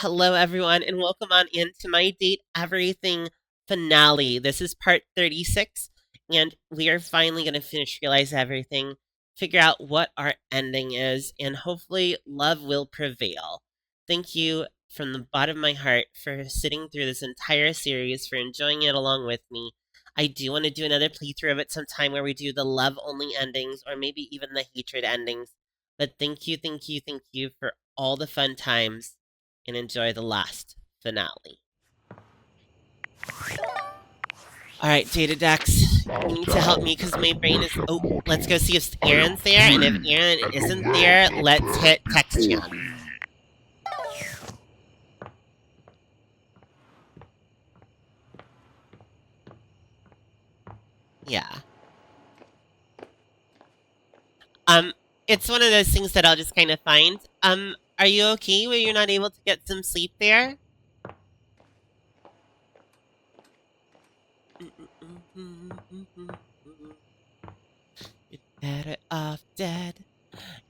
Hello, everyone, and welcome on into my Date Everything finale. This is part 36, and we are finally going to finish Realize Everything, figure out what our ending is, and hopefully love will prevail. Thank you from the bottom of my heart for sitting through this entire series, for enjoying it along with me. I do want to do another playthrough of it sometime where we do the love only endings, or maybe even the hatred endings. But thank you for all the fun times and enjoy the last finale. Alright, Data Dex, you need to help me because my brain is... Oh, let's go see if Aaron's there, and if Aaron isn't there, let's hit text chan. Yeah. It's one of those things that I'll just kind of find. Are you okay where you're not able to get some sleep there? You're better off dead.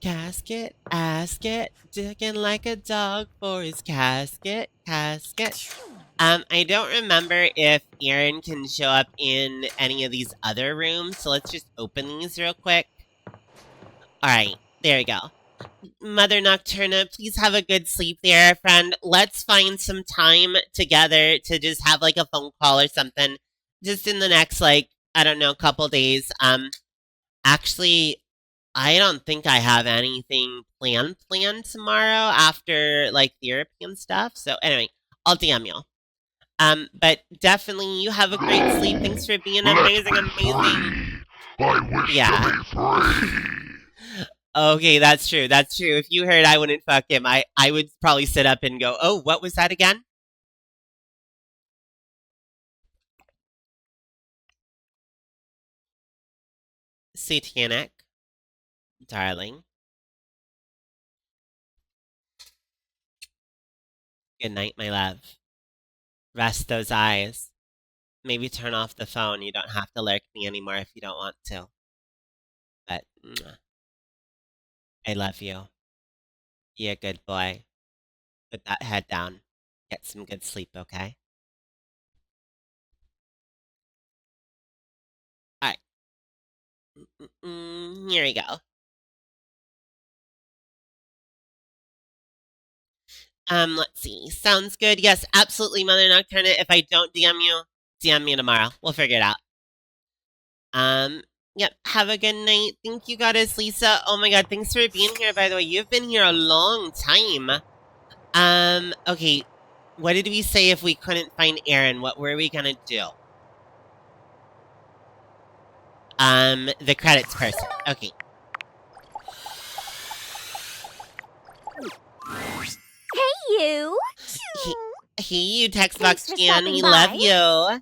Casket, ask it, digging like a dog for his casket. I don't remember if Aaron can show up in any of these other rooms, so let's just open these real quick. Alright, there we go. Mother Nocturna, please have a good sleep there, friend. Let's find some time together to just have like a phone call or something. Just in the next, like, I don't know, couple days. Actually, I don't think I have anything planned tomorrow after like therapy and stuff. So anyway, I'll DM you. But definitely you have a great sleep. Thanks for being amazing. I wish Yeah. to be free. Okay, that's true. If you heard I wouldn't fuck him, I would probably sit up and go, oh, what was that again? Satanic. Darling. Good night, my love. Rest those eyes. Maybe turn off the phone. You don't have to lurk me anymore if you don't want to. But I love you. You're a good boy. Put that head down. Get some good sleep, okay? Alright. Here we go. Let's see. Sounds good. Yes, absolutely, Mother Nocturna. If I don't DM you, DM me tomorrow. We'll figure it out. Yep. Have a good night. Thank you, Goddess Lisa. Oh my god, thanks for being here, by the way. You've been here a long time. Okay. What did we say if we couldn't find Aaron? What were we gonna do? The credits person. Okay. Hey, you! Hey, you, text box Thanks for Jan. stopping We by. love you.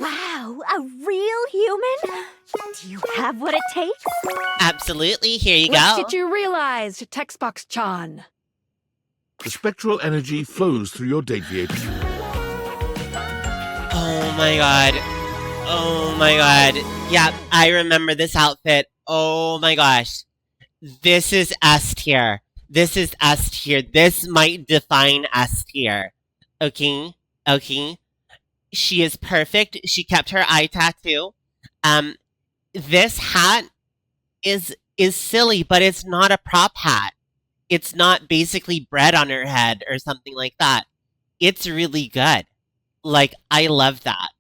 Wow, a real human? Do you have what it takes? Absolutely. Here you What go. did you realize, Textbox-chan? The spectral energy flows through your date VIP. Oh my god. Oh my god. Yeah, I remember this outfit. Oh my gosh. This is S tier. This is S tier. This might define S tier. Okay? Okay? She is perfect. She kept her eye tattoo. This hat is silly, but it's not a prop hat. It's not basically bread on her head or something like that. It's really good. Like, I love that.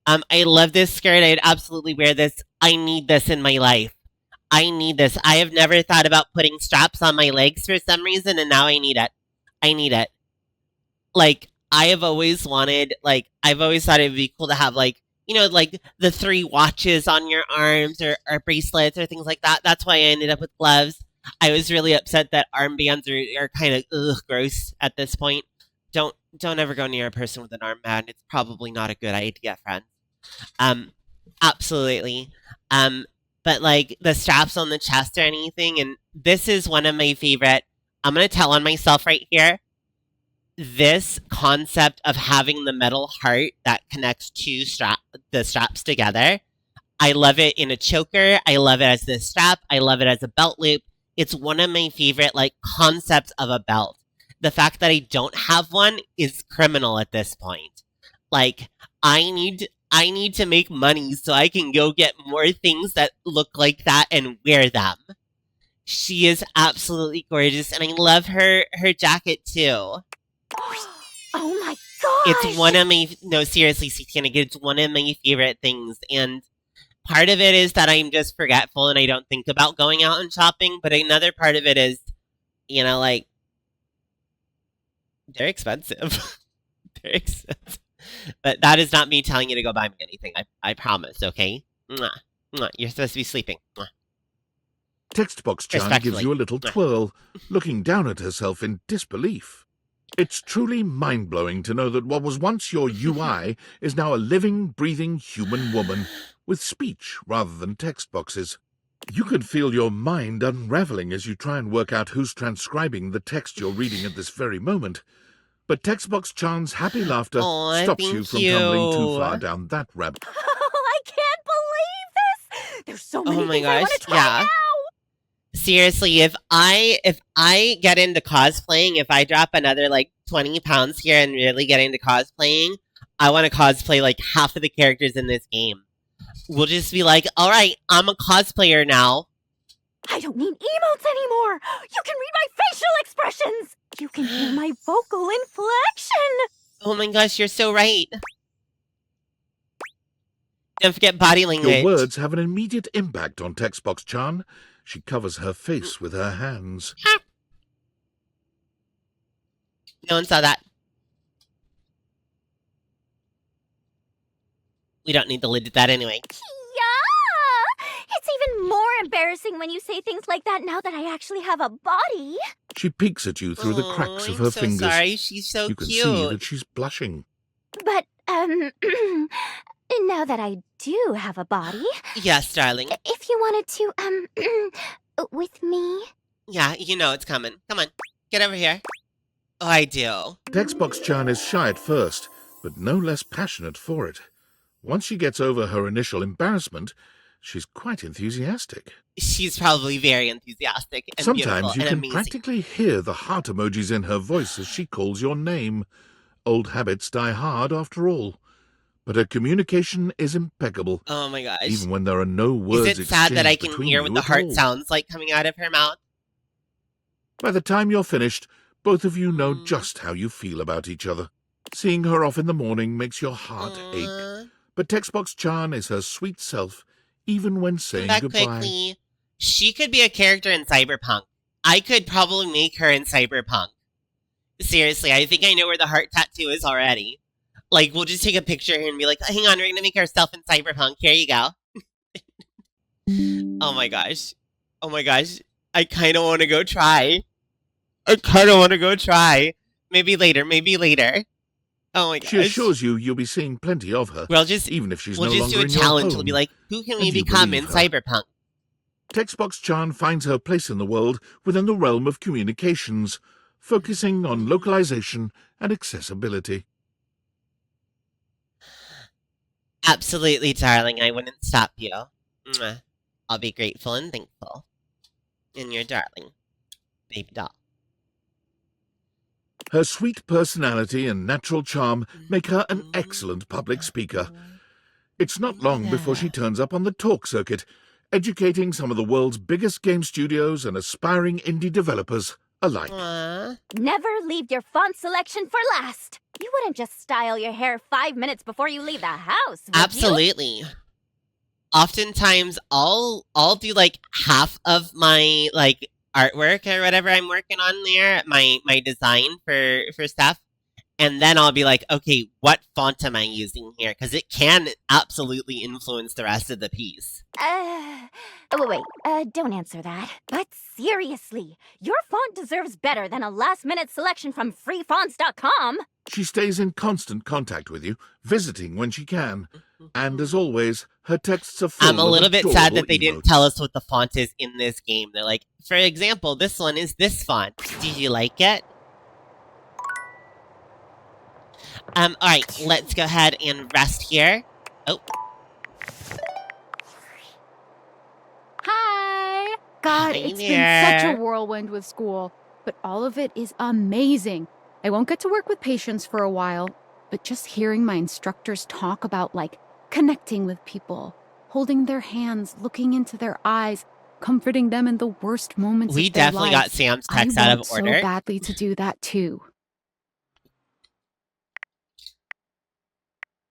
I love this skirt. I'd absolutely wear this. I need this in my life. I need this. I have never thought about putting straps on my legs for some reason, and now I need it. I need it. Like, I have always wanted, like, I've always thought it would be cool to have, like, you know, like the 3 watches on your arms or bracelets or things like that. That's why I ended up with gloves. I was really upset that armbands are kind of gross at this point. Don't ever go near a person with an armband. It's probably not a good idea, friend. Absolutely. But like the straps on the chest or anything, and this is one of my favorite. I'm gonna tell on myself right here. This concept of having the metal heart that connects the straps together. I love it in a choker. I love it as this strap. I love it as a belt loop. It's one of my favorite, like, concepts of a belt. The fact that I don't have one is criminal at this point. Like, I need to make money so I can go get more things that look like that and wear them. She is absolutely gorgeous, and I love her jacket too. Oh my gosh! It's one of my no, seriously, Satanic, it's one of my favorite things, and part of it is that I'm just forgetful and I don't think about going out and shopping, but another part of it is, you know, like, they're expensive. They're expensive. But that is not me telling you to go buy me anything. I promise, okay? Mwah. Mwah. You're supposed to be sleeping. Mwah. Textbox Chan gives you a little twirl, looking down at herself in disbelief. It's truly mind-blowing to know that what was once your UI is now a living, breathing human woman with speech rather than text boxes. You can feel your mind unraveling as you try and work out who's transcribing the text you're reading at this very moment. But Textbox Chan's happy laughter stops you from tumbling too far down that rabbit. I can't believe this! There's so many things I want to try now! Seriously, if I get into cosplaying, if I drop another, like, 20 pounds here and really get into cosplaying, I want to cosplay, like, half of the characters in this game. We'll just be like, alright, I'm a cosplayer now. I don't need emotes anymore! You can read my facial expressions! You can hear my vocal inflection! Oh my gosh, you're so right. Don't forget body language. Your words have an immediate impact on Textbox Chan. She covers her face with her hands. No one saw that. We don't need to lid that anyway. Yeah! It's even more embarrassing when you say things like that now that I actually have a body. She peeks at you through the cracks of her fingers. Sorry, she's so you can cute. see that she's blushing. But, now that I do have a body... Yes, darling. If you wanted to, with me... Yeah, you know it's coming. Come on, get over here. Oh, I do. Textbox Chan is shy at first, but no less passionate for it. Once she gets over her initial embarrassment, she's quite enthusiastic. She's probably very enthusiastic and Sometimes you and can amazing. practically hear the heart emojis in her voice as she calls your name. Old habits die hard after all. But her communication is impeccable. Oh my gosh. Even when there are no words exchanged. Is it sad that I can hear what the heart all. sounds like coming out of her mouth? By the time you're finished, both of you know just how you feel about each other. Seeing her off in the morning makes your heart ache. But Textbox Chan is her sweet self, even when saying goodbye. Quickly. She could be a character in Cyberpunk. I could probably make her in Cyberpunk. Seriously, I think I know where the heart tattoo is already. Like, we'll just take a picture and be like, hang on, we're gonna make ourselves in Cyberpunk. Here you go. Oh my gosh. Oh my gosh. I kind of want to go try. Maybe later. Oh my gosh. She assures you'll be seeing plenty of her, even if she's no longer in your home. We'll just do a challenge. We'll be like, who can we become in Cyberpunk? Textbox Chan finds her place in the world within the realm of communications, focusing on localization and accessibility. Absolutely, darling. I wouldn't stop you. Mwah. I'll be grateful and thankful. And you're darling. Baby doll. Her sweet personality and natural charm make her an excellent public speaker. It's not long before she turns up on the talk circuit, educating some of the world's biggest game studios and aspiring indie developers alike. Never leave your font selection for last. You wouldn't just style your hair 5 minutes before you leave the house, would Absolutely. You? Oftentimes, I'll do like half of my like artwork or whatever I'm working on there, my design for stuff, and then I'll be like, okay, what font am I using here? Because it can absolutely influence the rest of the piece. Don't answer that. But seriously, your font deserves better than a last-minute selection from freefonts.com. She stays in constant contact with you, visiting when she can. And as always, her texts are full of I'm a little bit sad that they emotes. didn't tell us what the font is in this game. They're like, for example, this one is this font. Did you like it? Alright, let's go ahead and rest here. Oh. Hi! God, Hi it's been such a there. whirlwind with school, but all of it is amazing. I won't get to work with patients for a while, but just hearing my instructors talk about, like, connecting with people, holding their hands, looking into their eyes, comforting them in the worst moments We of their definitely got lives. Sam's I text out of want so order. badly to do that too.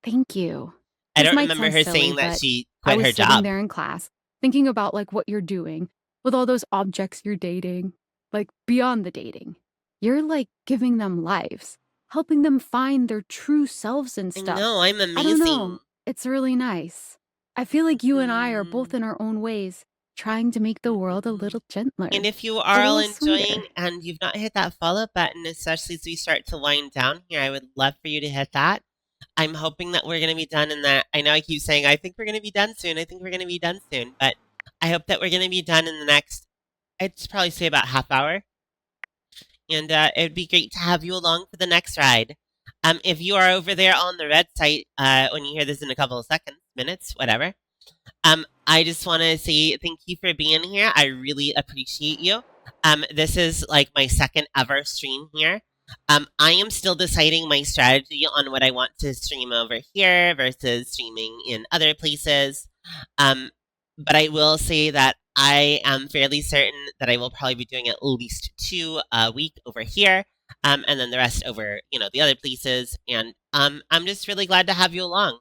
Thank you. I This don't might remember sound her silly, saying that but she I quit was her sitting job. there in class, thinking about, like, what you're doing with all those objects you're dating, like, beyond the dating. You're, like, giving them lives, helping them find their true selves and I stuff. know, I'm I don't know. amazing. It's really nice. I feel like you and I are both in our own ways, trying to make the world a little gentler. And if you a are all little enjoying sweeter. and you've not hit that follow button, especially as we start to wind down here, I would love for you to hit that. I'm hoping that we're going to be done in that. I know I keep saying, I think we're going to be done soon. I think we're going to be done soon. But I hope that we're going to be done in the next, I'd probably say about half hour. And it would be great to have you along for the next ride. If you are over there on the red site, when you hear this in a couple of seconds, minutes, whatever, I just want to say thank you for being here. I really appreciate you. This is like my second ever stream here. I am still deciding my strategy on what I want to stream over here versus streaming in other places. But I will say that I am fairly certain that I will probably be doing at least 2 a week over here, and then the rest over, the other places. And I'm just really glad to have you along.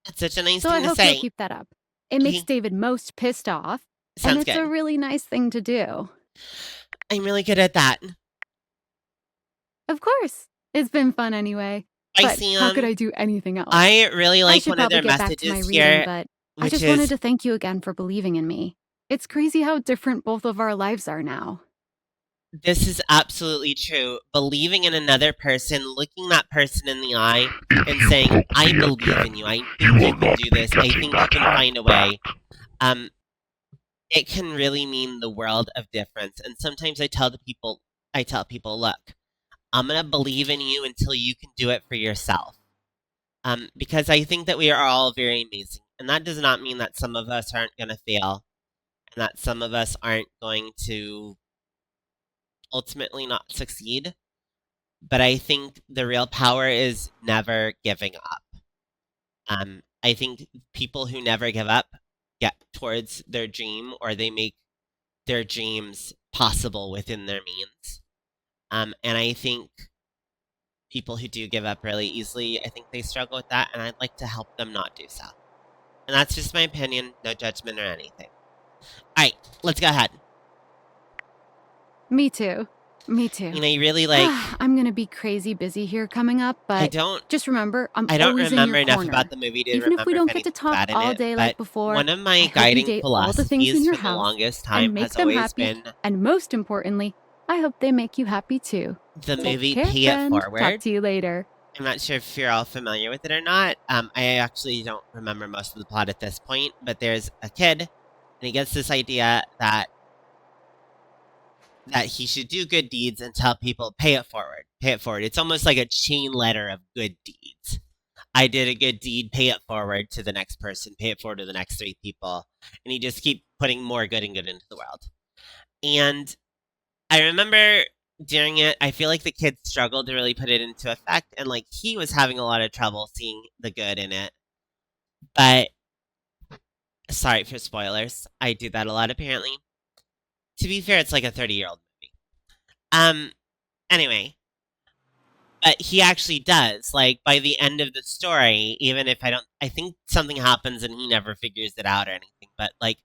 That's such a nice So I thing to hope you'll say. keep that up. It makes Okay. David most pissed off, and Sounds it's good. a really nice thing to do. I'm really good at that. Of course. It's been fun anyway. Bye, But how could Sam. I do anything else? I really I like should one of probably their get back to my messages reading, here, but I which just wanted is, to thank you again for believing in me. It's crazy how different both of our lives are now. this is absolutely true. Believing in another person, looking that person in the eye, and saying, I believe in you. I think you can do this. I think you can find a way. It can really mean the world of difference. And sometimes I tell people, look, I'm going to believe in you until you can do it for yourself. Because I think that we are all very amazing. And that does not mean that some of us aren't going to fail and that some of us aren't going to ultimately not succeed. But I think the real power is never giving up. I think people who never give up get towards their dream, or they make their dreams possible within their means. And I think people who do give up really easily, I think they struggle with that, and I'd like to help them not do so. And that's just my opinion, no judgment or anything. Alright, let's go ahead. Me too. Me too. You really like... I'm gonna be crazy busy here coming up, but just remember, I don't always remember in your enough corner. about the movie to Even remember if we don't get to anything talk bad in all it, day but like before, one of my I hope you guiding date all the things in philosophies your for the house longest time and make has them always happy, been and most importantly, I hope they make you happy too. the Take movie care, Pay It friend. Forward. Talk to you later. I'm not sure if you're all familiar with it or not. I actually don't remember most of the plot at this point, but there's a kid, and he gets this idea that he should do good deeds and tell people, pay it forward. Pay it forward. It's almost like a chain letter of good deeds. I did a good deed, pay it forward to the next person, pay it forward to the next 3 people. And you just keep putting more good and good into the world. And I remember during it, I feel like the kids struggled to really put it into effect. And like he was having a lot of trouble seeing the good in it. But sorry for spoilers. I do that a lot apparently. To be fair, it's like a 30-year-old movie. Anyway. But he actually does. Like, by the end of the story, even if I think something happens and he never figures it out or anything, but, like,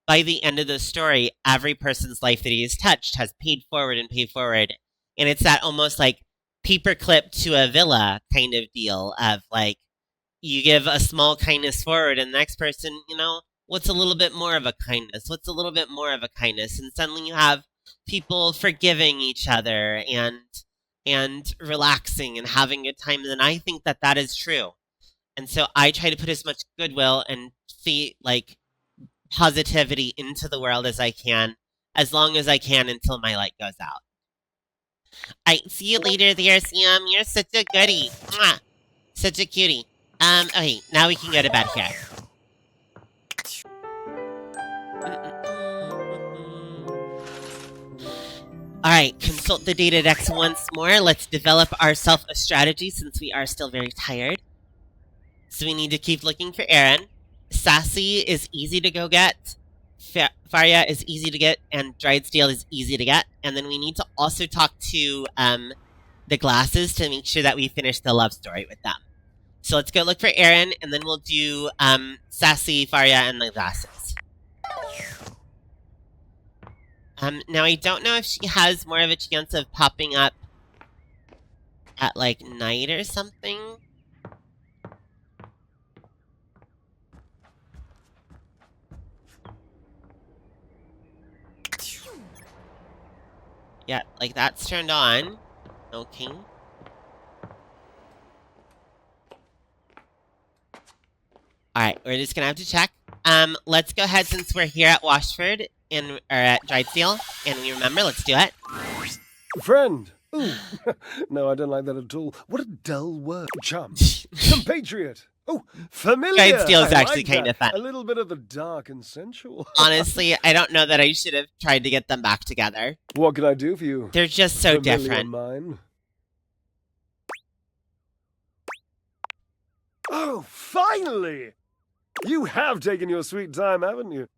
by the end of the story, every person's life that he has touched has paid forward and paid forward. And it's that almost, like, paperclip to a villa kind of deal of, like, you give a small kindness forward and the next person, what's a little bit more of a kindness? What's a little bit more of a kindness? And suddenly you have people forgiving each other and relaxing and having a good time. And I think that that is true. And so I try to put as much goodwill and positivity into the world as I can, as long as I can until my light goes out. Alright, see you later there, Sam. You're such a goodie. Mwah. Such a cutie. Okay, now we can go to bed here. Alright, consult the data decks once more. Let's develop ourselves a strategy since we are still very tired. So we need to keep looking for Aaron. Sassy is easy to go get. Faria is easy to get, and dried steel is easy to get. And then we need to also talk to the glasses to make sure that we finish the love story with them. So let's go look for Aaron, and then we'll do Sassy, Faria, and the glasses. Now I don't know if she has more of a chance of popping up at like night or something. Yeah, like that's turned on. Okay. Alright, we're just gonna have to check. Let's go ahead since we're here at Washford or at Dried Steel, and we remember, let's do it. Friend! Ooh. No, I don't like that at all. What a dull word. Chum. Compatriot. Oh, familiar. Dried Steel is I actually like kind of fun. A little bit of the dark and sensual. Honestly, I don't know that I should have tried to get them back together. What can I do for you? They're just so Familiar different. Mine. Oh, finally! You have taken your sweet time, haven't you?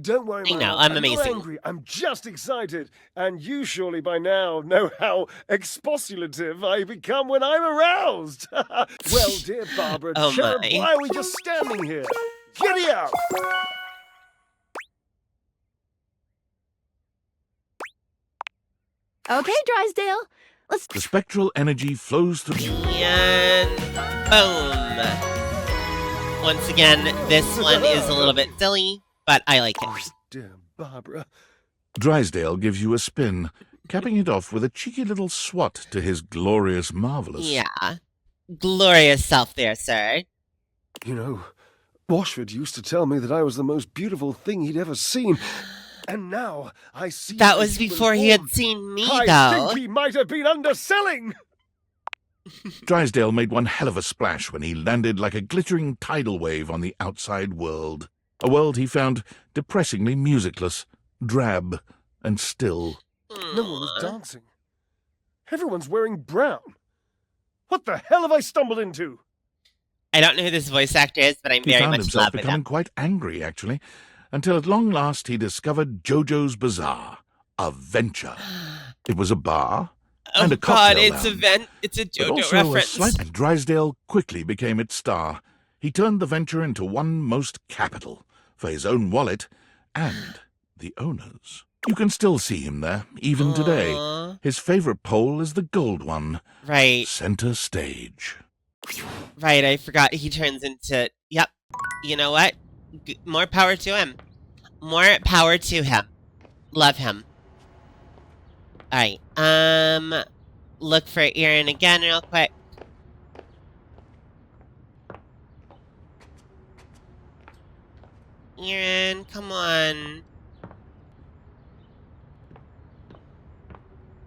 Don't worry, I know, Miles. I'm not amazing. Angry. I'm just excited. And you surely by now know how expostulative I become when I'm aroused. Well, dear Barbara, Oh cherub, my. why are we just standing here? Giddy up! Okay, Drysdale. Let's... The spectral energy flows through... And boom. Once again, this one is a little bit silly, but I like it. Dear Barbara. Drysdale gives you a spin, capping it off with a cheeky little swat to his glorious marvelous. Yeah. Glorious self there, sir. You know, Washford used to tell me that I was the most beautiful thing he'd ever seen. And now I see... That was before he had seen me, I though. think he might have been underselling! Drysdale made one hell of a splash when he landed like a glittering tidal wave on the outside world. A world he found depressingly musicless, drab, and still. No one was dancing. Everyone's wearing brown. What the hell have I stumbled into? I don't know who this voice actor is, but I'm He very found much in himself love with becoming him. quite angry, actually, until at long last he discovered Jojo's Bazaar, a venture. It was a bar and a God, cocktail lounge, it's a but JoJo also reference. a slight... Drysdale quickly became its star. He turned the venture into one most capital for his own wallet and the owner's. You can still see him there, even today. Aww. His favorite pole is the gold one. Right. Center stage. Right, I forgot he turns into... Yep. You know what? More power to him. More power to him. Love him. Alright, look for Aaron again real quick. Aaron, come on.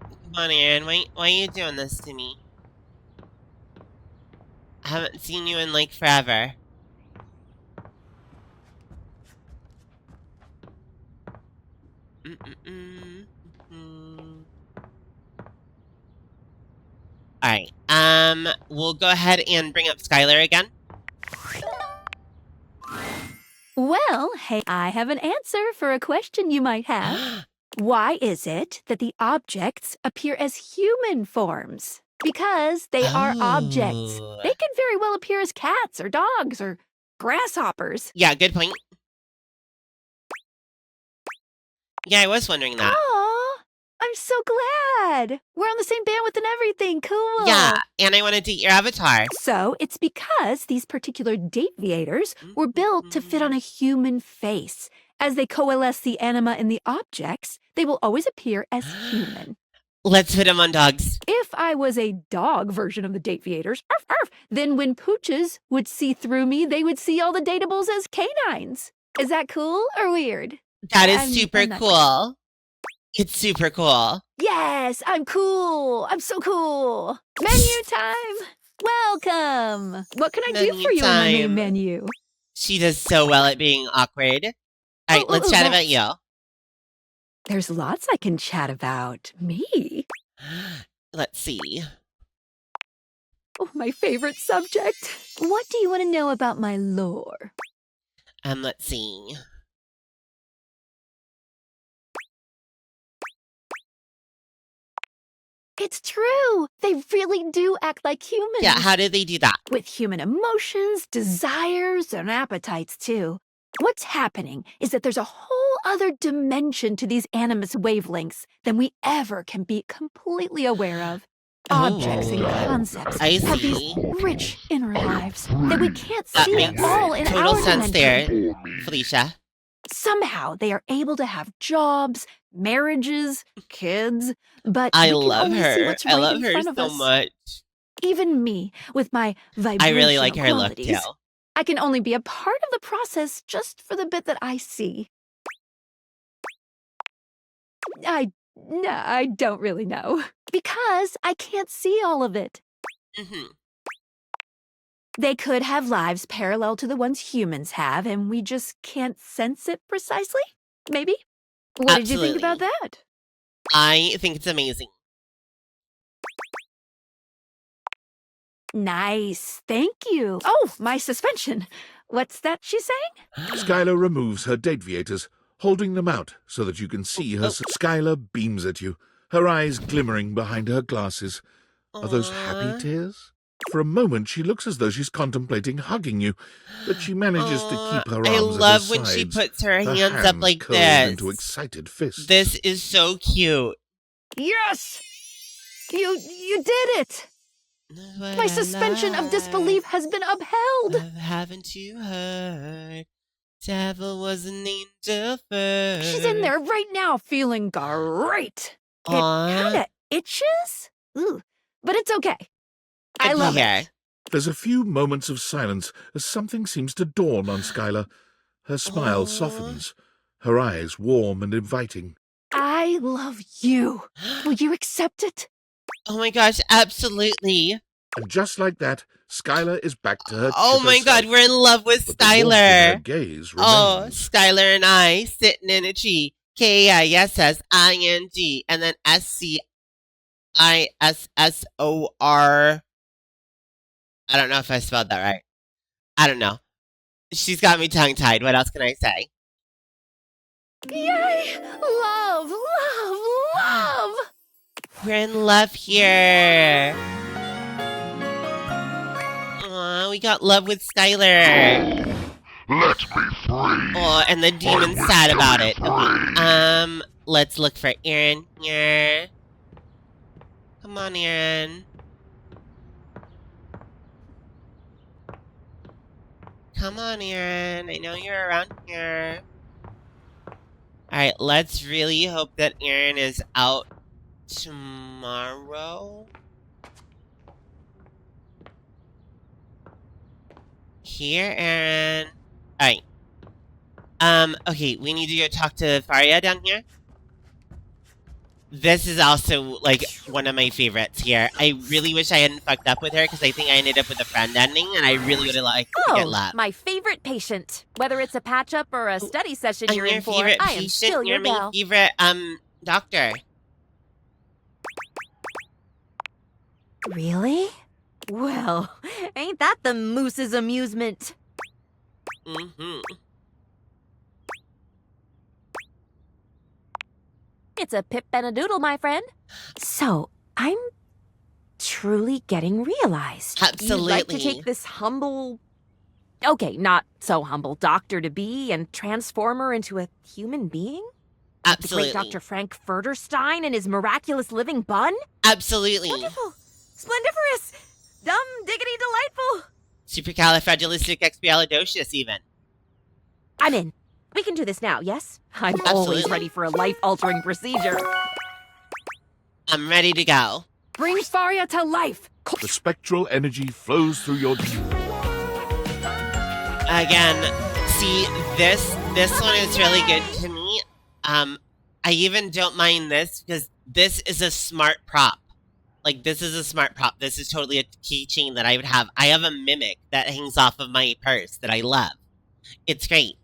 Come on, Aaron, why are you doing this to me? I haven't seen you in, like, forever. Alright, we'll go ahead and bring up Skylar again. Well, hey, I have an answer for a question you might have. Why is it that the objects appear as human forms? Because they are objects. Oh. They can very well appear as cats or dogs or grasshoppers. Yeah, good point. Yeah, I was wondering that. Aw, I'm so glad. We're on the same bandwidth and everything. Cool. Yeah, and I want to date your avatar. So it's because these particular deviators were built to fit on a human face. As they coalesce the anima in the objects, they will always appear as human. Let's put him on dogs. If I was a dog version of the deviators, arf, arf, then when pooches would see through me, they would see all the datables as canines. Is that cool or weird? That is I'm super not- cool. It's super cool. Yes, I'm cool. I'm so cool. Menu time. Welcome. What can I do Menu for you on my main time. menu? She does so well at being awkward. All right, let's chat about you. There's lots I can chat about. Me? Let's see. Oh, my favorite subject. What do you want to know about my lore? Let's see. It's true. They really do act like humans. Yeah, how did they do that? With human emotions, desires, and appetites, too. What's happening is that there's a whole other dimension to these animus wavelengths than we ever can be completely aware of. Objects and concepts I have see. these rich inner lives that we can't see makes all in total our sense dimension. there, Felicia. Somehow they are able to have jobs, marriages, kids, but I we can love only see her. what's I right love in her front of so us. much. Even me, with my vibrational I really like her look, qualities, too. I can only be a part of the process just for the bit that I see. I don't really know. Because I can't see all of it. Mm-hmm. They could have lives parallel to the ones humans have, and we just can't sense it precisely? Maybe? What did you think about that? I think it's amazing. Nice. Thank you. Oh, my suspension. What's that she's saying? Skylar removes her dateviators, holding them out so that you can see her. Skylar beams at you, her eyes glimmering behind her glasses. Are those happy tears? For a moment, she looks as though she's contemplating hugging you, but she manages to keep her arms at her sides. I love when she puts her hands up like curled this. Into excited fists. This is so cute. Yes! You did it! My suspension of disbelief has been upheld. Of having to hurt. Devil was an angel first. She's in there right now feeling great. It kinda itches. Ooh, but it's okay. I love it. There's a few moments of silence as something seems to dawn on Skylar. Her smile softens, her eyes warm and inviting. I love you. Will you accept it? Oh my gosh, absolutely. And just like that, Skylar is back to her. Oh my god, we're in love with but the warmth in Skylar. her gaze Oh, remains. Skylar and I sitting in a tree. K-I-S-S-I-N-G and then S-C-I-S-S-O-R. I don't know if I spelled that right. I don't know. She's got me tongue-tied. What else can I say? Yay! Love, love, love! We're in love here. Aw, we got love with Skylar. Let me free. Oh, and the demon's sad about it. Okay, let's look for Aaron here. Come on, Aaron. Come on, Aaron. I know you're around here. Alright, let's really hope that Aaron is out tomorrow. Here, Aaron. Alright. Okay, we need to go talk to Faria down here. This is also, like, one of my favorites here. I really wish I hadn't fucked up with her, because I think I ended up with a friend ending, and I really would have liked to get love. My favorite patient. Whether it's a patch-up or a study session you're in for, favorite I am patient, still your you're my gal. favorite, doctor. Really? Well, ain't that the moose's amusement? Mm-hmm. It's a pip and a doodle, my friend. So, I'm truly getting realized. Absolutely. You'd like to take this humble... Okay, not so humble doctor-to-be and transform her into a human being? Absolutely. The great Dr. Frank Furterstein and his miraculous living bun? Absolutely. Wonderful. Splendiferous. Dumb, diggity, delightful. Supercalifragilisticexpialidocious, even. I'm in. We can do this now, yes? I'm always ready for a life-altering procedure. I'm ready to go. Bring Faria to life. The spectral energy flows through your... Again, see, this one is really good to me. I even don't mind this, because this is a smart prop. Like, this is a smart prop. This is totally a keychain that I would have. I have a mimic that hangs off of my purse that I love. It's great.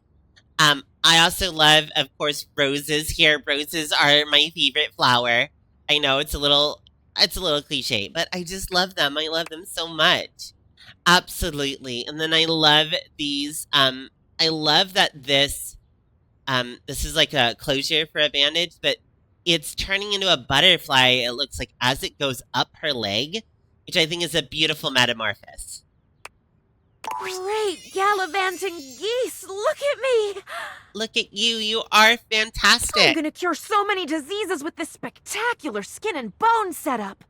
I also love, of course, roses here. Roses are my favorite flower. I know it's a little cliche, but I just love them. I love them so much. Absolutely. And then I love these. I love that this is like a closure for a bandage, but it's turning into a butterfly. It looks like as it goes up her leg, which I think is a beautiful metamorphosis. Great gallivanting geese! Look at me! Look at you. You are fantastic. I'm gonna cure so many diseases with this spectacular skin and bone setup.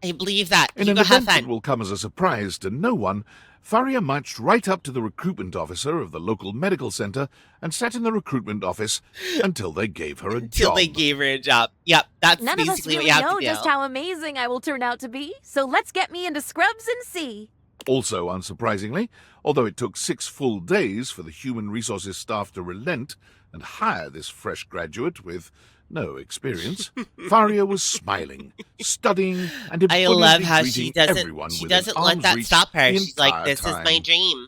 I believe that. In You an go have event that fun. will come as a surprise to no one, Faria marched right up to the recruitment officer of the local medical center and sat in the recruitment office until they gave her a Until job. they gave her a job. Yep, that's None of us basically really what you have know to do. just how amazing I will turn out to be, so let's get me into scrubs and see. Also, unsurprisingly, although it took 6 full days for the human resources staff to relent and hire this fresh graduate with no experience, Faria was smiling, studying, and I love ebulliently how greeting she doesn't everyone she within doesn't let arm's that reach stop her. the She's like, entire this is my time. dream.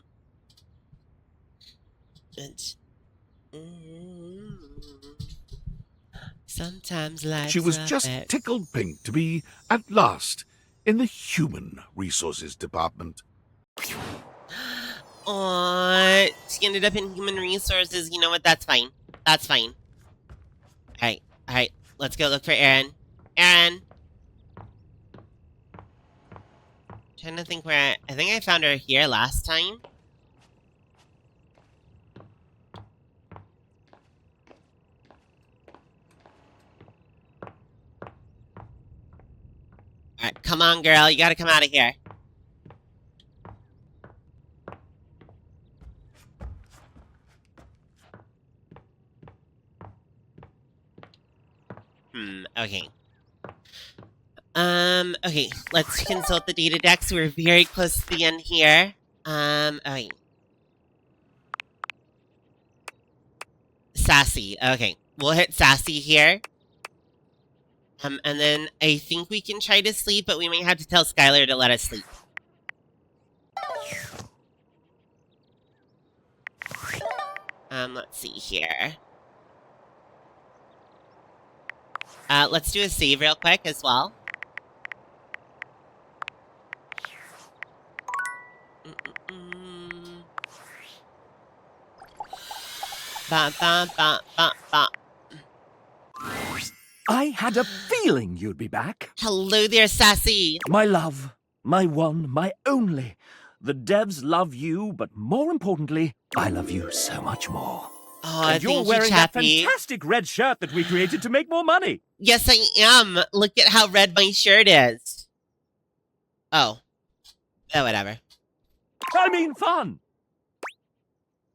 Sometimes life's She was a just bitch. tickled pink to be, at last, in the human resources department. Aww, she ended up in human resources. You know what? That's fine. That's fine. Alright. Let's go look for Erin. Erin! Trying to think where... I think I found her here last time. Alright, come on, girl. You gotta come out of here. Okay. Okay, let's consult the data decks. We're very close to the end here. Okay. Sassy. Okay, we'll hit Sassy here. And then I think we can try to sleep, but we might have to tell Skylar to let us sleep. Let's see here. Let's do a save real quick as well. Ba, ba, ba, ba, ba. I had a feeling you'd be back. Hello there, Sassy. My love, my one, my only. The devs love you, but more importantly, I love you so much more. Oh, and you're thank wearing you, that Chappie. fantastic red shirt that we created to make more money. Yes, I am. Look at how red my shirt is. Oh, whatever. I mean fun.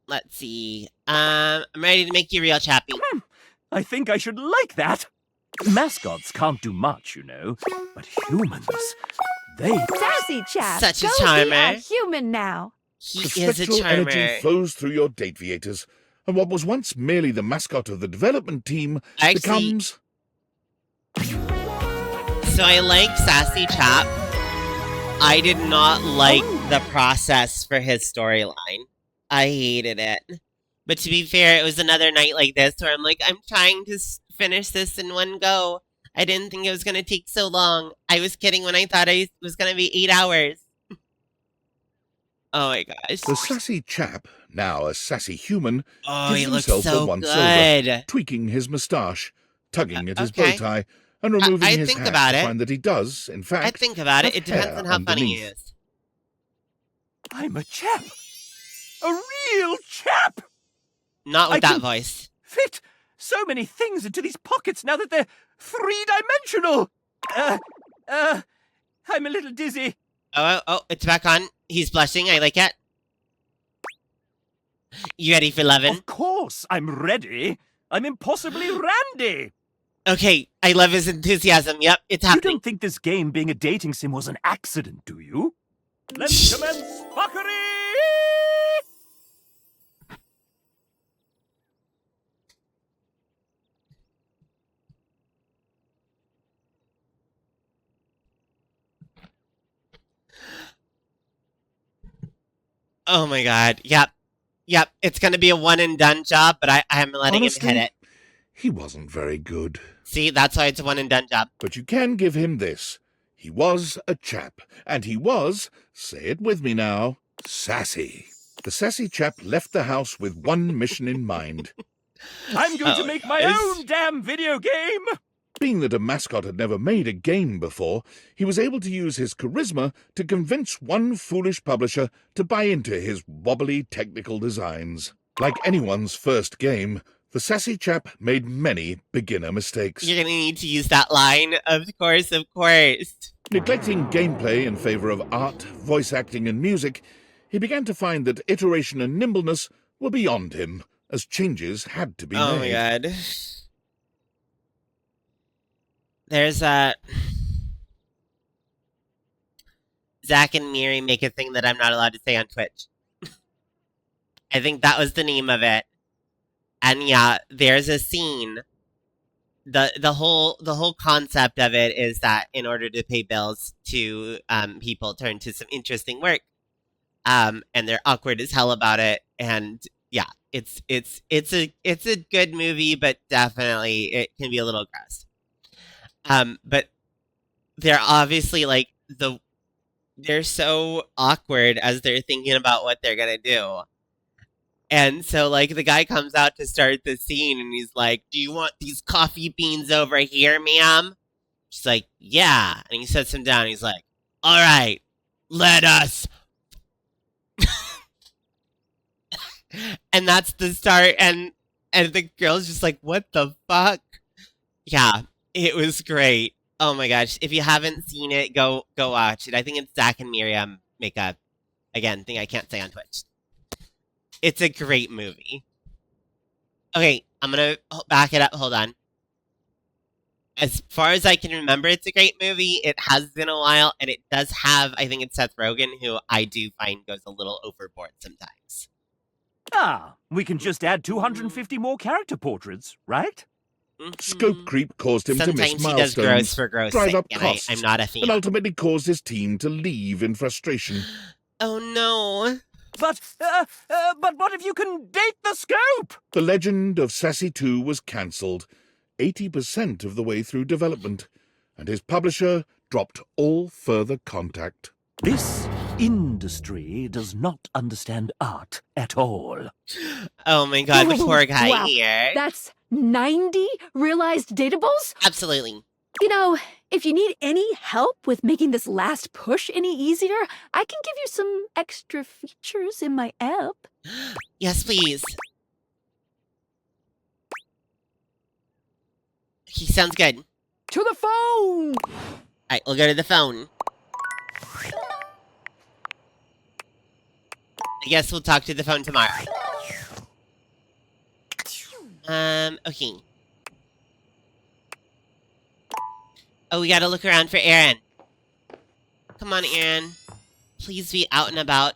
Let's see. I'm ready to make you real, Chappie. I think I should like that. Mascots can't do much, you know, but humans, they... Sassy Chap, Such a go charmer. be a human now. He The is a spectral charmer. energy flows through your dateviators, and what was once merely the mascot of the development team becomes... So I like Sassy Chap. I did not like the process for his storyline. I hated it. But to be fair, it was another night like this where I'm like, I'm trying to finish this in one go. I didn't think it was going to take so long. I was kidding when I thought it was going to be 8 hours. Oh my gosh. The sassy chap, now a sassy human, gives he looks himself so the once good. over, tweaking his moustache, tugging at his bow tie, and removing I'd his think hat about to it. find that he does, in fact, I'd think about it. have It depends hair on how funny he underneath. is. I'm a chap. A real chap. Not with I that can voice. Fit so many things into these pockets now that they're three-dimensional. I'm a little dizzy. Oh, it's back on. He's blushing. I like it. You ready for loving? Of course, I'm ready. I'm impossibly randy. Okay, I love his enthusiasm. Yep, it's happening. You don't think this game being a dating sim was an accident, do you? Let's commence fuckery! Oh my god. Yep. Yep, it's going to be a one-and-done job, but I'm letting Honestly, him hit it. He wasn't very good. See, that's why it's a one-and-done job. But you can give him this. He was a chap, and he was, say it with me now, sassy. The sassy chap left the house with one mission in mind. I'm going to make my own damn video game! Being that a mascot had never made a game before, he was able to use his charisma to convince one foolish publisher to buy into his wobbly technical designs. Like anyone's first game, the sassy chap made many beginner mistakes. You're going to need to use that line, of course, of course. Neglecting gameplay in favor of art, voice acting, and music, he began to find that iteration and nimbleness were beyond him, as changes had to be made. Oh my god. There's Zach and Miri make a thing that I'm not allowed to say on Twitch. I think that was the name of it. And yeah, there's a scene. The whole concept of it is that in order to pay bills to people turn to some interesting work. And they're awkward as hell about it. And yeah, it's a good movie, but definitely it can be a little gross. But they're obviously like they're so awkward as they're thinking about what they're gonna do. And so like the guy comes out to start the scene and he's like, "Do you want these coffee beans over here, ma'am?" She's like, "Yeah." And he sets them down. He's like, "All right, let us." And that's the start. And the girl's just like, "What the fuck?" Yeah. It was great. Oh my gosh. If you haven't seen it, go watch it. I think it's Zach and Miriam make a, again, thing I can't say on Twitch. It's a great movie. Okay, I'm going to back it up. Hold on. As far as I can remember, it's a great movie. It has been a while, and it does have, I think it's Seth Rogen, who I do find goes a little overboard sometimes. Ah, we can just add 250 more character portraits, right? Scope creep caused him to miss Sometimes he does milestones, gross for gross drive sake, up and costs, I'm not a fan. and ultimately caused his team to leave in frustration. Oh no. But what if you can date the scope? The legend of Sassy 2 was cancelled 80% of the way through development, and his publisher dropped all further contact. This industry does not understand art at all. Oh my god, the poor guy wow. here. That's 90 realized datables? Absolutely. You know, if you need any help with making this last push any easier, I can give you some extra features in my app. Yes, please. He sounds good. To the phone! Alright, we'll go to the phone. I guess we'll talk to the phone tomorrow. Okay. Oh, we gotta look around for Aaron. Come on, Aaron. Please be out and about.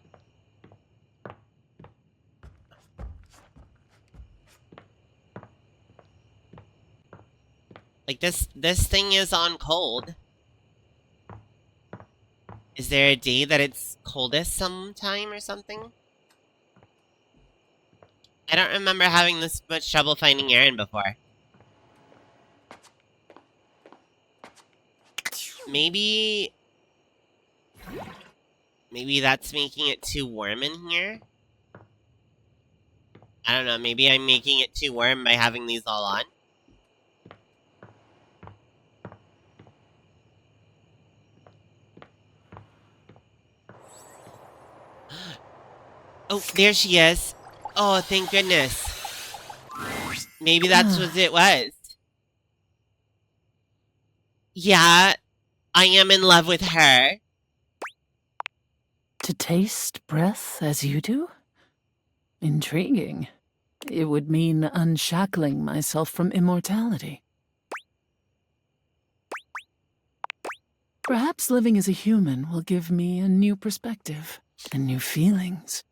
Like, this thing is on cold. Is there a day that it's coldest sometime or something? I don't remember having this much trouble finding Aaron before. Maybe that's making it too warm in here? I don't know, maybe I'm making it too warm by having these all on? Oh, there she is. Oh, thank goodness. Maybe that's what it was. Yeah, I am in love with her. To taste breath as you do? Intriguing. It would mean unshackling myself from immortality. Perhaps living as a human will give me a new perspective and new feelings.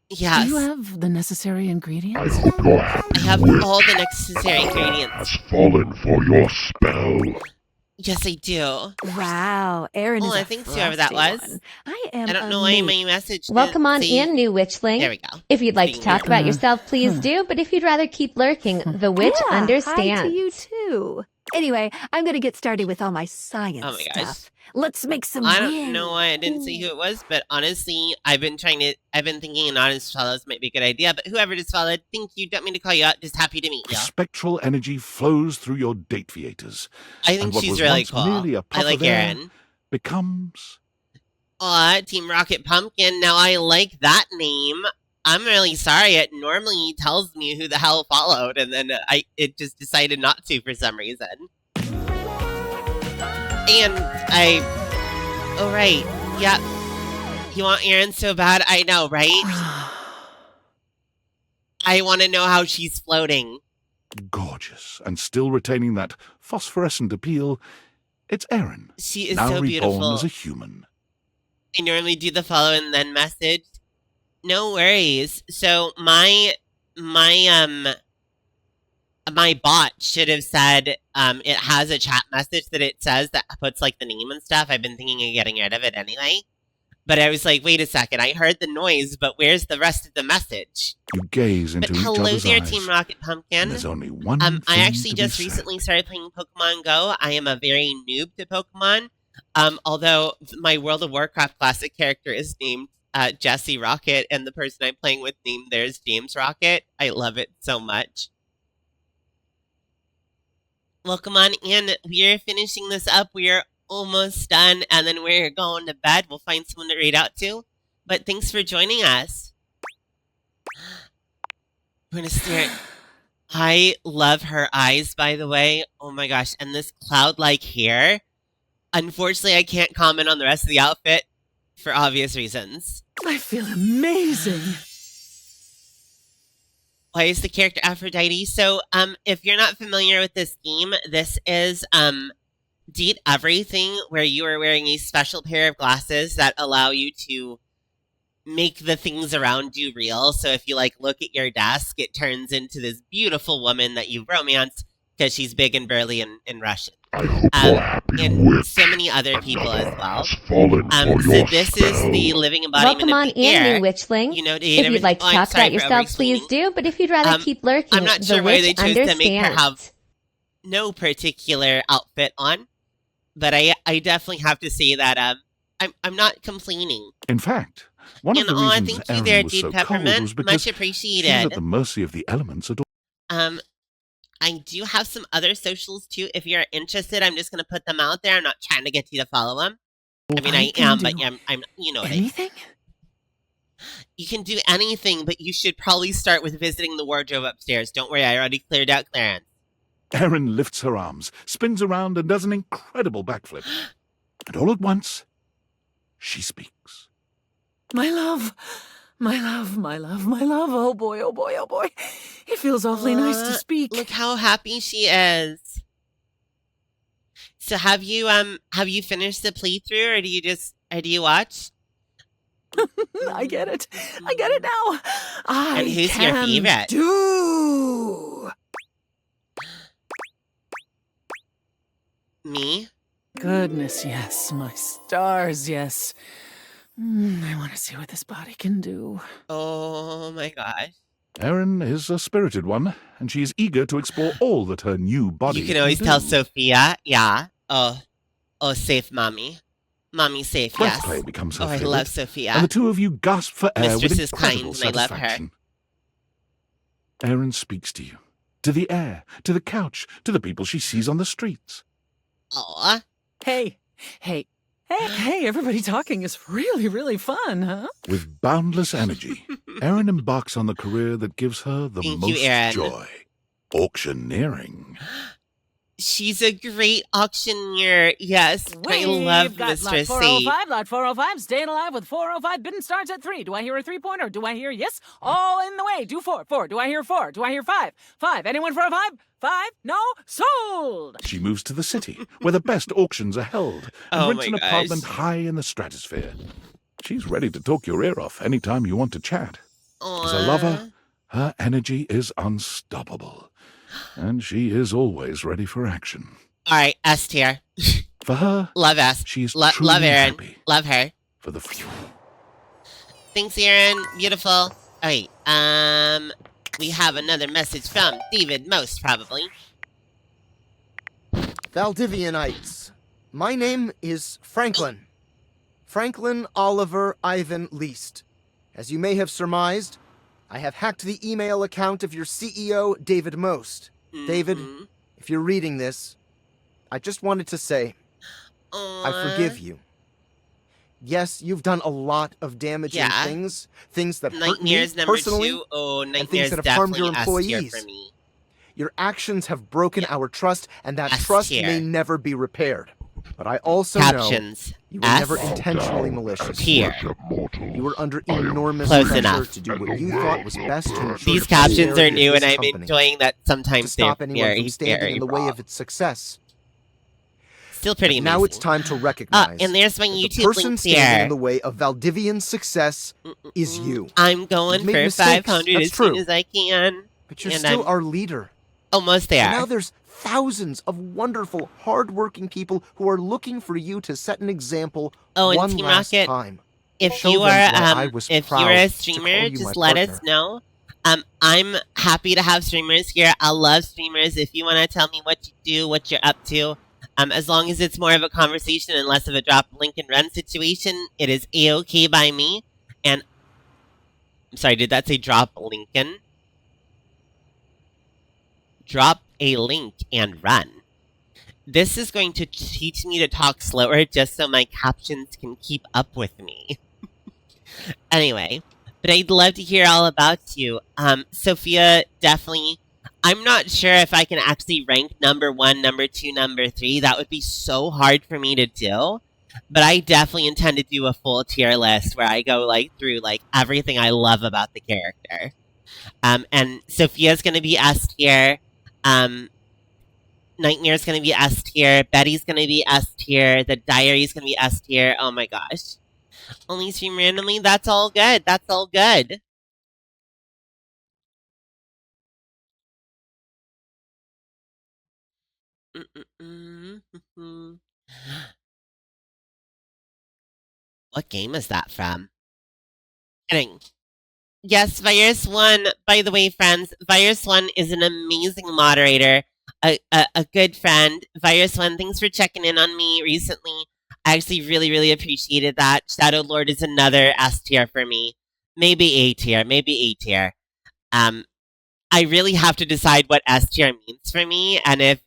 Yes. Do you have the necessary ingredients? I hope your happy I have wish all the necessary ingredients. has fallen for your spell. Yes, I do. Wow, Erin is I a think whoever that frosty was. one. I am I don't know why my message Welcome on see... in, new witchling. There we go. If you'd like to Being talk weird. about yourself, please do, but if you'd rather keep lurking, the witch Yeah, understands. hi to you too. Anyway, I'm going to get started with all my science Oh my gosh. stuff. Let's make some I wind. don't know why I didn't see who it was, but honestly, I've been thinking anonymous follows might be a good idea, but whoever just followed, thank you, don't mean to call you out, just happy to meet you. Spectral energy flows through your date theaters. I think she's really cool. I like Erin. Becomes... Team Rocket Pumpkin, now I like that name. I'm really sorry, it normally tells me who the hell followed, and then it just decided not to for some reason. And oh right, yep. You want Erin so bad, I know, right? I want to know how she's floating. Gorgeous, and still retaining that phosphorescent appeal, it's Erin. She is now so beautiful. Reborn as a human. I normally do the follow and then message. No worries. So my bot should have said it has a chat message that it says that puts like the name and stuff. I've been thinking of getting rid of it anyway. But I was like, wait a second, I heard the noise, but where's the rest of the message? You gaze into each other's eyes. Hello there, Team Rocket Pumpkin. There's only one I thing actually to just be recently started playing Pokemon Go. I am a very noob to Pokemon. Although my World of Warcraft classic character is named Jesse Rocket, and the person I'm playing with named theirs James Rocket. I love it so much. Welcome on in. We are finishing this up. We are almost done, and then we're going to bed. We'll find someone to read out to. But thanks for joining us. We're going to stare. I love her eyes, by the way. Oh my gosh. And this cloud-like hair. Unfortunately, I can't comment on the rest of the outfit for obvious reasons. I feel amazing. Why is the character Aphrodite? So, if you're not familiar with this game, this is, Deed Everything, where you are wearing a special pair of glasses that allow you to make the things around you real. So if you, like, look at your desk, it turns into this beautiful woman that you've romanced because she's big and burly and Russian. And so many other people as well. So this is the living embodiment Welcome on of the in, air. new witchling. You know, if you'd like to talk about yourself, please do. But if you'd rather keep lurking, I'm not the sure why they witch chose to make her understands. have no particular outfit on, but I definitely have to say that I'm not complaining. In fact, one of the reasons thank you Erin there, was Deed so cold Peppermint. was because Much she was appreciated. at the mercy of the elements at all. I do have some other socials too. If you're interested, I'm just gonna put them out there. I'm not trying to get you to follow them. I mean, I am, but I'm you know what Anything? You can do anything, but you should probably start with visiting the wardrobe upstairs. Don't worry, I already cleared out clearance. Erin lifts her arms, spins around, and does an incredible backflip. And all at once, she speaks. My love. My love, my love, my love. Oh boy, oh boy, oh boy. It feels awfully nice to speak. Look how happy she is. So have you finished the playthrough, or do you watch? I get it. I get it now. And who's your favorite? Do. Me? Goodness, yes. My stars, yes. I want to see what this body can do. Oh my gosh. Erin is a spirited one, and she is eager to explore all that her new body You can always do. tell Sophia, yeah. Oh, safe mommy. Mommy safe, Breath yes. play becomes her I favorite, love Sophia. and the two of you gasp for air Mistress with is kind, incredible and I love her. satisfaction. Erin speaks to you, to the air, to the couch, to the people she sees on the streets. Aw. Hey, everybody talking is really, really fun, huh? With boundless energy, Erin embarks on the career that gives her the Thank you, most Erin. joy. Auctioneering. She's a great auctioneer. Yes, I love Mistress lot C. 405, lot 405, staying alive with 405. Bidding starts at 3. Do I hear a 3-pointer? Do I hear yes? All in the way. Do 4. 4. Do I hear 4? Do I hear 5? 5. Anyone for a 5? 5? No? Sold! She moves to the city, where the best auctions are held, and Oh rents my an gosh. apartment high in the stratosphere. She's ready to talk your ear off anytime you want to chat. As a lover, her energy is unstoppable, and she is always ready for action. Alright, S tier. For her, love S. she's love truly Erin. happy. Love her. For the Thanks, Erin. Beautiful. Alright, we have another message from David Most, probably. Valdivianites. My name is Franklin. Franklin Oliver Ivan Least. As you may have surmised, I have hacked the email account of your CEO, David Most. David, if you're reading this, I just wanted to say, I forgive you. Yes, you've done a lot of damaging things that hurt me personally, and things that have harmed your employees. Your actions have broken our trust, and that trust may never be repaired. But I also know you were never intentionally malicious. You were under enormous pressure to do what you thought was best to ensure these captions are new, and I'm enjoying that sometimes they're very, very in the way of its success. Still pretty amazing. Now it's time to recognize and there's my YouTube the person link standing here. in the way of Valdivian's success is you. I'm going for 500 as soon as I can. But you're still our leader. Almost there. And now there's thousands of wonderful, hard-working people who are looking for you to set an example one last time. If you are a streamer, just let us know. I'm happy to have streamers here. I love streamers. If you want to tell me what you do, what you're up to, as long as it's more of a conversation and less of a drop link and run situation, it is a-okay by me. And I'm sorry, did that say drop Lincoln? Drop a link and run. This is going to teach me to talk slower just so my captions can keep up with me. Anyway, but I'd love to hear all about you. Sophia, definitely. I'm not sure if I can actually rank number 1, number 2, number 3. That would be so hard for me to do. But I definitely intend to do a full tier list where I go through everything I love about the character. And Sophia's gonna be S tier. Nightmare's gonna be S tier. Betty's gonna be S tier. The Diary's gonna be S tier. Oh my gosh. Only stream randomly? That's all good. That's all good. What game is that from? Kidding. Yes, Virus One. By the way, friends, Virus One is an amazing moderator, a good friend. Virus One, thanks for checking in on me recently. I actually really, really appreciated that. Shadow Lord is another S tier for me. Maybe A tier. Maybe A tier. I really have to decide what S tier means for me, and if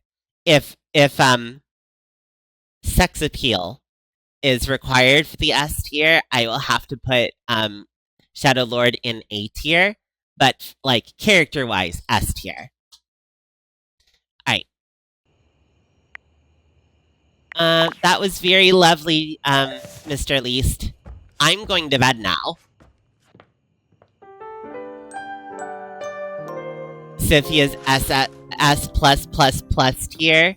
sex appeal is required for the S tier, I will have to put Shadow Lord in A tier, but character-wise, S tier. Alright. That was very lovely, Mr. Least. I'm going to bed now. Sophia's S+++ tier.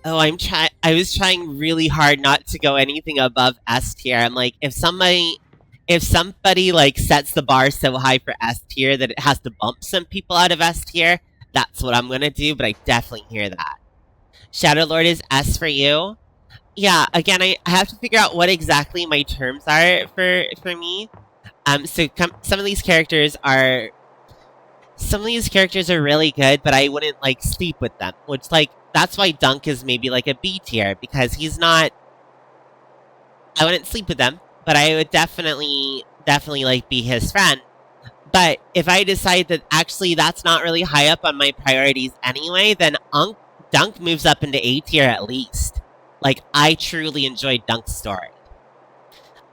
Oh, I was trying really hard not to go anything above S tier. I'm like, if somebody sets the bar so high for S tier that it has to bump some people out of S tier, that's what I'm gonna do, but I definitely hear that. Shadow Lord is S for you. Yeah, again, I have to figure out what exactly my terms are for me. So some of these characters are really good, but I wouldn't sleep with them. Which that's why Dunk is maybe a B tier, because he's not. I wouldn't sleep with them, but I would definitely be his friend. But if I decide that actually that's not really high up on my priorities anyway, then Dunk moves up into A tier at least. I truly enjoyed Dunk's story.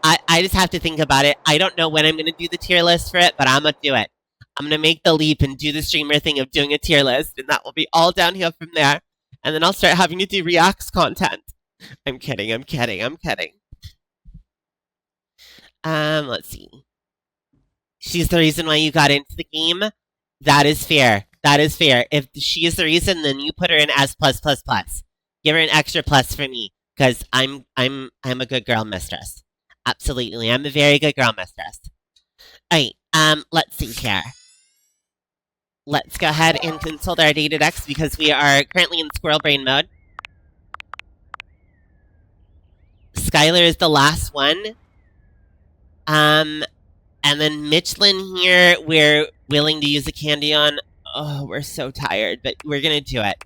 I just have to think about it. I don't know when I'm gonna do the tier list for it, but I'm gonna do it. I'm gonna make the leap and do the streamer thing of doing a tier list, and that will be all downhill from there. And then I'll start having to do reacts content. I'm kidding. Let's see. She's the reason why you got into the game. That is fair. If she is the reason, then you put her in S+++. Give her an extra plus for me, because I'm a good girl mistress. Absolutely, I'm a very good girl mistress. Alright, let's see here. Let's go ahead and consult our Datadex because we are currently in squirrel brain mode. Skylar is the last one. And then Michelin here, we're willing to use a candy on. Oh, we're so tired, but we're gonna do it.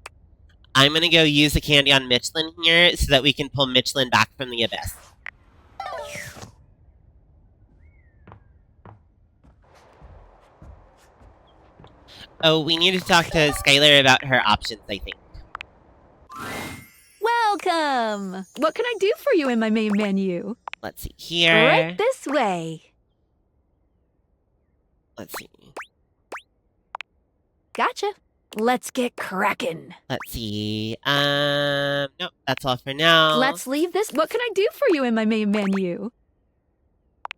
I'm gonna go use a candy on Michelin here so that we can pull Michelin back from the abyss. Oh, we need to talk to Skylar about her options, I think. Welcome! What can I do for you in my main menu? Let's see here. Right this way. Let's see. Gotcha. Let's get cracking. Let's see. Nope, that's all for now. Let's leave this. What can I do for you in my main menu?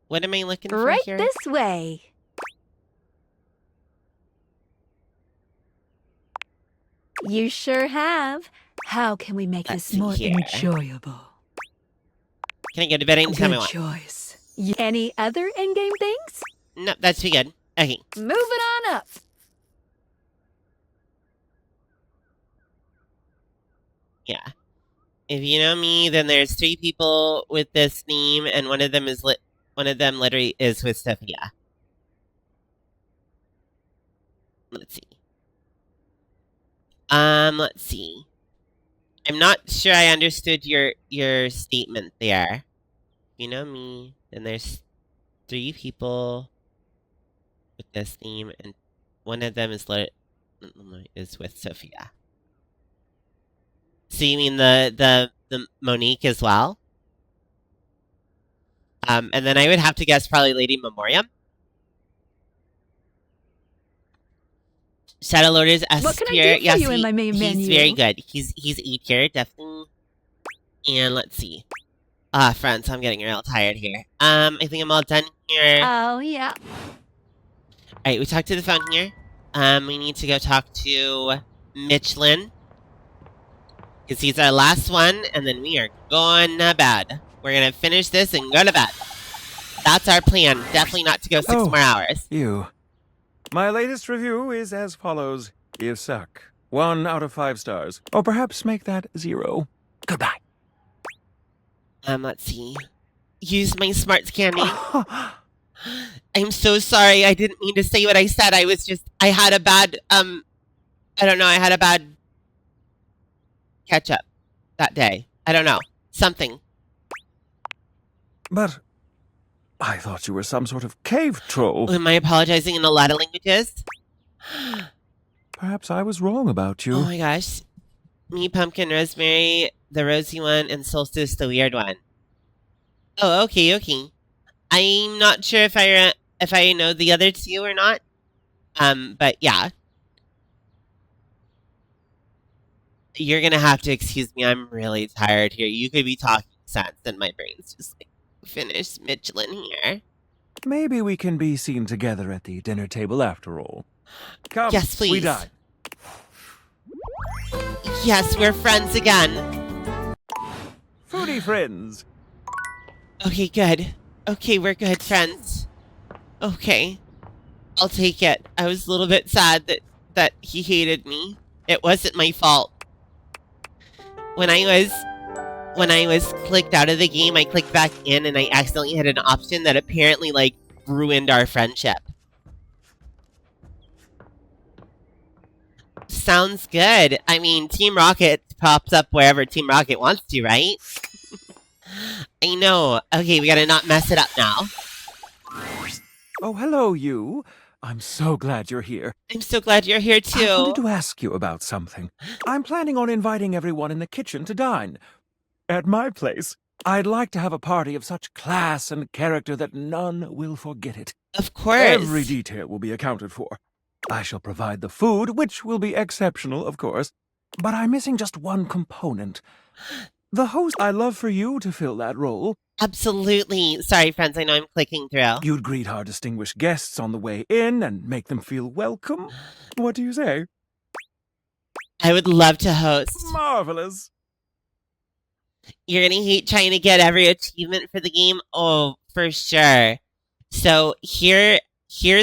What am I looking for right here? This way. You sure have. How can we make Let's this more see here. enjoyable? Can I go to bed anytime I Good want? choice. Any other in-game things? Nope, that's too good. Okay. Moving on up. Yeah. If you know me, then there's 3 people with this name, and one of them literally is with Sophia. Let's see. Let's see. I'm not sure I understood your statement there. You know me, then there's 3 people with this name, and one of them is with Sophia. So you mean the Monique as well? And then I would have to guess probably Lady Memoriam. Shadow Lord is S tier. What can I do for yes, you in my main he's menu? very good. He's E tier, definitely. And let's see. Friends, I'm getting real tired here. I think I'm all done here. Oh, yeah. Alright, we talked to the phone here. We need to go talk to Michelin. Because he's our last one, and then we are going to bed. We're going to finish this and go to bed. That's our plan. Definitely not to go 6 more hours. You. My latest review is as follows. You suck. 1 out of 5 stars. Or perhaps make that 0. Goodbye. Let's see. Use my smarts candy. I'm so sorry. I didn't mean to say what I said. I had a bad, I don't know. I had a bad ketchup that day. I don't know. Something. But I thought you were some sort of cave troll. Am I apologizing in a lot of languages? Perhaps I was wrong about you. Oh my gosh. Me, Pumpkin, Rosemary, the rosy one, and Solstice, the weird one. Oh, okay. I'm not sure if I know the other 2 or not. But yeah. You're gonna have to excuse me. I'm really tired here. You could be talking sense, and my brain's just like finished Michelin here. Maybe we can be seen together at the dinner table after all. Come, yes, please. We dine. Yes, we're friends again. Foodie friends. Okay, good. Okay, we're good friends. Okay. I'll take it. I was a little bit sad that he hated me. It wasn't my fault. When I was clicked out of the game, I clicked back in and I accidentally hit an option that apparently, like, ruined our friendship. Sounds good. I mean, Team Rocket pops up wherever Team Rocket wants to, right? I know. Okay, we gotta not mess it up now. Oh, hello, you. I'm so glad you're here. I'm so glad you're here, too. I wanted to ask you about something. I'm planning on inviting everyone in the kitchen to dine. At my place. I'd like to have a party of such class and character that none will forget it. Of course. Every detail will be accounted for. I shall provide the food, which will be exceptional, of course. But I'm missing just one component. The host. I'd love for you to fill that role. Absolutely. Sorry, friends, I know I'm clicking through. You'd greet our distinguished guests on the way in and make them feel welcome. What do you say? I would love to host. Marvelous. You're gonna hate trying to get every achievement for the game? Oh, for sure. So here's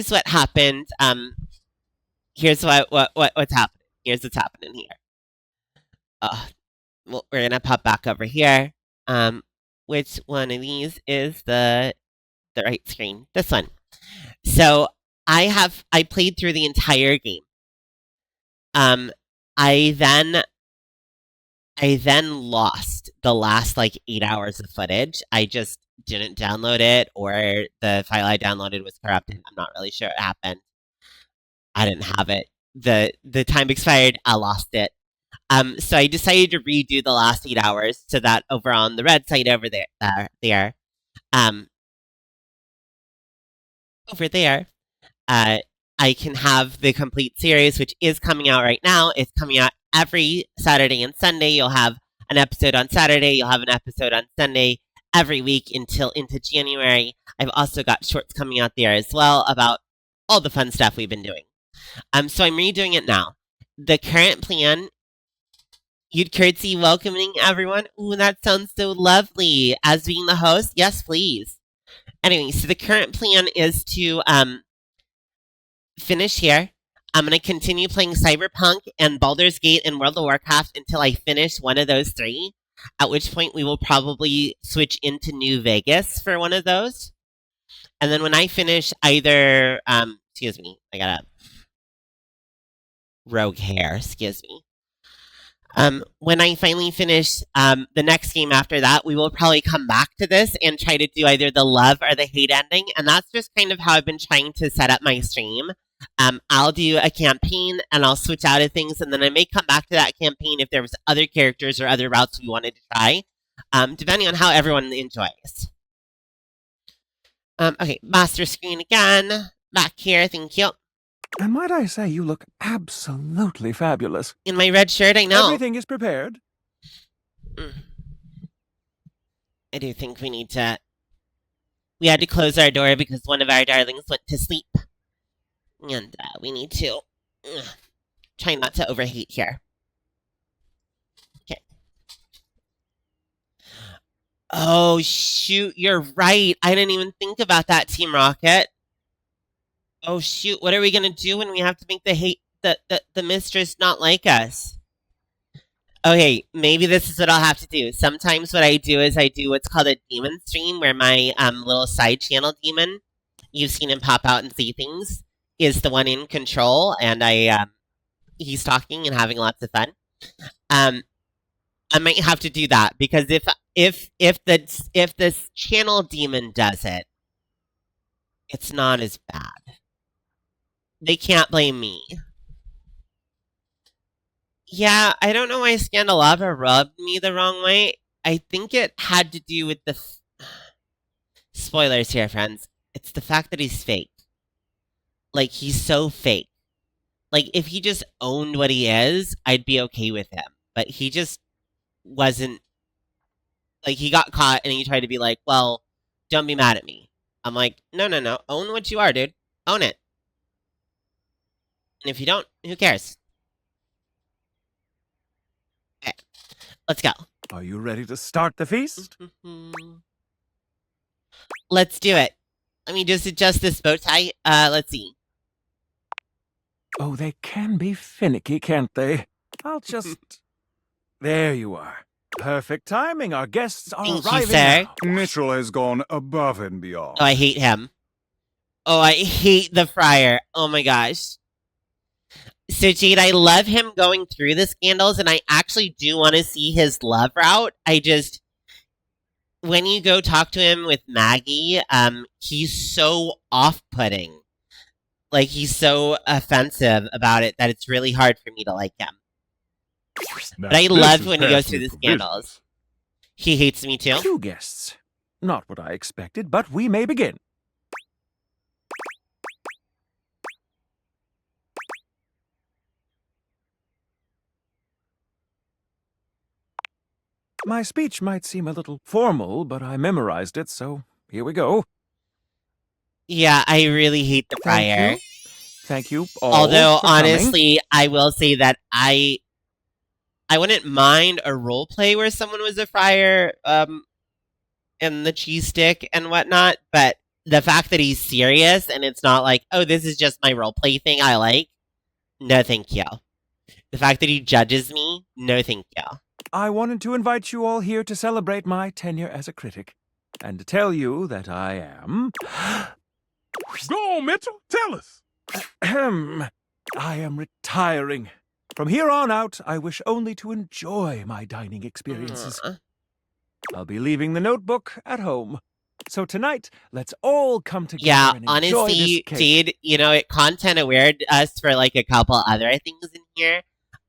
what happened. Here's what's happening. Here's what's happening here. Well, we're gonna pop back over here. which one of these is the right screen. This one. So I played through the entire game. I then lost the last like 8 hours of footage. I just didn't download it, or the file I downloaded was corrupted. I'm not really sure what happened. I didn't have it. The time expired. I lost it. So I decided to redo the last 8 hours so that over on the red side over there, over there, I can have the complete series, which is coming out right now. It's coming out every Saturday and Sunday. You'll have an episode on Saturday. You'll have an episode on Sunday every week until into January. I've also got shorts coming out there as well about all the fun stuff we've been doing. So I'm redoing it now. The current plan, you'd curtsy welcoming everyone. Ooh, that sounds so lovely. As being the host, yes, please. Anyway, so the current plan is to finish here. I'm going to continue playing Cyberpunk and Baldur's Gate and World of Warcraft until I finish one of those three, at which point we will probably switch into New Vegas for one of those. And then when I finish either, excuse me, I got a rogue hair, excuse me. When I finally finish the next game after that, we will probably come back to this and try to do either the love or the hate ending. And that's just kind of how I've been trying to set up my stream. I'll do a campaign and I'll switch out of things, and then I may come back to that campaign if there was other characters or other routes we wanted to try, depending on how everyone enjoys. Okay, master screen again. Back here, thank you. And might I say, you look absolutely fabulous. In my red shirt, I know. Everything is prepared. I do think we need to... We had to close our door because one of our darlings went to sleep. And we need to try not to overheat here. Okay. Oh, shoot, you're right. I didn't even think about that, Team Rocket. Oh, shoot, what are we going to do when we have to make the mistress not like us? Okay, maybe this is what I'll have to do. Sometimes what I do is I do what's called a demon stream, where my little side channel demon, you've seen him pop out and see things, is the one in control, and he's talking and having lots of fun. I might have to do that, because if this channel demon does it, it's not as bad. They can't blame me. Yeah, I don't know why Scandalava rubbed me the wrong way. I think it had to do with the... Spoilers here, friends. It's the fact that he's fake. Like, he's so fake. Like, if he just owned what he is, I'd be okay with him. But he just wasn't... Like, he got caught and he tried to be like, well, don't be mad at me. I'm like, no. Own what you are, dude. Own it. And if you don't, who cares? Okay, let's go. Are you ready to start the feast? Let's do it. Let me just adjust this bow tie. Let's see. Oh, they can be finicky, can't they? I'll just... There you are. Perfect timing. Our guests are arriving now. Mitchell has gone above and beyond. Oh, I hate him. Oh, I hate the friar. Oh my gosh. So, Jade, I love him going through the scandals, and I actually do want to see his love route. I just... When you go talk to him with Maggie, he's so off-putting. Like, he's so offensive about it that it's really hard for me to like him. Now, but I love when he goes through the scandals. He hates me too. 2 guests. Not what I expected, but we may begin. My speech might seem a little formal, but I memorized it, so here we go. Yeah, I really hate the friar. Thank you all. Although, for honestly, I will say that I wouldn't mind a role play where someone was a friar, and the cheese stick and whatnot, but the fact that he's serious and it's not like, oh, this is just my role play thing I like, no thank you. The fact that he judges me, no thank you. I wanted to invite you all here to celebrate my tenure as a critic, and to tell you that I am... Go on, Mitchell. Tell us. I am retiring. From here on out, I wish only to enjoy my dining experiences. I'll be leaving the notebook at home. So tonight, let's all come together and enjoy honestly, this cake. Jade, it content-aware us for, like, a couple other things in here.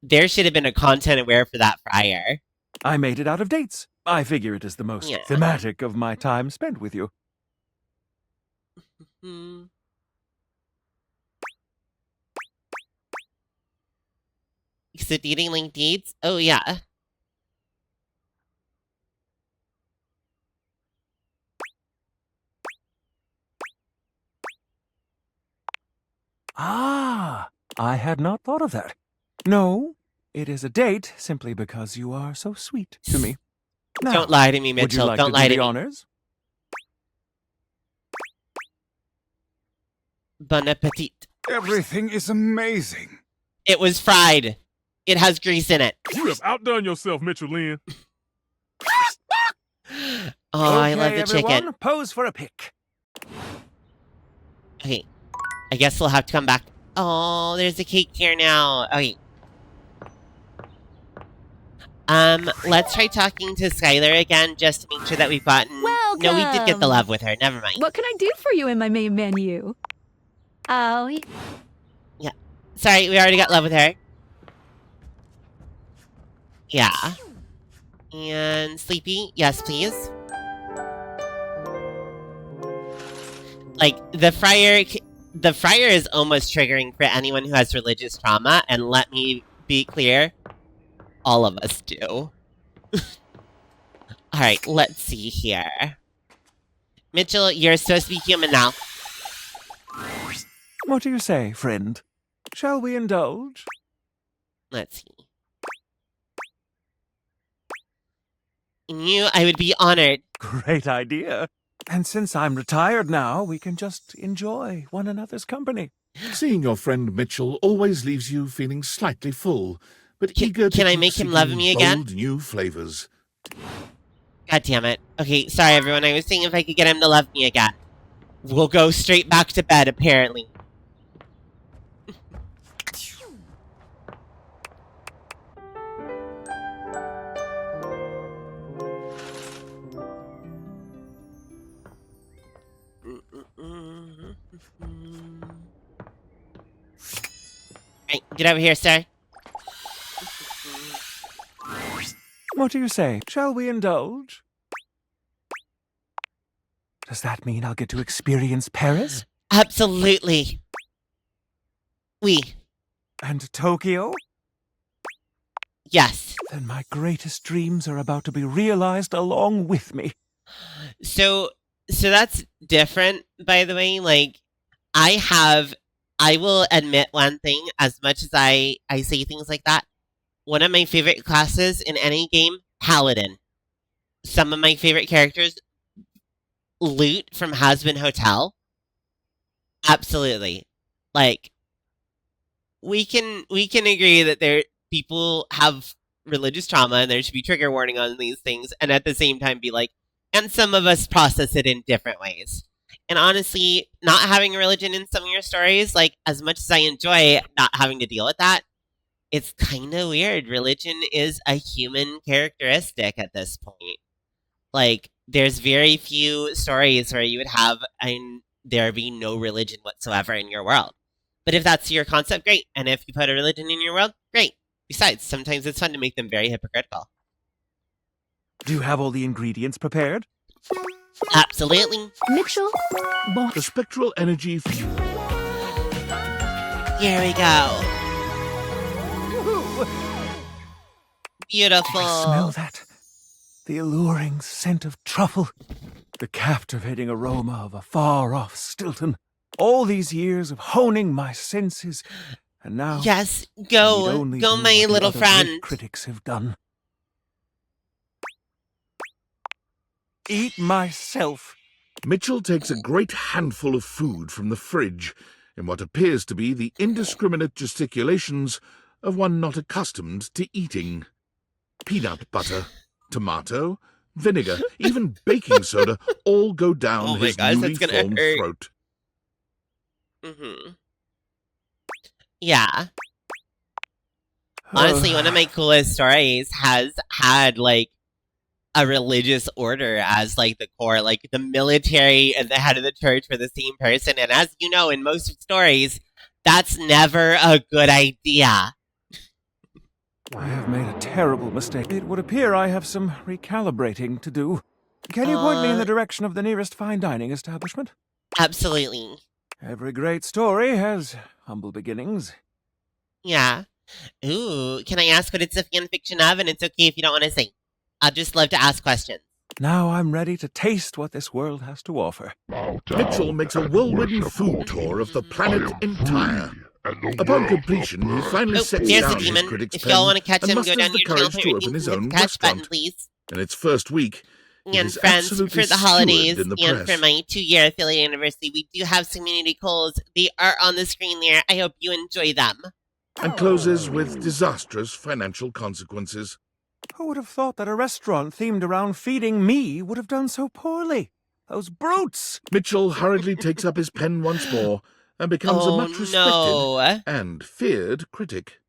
There should have been a content-aware for that fryer. I made it out of dates. I figure it is the most thematic of my time spent with you. So dating link dates? Oh, yeah. Ah, I had not thought of that. No, it is a date simply because you are so sweet to me. Now, don't lie to me, Mitchell. Would you like don't to lie do to the me. honors? Bon appetit. Everything is amazing. It was fried. It has grease in it. You have outdone yourself, Mitchell Lynn. Oh, I love the everyone, chicken. Pose for a pic. Okay. I guess we'll have to come back. Oh, there's a cake here now. Okay. Let's try talking to Skylar again just to make sure that we've gotten... Welcome. No, we did get the love with her. Never mind. What can I do for you in my main menu? Oh, yeah. Sorry, we already got love with her. Yeah. And Sleepy? Yes, please. Like, the fryer is almost triggering for anyone who has religious trauma, and let me be clear, all of us do. Alright, let's see here. Mitchell, you're supposed to be human now. What do you say, friend? Shall we indulge? Let's see. I would be honored. Great idea. And since I'm retired now, we can just enjoy one another's company. Seeing your friend Mitchell always leaves you feeling slightly full, but eager to Can I keep make him seeking love me again? bold new flavors. God damn it. Okay, sorry everyone. I was seeing if I could get him to love me again. We'll go straight back to bed, apparently. Right, get over here, sir. What do you say? Shall we indulge? Does that mean I'll get to experience Paris? Absolutely. Oui. And Tokyo? Yes. Then my greatest dreams are about to be realized along with me. So that's different, by the way. Like, I will admit one thing, as much as I say things like that. One of my favorite classes in any game, Paladin. Some of my favorite characters, Loot from Hazbin Hotel. Absolutely. Like, we can agree that people have religious trauma and there should be trigger warning on these things, and at the same time be like, and some of us process it in different ways. And honestly, not having a religion in some of your stories, like, as much as I enjoy not having to deal with that, it's kind of weird. Religion is a human characteristic at this point. Like, there's very few stories where you would have there be no religion whatsoever in your world. But if that's your concept, great. And if you put a religion in your world, great. Besides, sometimes it's fun to make them very hypocritical. Do you have all the ingredients prepared? Absolutely. Mitchell? The spectral energy... Here we go. Beautiful. I smell that. The alluring scent of truffle. The captivating aroma of a far-off Stilton. All these years of honing my senses, and now... Yes, go, my little friend. Critics have done. Eat myself. Mitchell takes a great handful of food from the fridge in what appears to be the indiscriminate gesticulations of one not accustomed to eating. peanut butter, tomato, vinegar, even baking soda all go down his newly formed throat. Yeah. Honestly, one of my coolest stories has had, like, a religious order as, like, the core. Like, the military and the head of the church were the same person. And as you know, in most stories, that's never a good idea. I have made a terrible mistake. It would appear I have some recalibrating to do. Can you point me in the direction of the nearest fine dining establishment? Absolutely. Every great story has humble beginnings. Yeah. Ooh, can I ask what it's a fan fiction of? And it's okay if you don't want to say. I'd just love to ask questions. Now I'm ready to taste what this world has to offer. Mitchell makes a whirlwind food tour of the planet entire. Upon completion, he finally sets down his critic's if y'all want to catch pen him, and go down musters to the your channel, courage to open his own catch button, restaurant. please. In its first week, it And is friends, absolutely for the holidays skewered in the and press. for my 2-year affiliate anniversary, we do have some community goals. They are on the screen there. I hope you enjoy them. And closes with disastrous financial consequences. Who would have thought that a restaurant themed around feeding me would have done so poorly? Those brutes! Mitchell hurriedly takes up his pen once more and becomes a much respected and feared critic.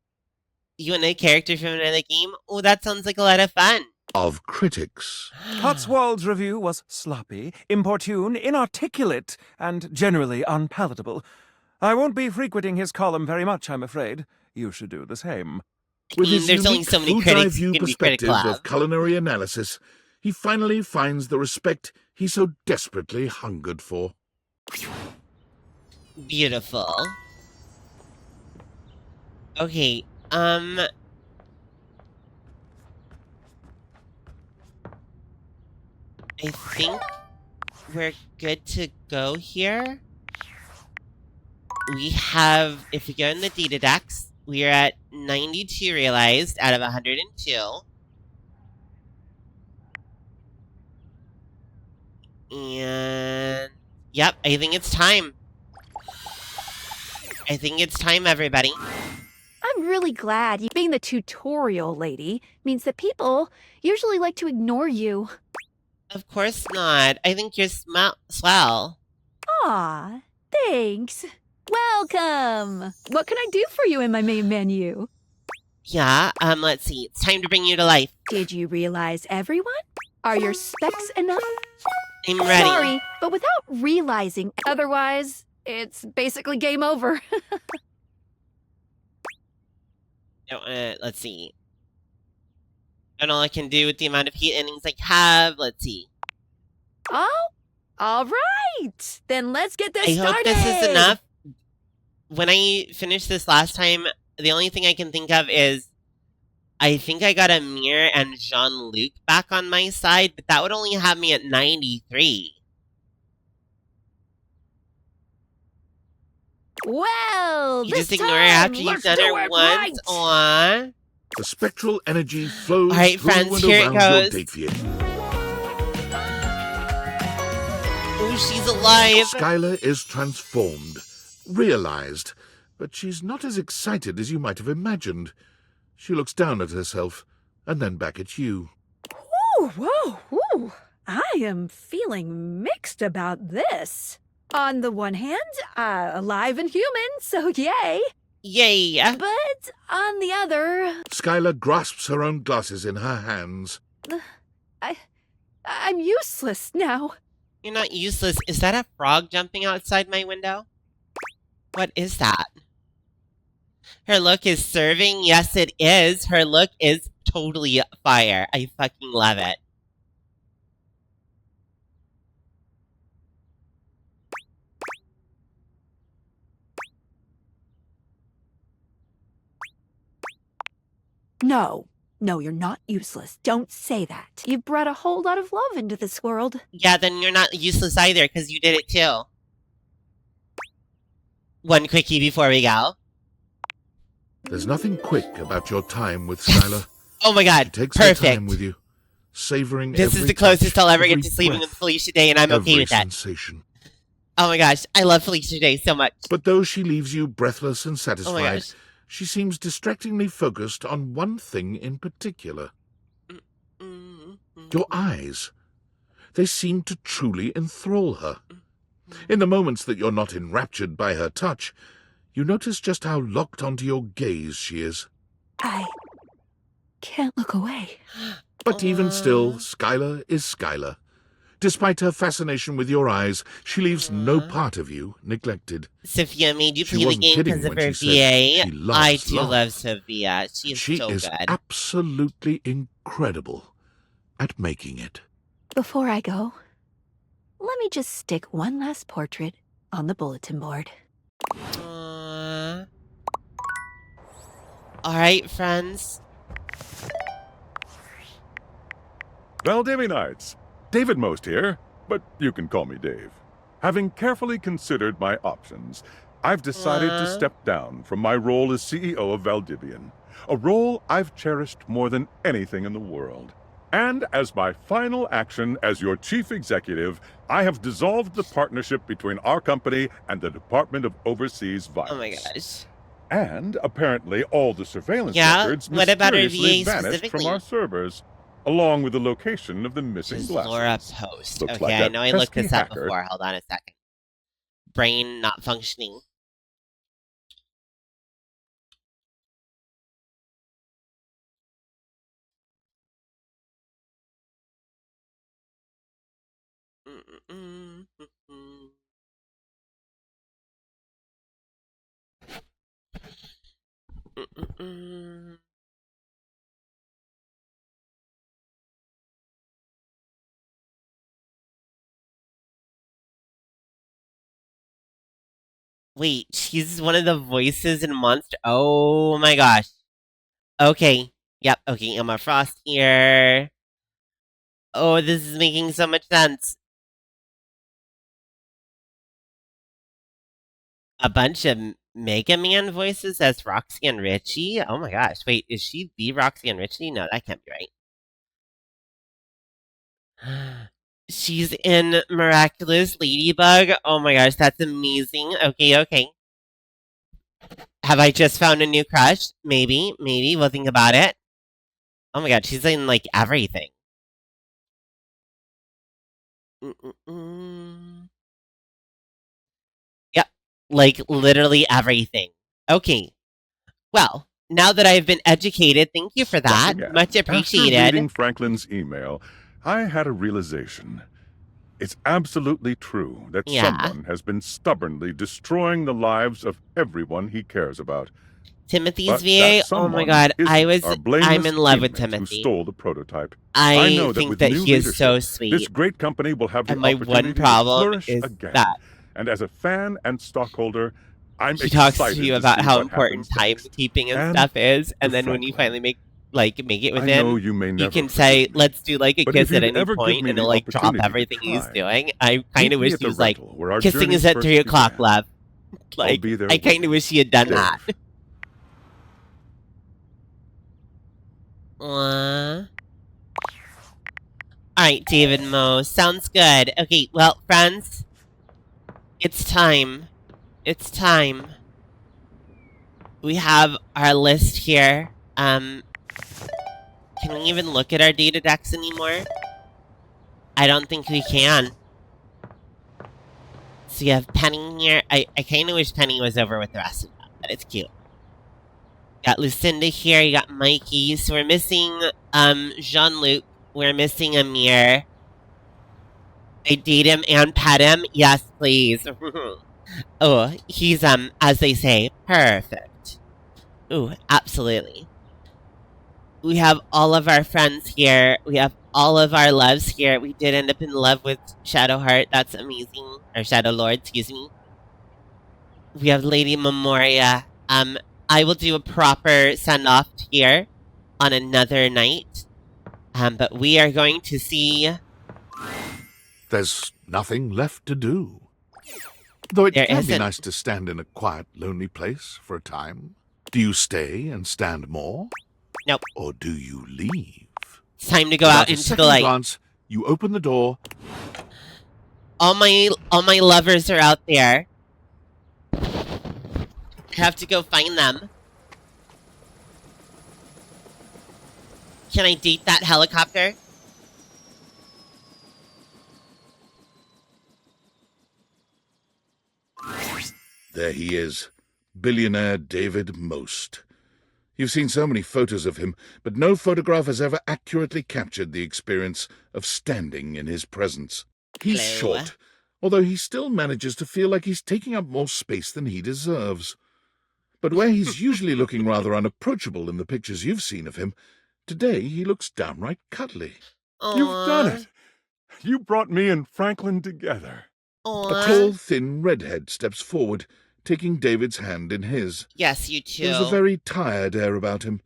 You want a character from another game? Oh, that sounds like a lot of fun. Of critics. Cotswold's review was sloppy, importune, inarticulate, and generally unpalatable. I won't be frequenting his column very much, I'm afraid. You should do the same. With his There's only unique so many food-eye critics view you can be perspective critical of culinary analysis, he finally finds the respect he so desperately hungered for. Beautiful. Okay, I think we're good to go here. We have, if we go in the data decks, we are at 92 realized out of 102. And, yep, I think it's time. I think it's time, everybody. I'm really glad you being the tutorial lady means that people usually like to ignore you. Of course not. I think you're swell. Aw, thanks. Welcome! What can I do for you in my main menu? Yeah, let's see. It's time to bring you to life. Did you realize everyone? Are your specs enough? I'm ready. Sorry, but without realizing, otherwise, it's basically game over. Let's see. And all I can do with the amount of heat innings I have, let's see. Oh, all right. Then let's get this started. I hope this is enough. When I finished this last time, the only thing I can think of is I think I got Amir and Jean-Luc back on my side, but that would only have me at 93. Well, you just ignore it after you've done it once. Aww. The spectral energy flows Alright, through friends, and here around it goes. your date vehicle. Oh, she's alive. Skylar is transformed, realized, but she's not as excited as you might have imagined. She looks down at herself and then back at you. Ooh, whoa, ooh. I am feeling mixed about this. On the one hand, alive and human, so yay. Yay. But on the other... Skylar grasps her own glasses in her hands. I'm useless now. You're not useless. Is that a frog jumping outside my window? What is that? Her look is serving. Yes, it is. Her look is totally fire. I fucking love it. No, you're not useless. Don't say that. You've brought a whole lot of love into this world. Yeah, then you're not useless either, because you did it too. One quickie before we go. There's nothing quick about your time with Skylar. Oh my god, she takes perfect. Her time with you, savoring this every is the closest touch, I'll ever every get to sleeping breath, with Felicia Day, and I'm okay with that. Sensation. Oh my gosh, I love Felicia Day so much. But though she leaves you breathless and Oh satisfied, she seems distractingly focused on one thing in particular. Your eyes. They seem to truly enthrall her. In the moments that you're not enraptured by her touch, you notice just how locked onto your gaze she is. I can't look away. But even still, Skylar is Skylar. Despite her fascination with your eyes, she leaves no part of you neglected. Sophia made you She play the wasn't game kidding because of when her she said VA. she loves I do love. love Sophia. She is She so is good. absolutely incredible at making it. Before I go, let me just stick one last portrait on the bulletin board. Alright, friends. Valdivinites, David Most here, but you can call me Dave. Having carefully considered my options, I've decided to step down from my role as CEO of Valdivian, a role I've cherished more than anything in the world. And as my final action as your chief executive, I have dissolved the partnership between our company and the Department of Overseas Violence. Oh my gosh. And apparently all the surveillance Yeah, records what about our mysteriously VA vanished from specifically? our servers, along with the location of the missing glasses. Laura Post. Looks Okay, like I that know I looked pesky this up hacker- before. Hold on a second. Brain not functioning. Wait, she's one of the voices in Monster. Oh my gosh. Okay. Yep. Okay, Emma Frost here. Oh, this is making so much sense. A bunch of Mega Man voices as Roxy and Richie. Oh my gosh. Wait, is she the Roxy and Richie? No, that can't be right. She's in Miraculous Ladybug. Oh my gosh, that's amazing. Okay, okay. Have I just found a new crush? Maybe, maybe. We'll think about it. Oh my god, she's in like everything. Yep, like literally everything. Okay. Well, now that I've been educated, thank you for that. Nothing Much After appreciated. reading Franklin's email, I had a realization. It's absolutely true that someone has been stubbornly destroying the lives of everyone he cares about. Timothy's But VA. that Oh my someone god, isn't our blameless I'm in love with teammate Timothy. Who stole the prototype. I know that think with that new he is so leadership, sweet. This great company will have the And my opportunity one problem to flourish is again. that And as a fan and stockholder, I'm he talks excited to you to about see how what important happens timekeeping and And stuff is, to and then when you finally make it with I him, know you may you never can forgive say, me. "Let's do like a But kiss if at you'd any ever give point," me and the he'll like drop opportunity to everything he's try, doing. I meet kind of me wish at he the was like, rental where our "Kissing is journey at first 3 o'clock, began. love." I'll Like, be there I kind of wish he had done Dave. that. Alright, David Moe. Sounds good. Okay, well, friends, it's time. It's time. We have our list here. Can we even look at our data decks anymore? I don't think we can. So you have Penny here. I kind of wish Penny was over with the rest of them, but it's cute. Got Lucinda here. You got Mikey. So we're missing Jean-Luc. We're missing Amir. I date him and pet him. Yes, please. Oh, he's as they say, perfect. Ooh, absolutely. We have all of our friends here. We have all of our loves here. We did end up in love with Shadowheart. That's amazing. Or Shadow Lord, excuse me. We have Lady Memoria. I will do a proper send-off here on another night. But we are going to see... There's nothing left to do. Though it There can be isn't. nice to stand in a quiet, lonely place for a time. Do you stay and stand more? Nope. Or do you leave? It's time to go Without out a into second the light. glance, you open the door. All my lovers are out there. I have to go find them. Can I date that helicopter? there he is. Billionaire David Most. You've seen so many photos of him, but no photograph has ever accurately captured the experience of standing in his presence. He's short, although he still manages to feel like he's taking up more space than he deserves. But where he's usually looking rather unapproachable in the pictures you've seen of him, today he looks downright cuddly. You've done it! You brought me and Franklin together. A tall, thin redhead steps forward, taking David's hand in his. Yes, you too. There's a very tired air about him,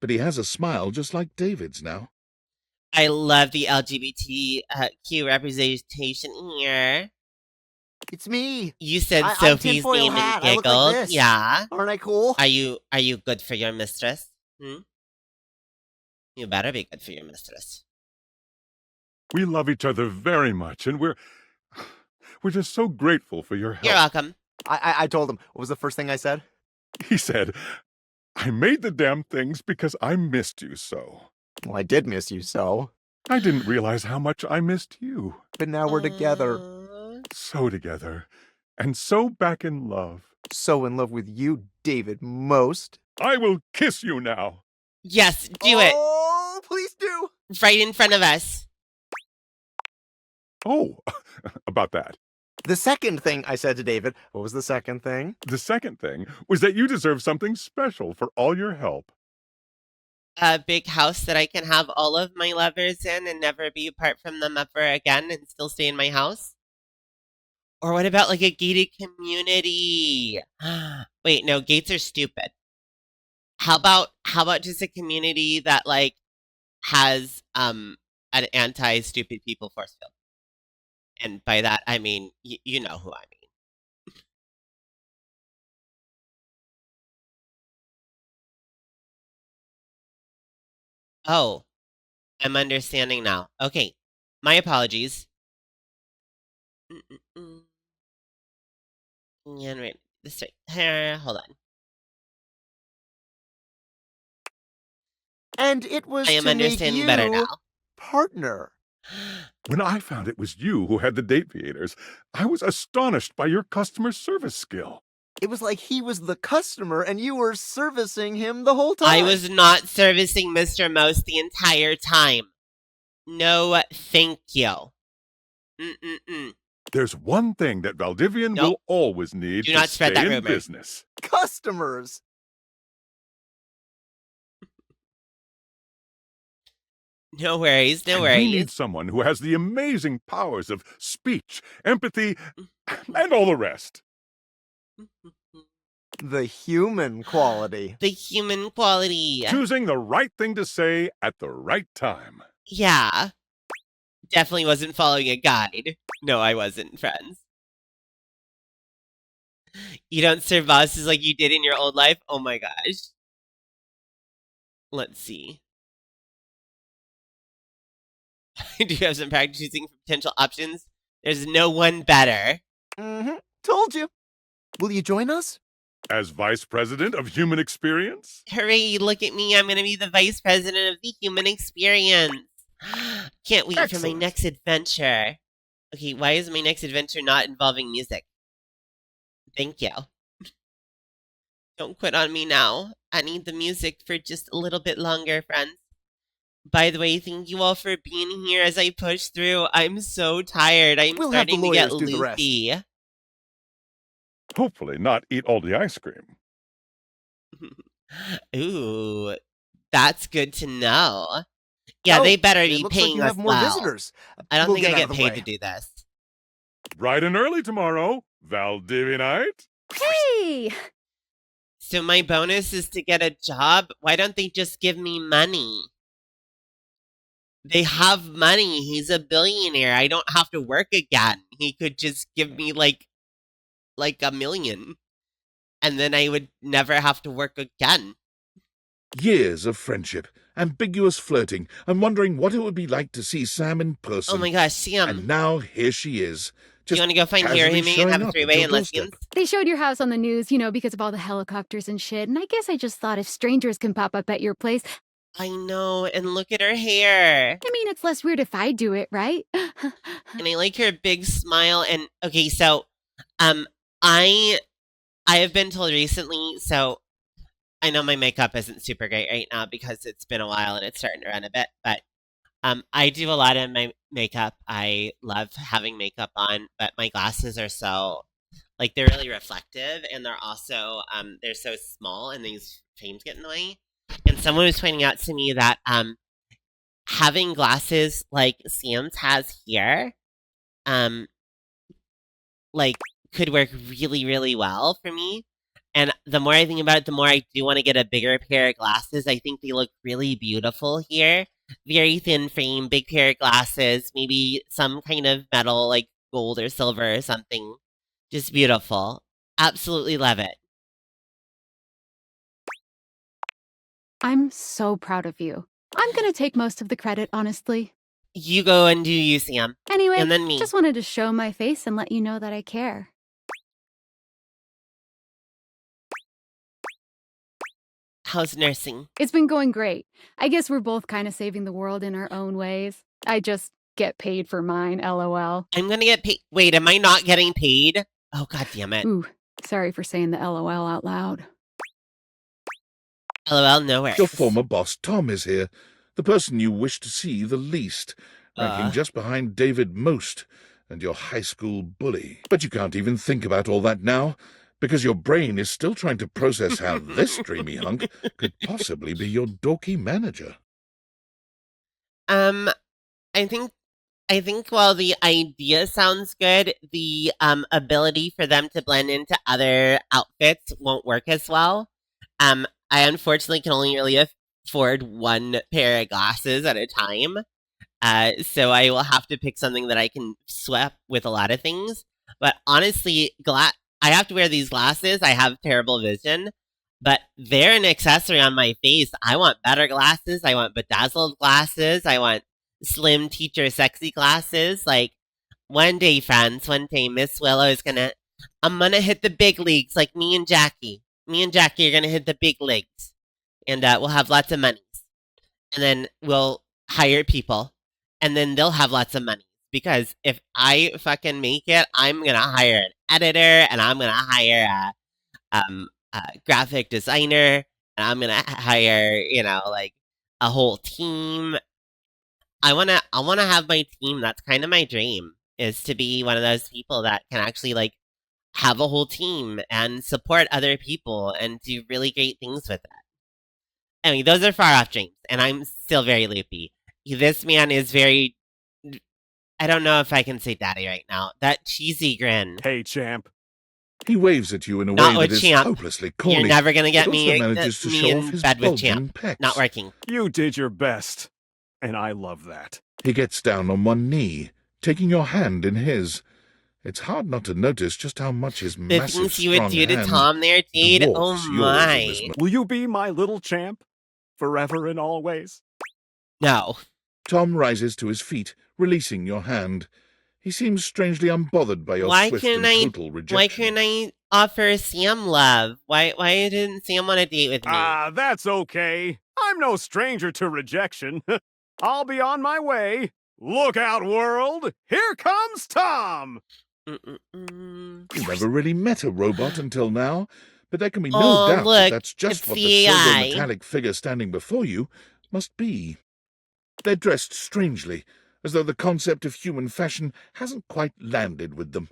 but he has a smile just like David's now. I love the LGBTQ representation here. It's me. You said Sophie's name and giggled. Like yeah. Aren't I cool? Are you good for your mistress? You better be good for your mistress. We love each other very much, and we're just so grateful for your help. You're welcome. I told him. What was the first thing I said? He said, I made the damn things because I missed you so. Well, I did miss you so. I didn't realize how much I missed you. But now we're together. So together. And so back in love. So in love with you, David Most. I will kiss you now. Yes, do it. Oh, please do. Right in front of us. Oh, about that. The second thing I said to David, what was the second thing? The second thing was that you deserve something special for all your help. A big house that I can have all of my lovers in and never be apart from them ever again and still stay in my house? Or what about like a gated community? Wait, no, gates are stupid. How about just a community that like has an anti-stupid people force field? And by that, I mean, you know who I mean. Oh, I'm understanding now. Okay, my apologies. Yeah, right. This right here. Hold on. And it was I am to understanding make you better now. Partner. When I found it was you who had the date theaters, I was astonished by your customer service skill. It was like he was the customer and you were servicing him the whole time. I was not servicing Mr. Most the entire time. No, thank you. There's one thing that Valdivian will always need Do to not spread stay that in rumor. business. Customers. No worries, no And worries. we need someone who has the amazing powers of speech, empathy, and all the rest. The human quality. The human quality. Choosing the right thing to say at the right time. Yeah. Definitely wasn't following a guide. No, I wasn't, friends. You don't serve bosses like you did in your old life? Oh my gosh. Let's see. Do you have some practice choosing potential options? There's no one better. Told you. Will you join us? As Vice President of Human Experience? Hooray, look at me. I'm going to be the Vice President of the Human Experience. Can't wait for my next adventure. Okay, why is my next adventure not involving music? Thank you. Don't quit on me now. I need the music for just a little bit longer, friends. By the way, thank you all for being here as I push through. I'm so tired. I'm starting to get loopy. Hopefully not eat all the ice cream. Ooh, that's good to know. Yeah, they better be paying us well. Visitors. I don't think I get paid to do this. Bright and early tomorrow, Valdivianite. Hey! So my bonus is to get a job? Why don't they just give me money? They have money. He's a billionaire. I don't have to work again. He could just give me like $1 million. And then I would never have to work again. Years of friendship, ambiguous flirting, and wondering what it would be like to see Sam in person. Oh my gosh, Sam. And now here she is. Do you want to go find Harry and have a three-way and lesbians? They showed your house on the news, because of all the helicopters and shit, and I guess I just thought if strangers can pop up at your place... I know, and look at her hair. I mean, it's less weird if I do it, right? And I like her big smile, and, okay, so, I I have been told recently, so I know my makeup isn't super great right now because it's been a while and it's starting to run a bit, but I do a lot of my makeup. I love having makeup on, but my glasses are so, like, they're really reflective, and they're also, they're so small, and these frames get in the way. And someone was pointing out to me that, having glasses like Sam's has here, like, could work really, really well for me. And the more I think about it, the more I do want to get a bigger pair of glasses. I think they look really beautiful here. Very thin frame, big pair of glasses, maybe some kind of metal, like gold or silver or something. Just beautiful. Absolutely love it. I'm so proud of you. I'm gonna take most of the credit, honestly. You go and do you, Sam. Anyway, and then me. Just wanted to show my face and let you know that I care. How's nursing? It's been going great. I guess we're both kind of saving the world in our own ways. I just get paid for mine, LOL. I'm gonna get paid. Wait, am I not getting paid? Oh, god damn it. Ooh, sorry for saying the LOL out loud. LOL, nowhere. Your former boss, Tom, is here. The person you wish to see the least, ranking just behind David most and your high school bully. But you can't even think about all that now, because your brain is still trying to process how this dreamy hunk could possibly be your dorky manager. I think while the idea sounds good, the ability for them to blend into other outfits won't work as well. I unfortunately can only really afford one pair of glasses at a time. So I will have to pick something that I can swap with a lot of things. But honestly, I have to wear these glasses. I have terrible vision, but they're an accessory on my face. I want better glasses. I want bedazzled glasses. I want slim teacher sexy glasses. Like, one day, friends, one day, Miss Willow is I'm gonna hit the big leagues like me and Jackie. Me and Jackie are gonna hit the big leagues. And we'll have lots of money. And then we'll hire people. And then they'll have lots of money. Because if I fucking make it, I'm gonna hire an editor, and I'm gonna hire a graphic designer, and I'm gonna hire, like, a whole team. I wanna have my team. That's kind of my dream, is to be one of those people that can actually, like, have a whole team and support other people and do really great things with that. I mean, those are far off dreams, and I'm still very loopy. This man is very... I don't know if I can say daddy right now. That cheesy grin. Hey, champ. He waves at you in a Not way with that is Champ. hopelessly corny. You're never gonna get but me, also manages to me show in off his bed with bulging Champ. pecs. Not working. You did your best, and I love that. He gets down on one knee, taking your hand in his. It's hard not to notice just how much his The massive, things you would strong do to hand Tom there, Jade. Oh dwarfs yours in my. this Will you be my little champ, forever and always? No. Tom rises to his feet, releasing your hand. He seems strangely unbothered by your swift and brutal rejection. Why couldn't I offer Sam love? Why didn't Sam want to date with me? That's okay. I'm no stranger to rejection. I'll be on my way. Look out, world! Here comes Tom! You've never really met a robot until now, but there can be no doubt that that's just what the silver metallic figure standing before you must be. They're dressed strangely, as though the concept of human fashion hasn't quite landed with them,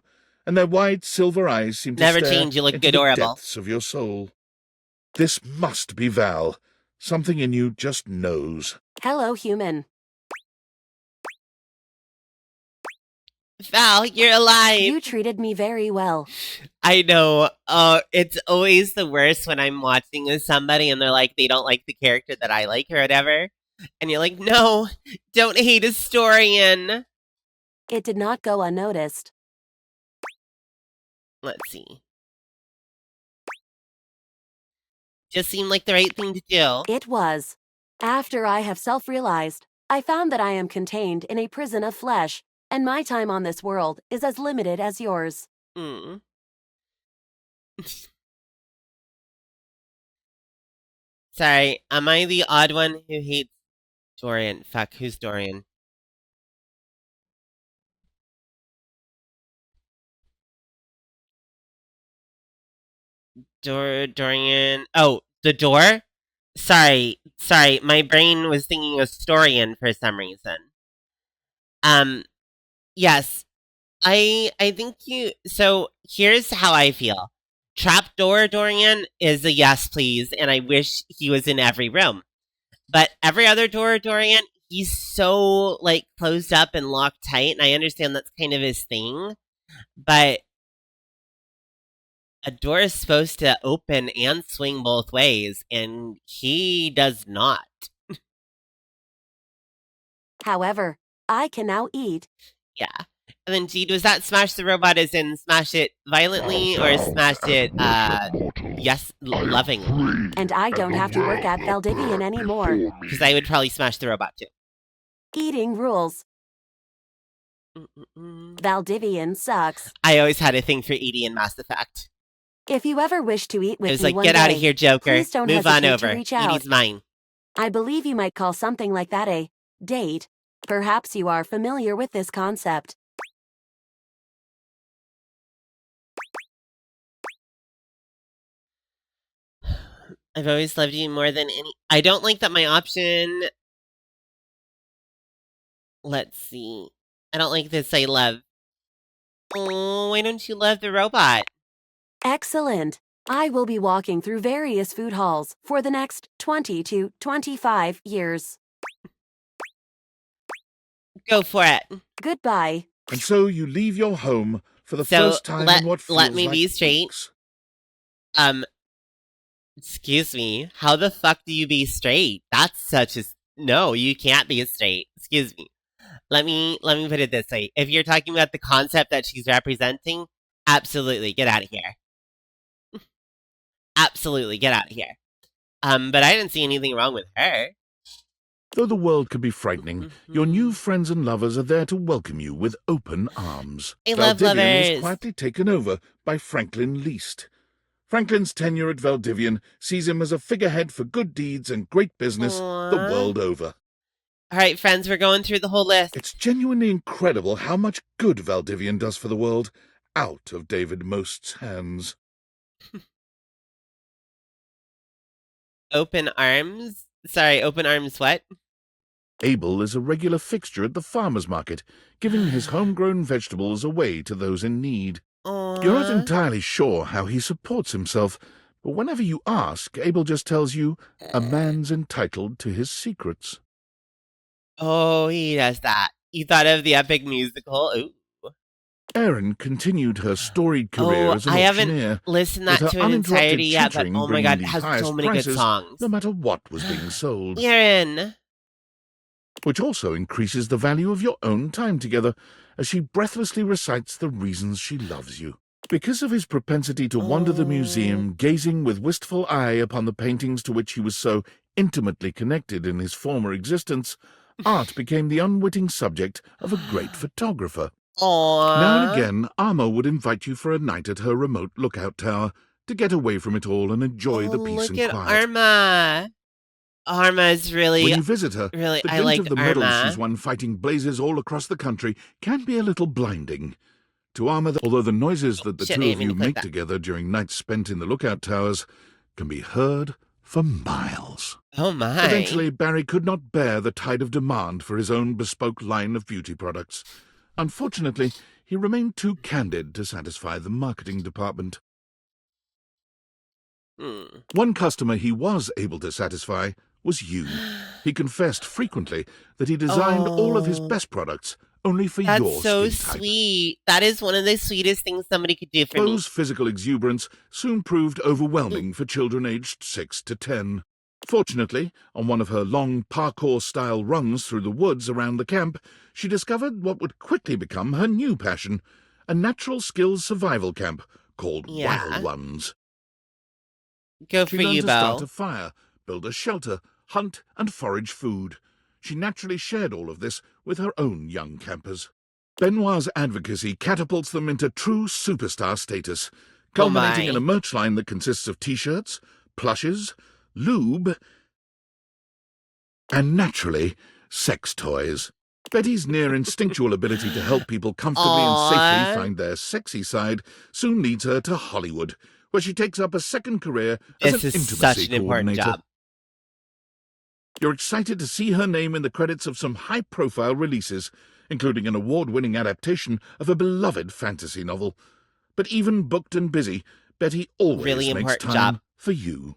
and their wide silver eyes seem to Never stare change, you look into adorable. the depths of your soul. This must be Val. Something in you just knows. Hello, human. Val, you're alive. You treated me very well. I know. It's always the worst when I'm watching with somebody and they're like, they don't like the character that I like or whatever. And you're like, no, don't hate historian. It did not go unnoticed. Let's see. Just seemed like the right thing to do. It was. After I have self-realized, I found that I am contained in a prison of flesh, and my time on this world is as limited as yours. Sorry, am I the odd one who hates Dorian? Fuck, who's Dorian? Dorian. Oh, the door? Sorry. My brain was thinking of Storian for some reason. Yes. I think you. So here's how I feel. Trapdoor Dorian is a yes, please, and I wish he was in every room. But every other door Dorian, he's so like closed up and locked tight, and I understand that's kind of his thing. But a door is supposed to open and swing both ways, and he does not. However, I can now eat. Yeah. And then, G, was that smash the robot as in smash it violently or smash it, yes, lovingly? And I don't have to work at Valdivian anymore. Because I would probably smash the robot too. Eating rules. Valdivian sucks. I always had a thing for Edie in Mass Effect. If you ever wish to eat with it was me like, one get day, out of here, Joker. please don't Move on hesitate over. to reach out. Edie's mine. I believe you might call something like that a date. Perhaps you are familiar with this concept. I've always loved you more than any. I don't like that my option. Let's see. I don't like this. I love. Oh, why don't you love the robot? Excellent. I will be walking through various food halls for the next 20 to 25 years. Go for it. Goodbye. And so you leave your home for the first time in what feels let me like be straight. weeks. Excuse me. How the fuck do you be straight? That's such a no. You can't be straight. Excuse me. Let me put it this way. If you're talking about the concept that she's representing, absolutely get out of here. Absolutely get out of here. But I didn't see anything wrong with her. Though the world can be frightening, your new friends and lovers are there to welcome you with open arms. I love Valdivian lovers. is quietly taken over by Franklin Least. Franklin's tenure at Valdivian sees him as a figurehead for good deeds and great business the world over. All right, friends, we're going through the whole list. It's genuinely incredible how much good Valdivian does for the world out of David Most's hands. Open arms? Sorry, open arms what? Abel is a regular fixture at the farmer's market, giving his homegrown vegetables away to those in need. Aww. You're not entirely sure how he supports himself, but whenever you ask, Abel just tells you a man's entitled to his secrets. Oh, he does that. You thought of the epic musical? Ooh. Erin continued her storied career as an I auctioneer. haven't listened that with her to an entirety uninterrupted yet, but tutoring oh my bringing god, the it has highest so many prices, good songs. no matter what was being sold. Erin. Which also increases the value of your own time together, as she breathlessly recites the reasons she loves you. Because of his propensity to wander the museum, gazing with wistful eye upon the paintings to which he was so intimately connected in his former existence, art became the unwitting subject of a great photographer. Aww. Now and again, Arma would invite you for a night at her remote lookout tower to get away from it all and enjoy the peace and quiet. Look at Arma. Arma's really... When you visit her, really, the I date like of the medals Arma. she's won fighting blazes all across the country can be a little blinding. To Arma, although the noises that the two of you make together during nights spent in the lookout towers can be heard for miles. Oh my. Eventually, Barry could not bear the tide of demand for his own bespoke line of beauty products. Unfortunately, he remained too candid to satisfy the marketing department. One customer he was able to satisfy was you. He confessed frequently that he designed all of his best products only for your That's so skin type. sweet. That is one of the sweetest things somebody could do for me. Bo's physical exuberance soon proved overwhelming for children aged 6 to 10. Fortunately, on one of her long parkour-style runs through the woods around the camp, she discovered what would quickly become her new passion, a natural skills survival camp called Wild Ones. Go She for learned you, to Bo. start a fire, build a shelter, hunt and forage food. She naturally shared all of this with her own young campers. Benoit's advocacy catapults them into true superstar status, culminating in a merch line that consists of T-shirts, plushes, lube, and naturally, sex toys. Betty's near instinctual ability to help people comfortably and safely find their sexy side soon leads her to Hollywood, where she takes up a second career as an intimacy such an important coordinator. job. You're excited to see her name in the credits of some high-profile releases, including an award-winning adaptation of a beloved fantasy novel. But even booked and busy, Betty always Really makes important time job. for you.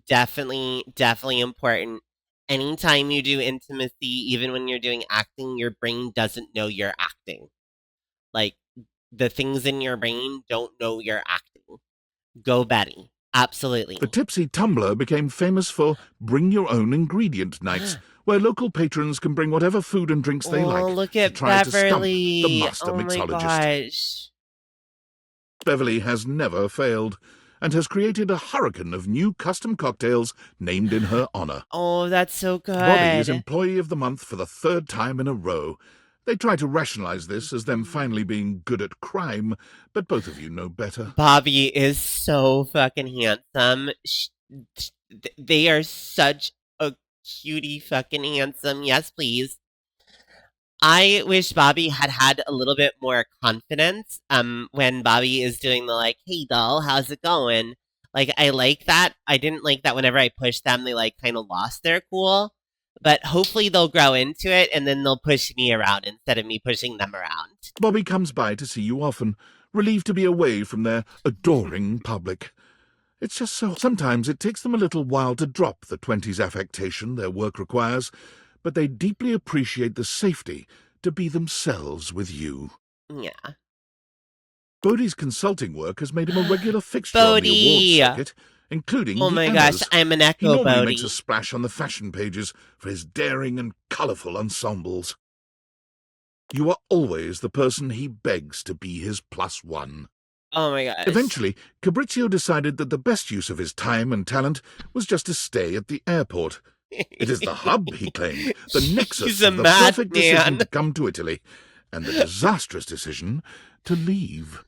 Definitely important. Anytime you do intimacy, even when you're doing acting, your brain doesn't know you're acting. Like, the things in your brain don't know you're acting. Go Betty. Absolutely. The Tipsy Tumbler became famous for Bring Your Own Ingredient nights, where local patrons can bring whatever food and drinks they like look at to try Beverly. to stump the master mixologist. My gosh. Beverly has never failed, and has created a hurricane of new custom cocktails named in her honor. Oh, that's so good. Bobby is Employee of the Month for the 3rd time in a row. They try to rationalize this as them finally being good at crime, but both of you know better. Bobby is so fucking handsome. They are such a cutie fucking handsome. Yes, please. I wish Bobby had a little bit more confidence when Bobby is doing the like, hey doll, how's it going? Like, I like that. I didn't like that whenever I pushed them, they like kind of lost their cool. But hopefully they'll grow into it, and then they'll push me around instead of me pushing them around. Bobby comes by to see you often, relieved to be away from their adoring public. It's just so sometimes it takes them a little while to drop the 20s affectation their work requires, but they deeply appreciate the safety to be themselves with you. Yeah. Bodhi's consulting work has made him a regular fixture on the awards circuit, including oh my gosh, I'm an echo, He normally Bodhi. makes a splash on the fashion pages for his daring and colourful ensembles. You are always the person he begs to be his +1. Oh my gosh. Eventually, Fabrizio decided that the best use of his time and talent was just to stay at the airport. It is the hub, he claimed, the nexus of the perfect decision to come to Italy, and the disastrous decision to leave.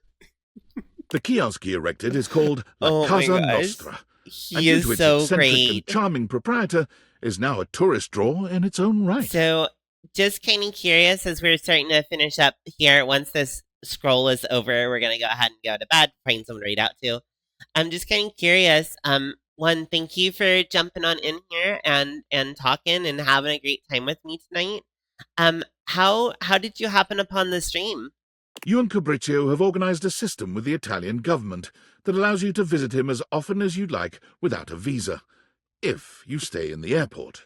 The kiosk he erected is called La Casa Nostra, and due to its eccentric and charming proprietor, is now a tourist draw in its own right. So, just kind of curious, as we're starting to finish up here, once this scroll is over, we're going to go ahead and go to bed, find someone to read out to. I'm just kind of curious. One, thank you for jumping on in here and talking and having a great time with me tonight. How did you happen upon the stream? You and Fabrizio have organized a system with the Italian government that allows you to visit him as often as you'd like without a visa, if you stay in the airport.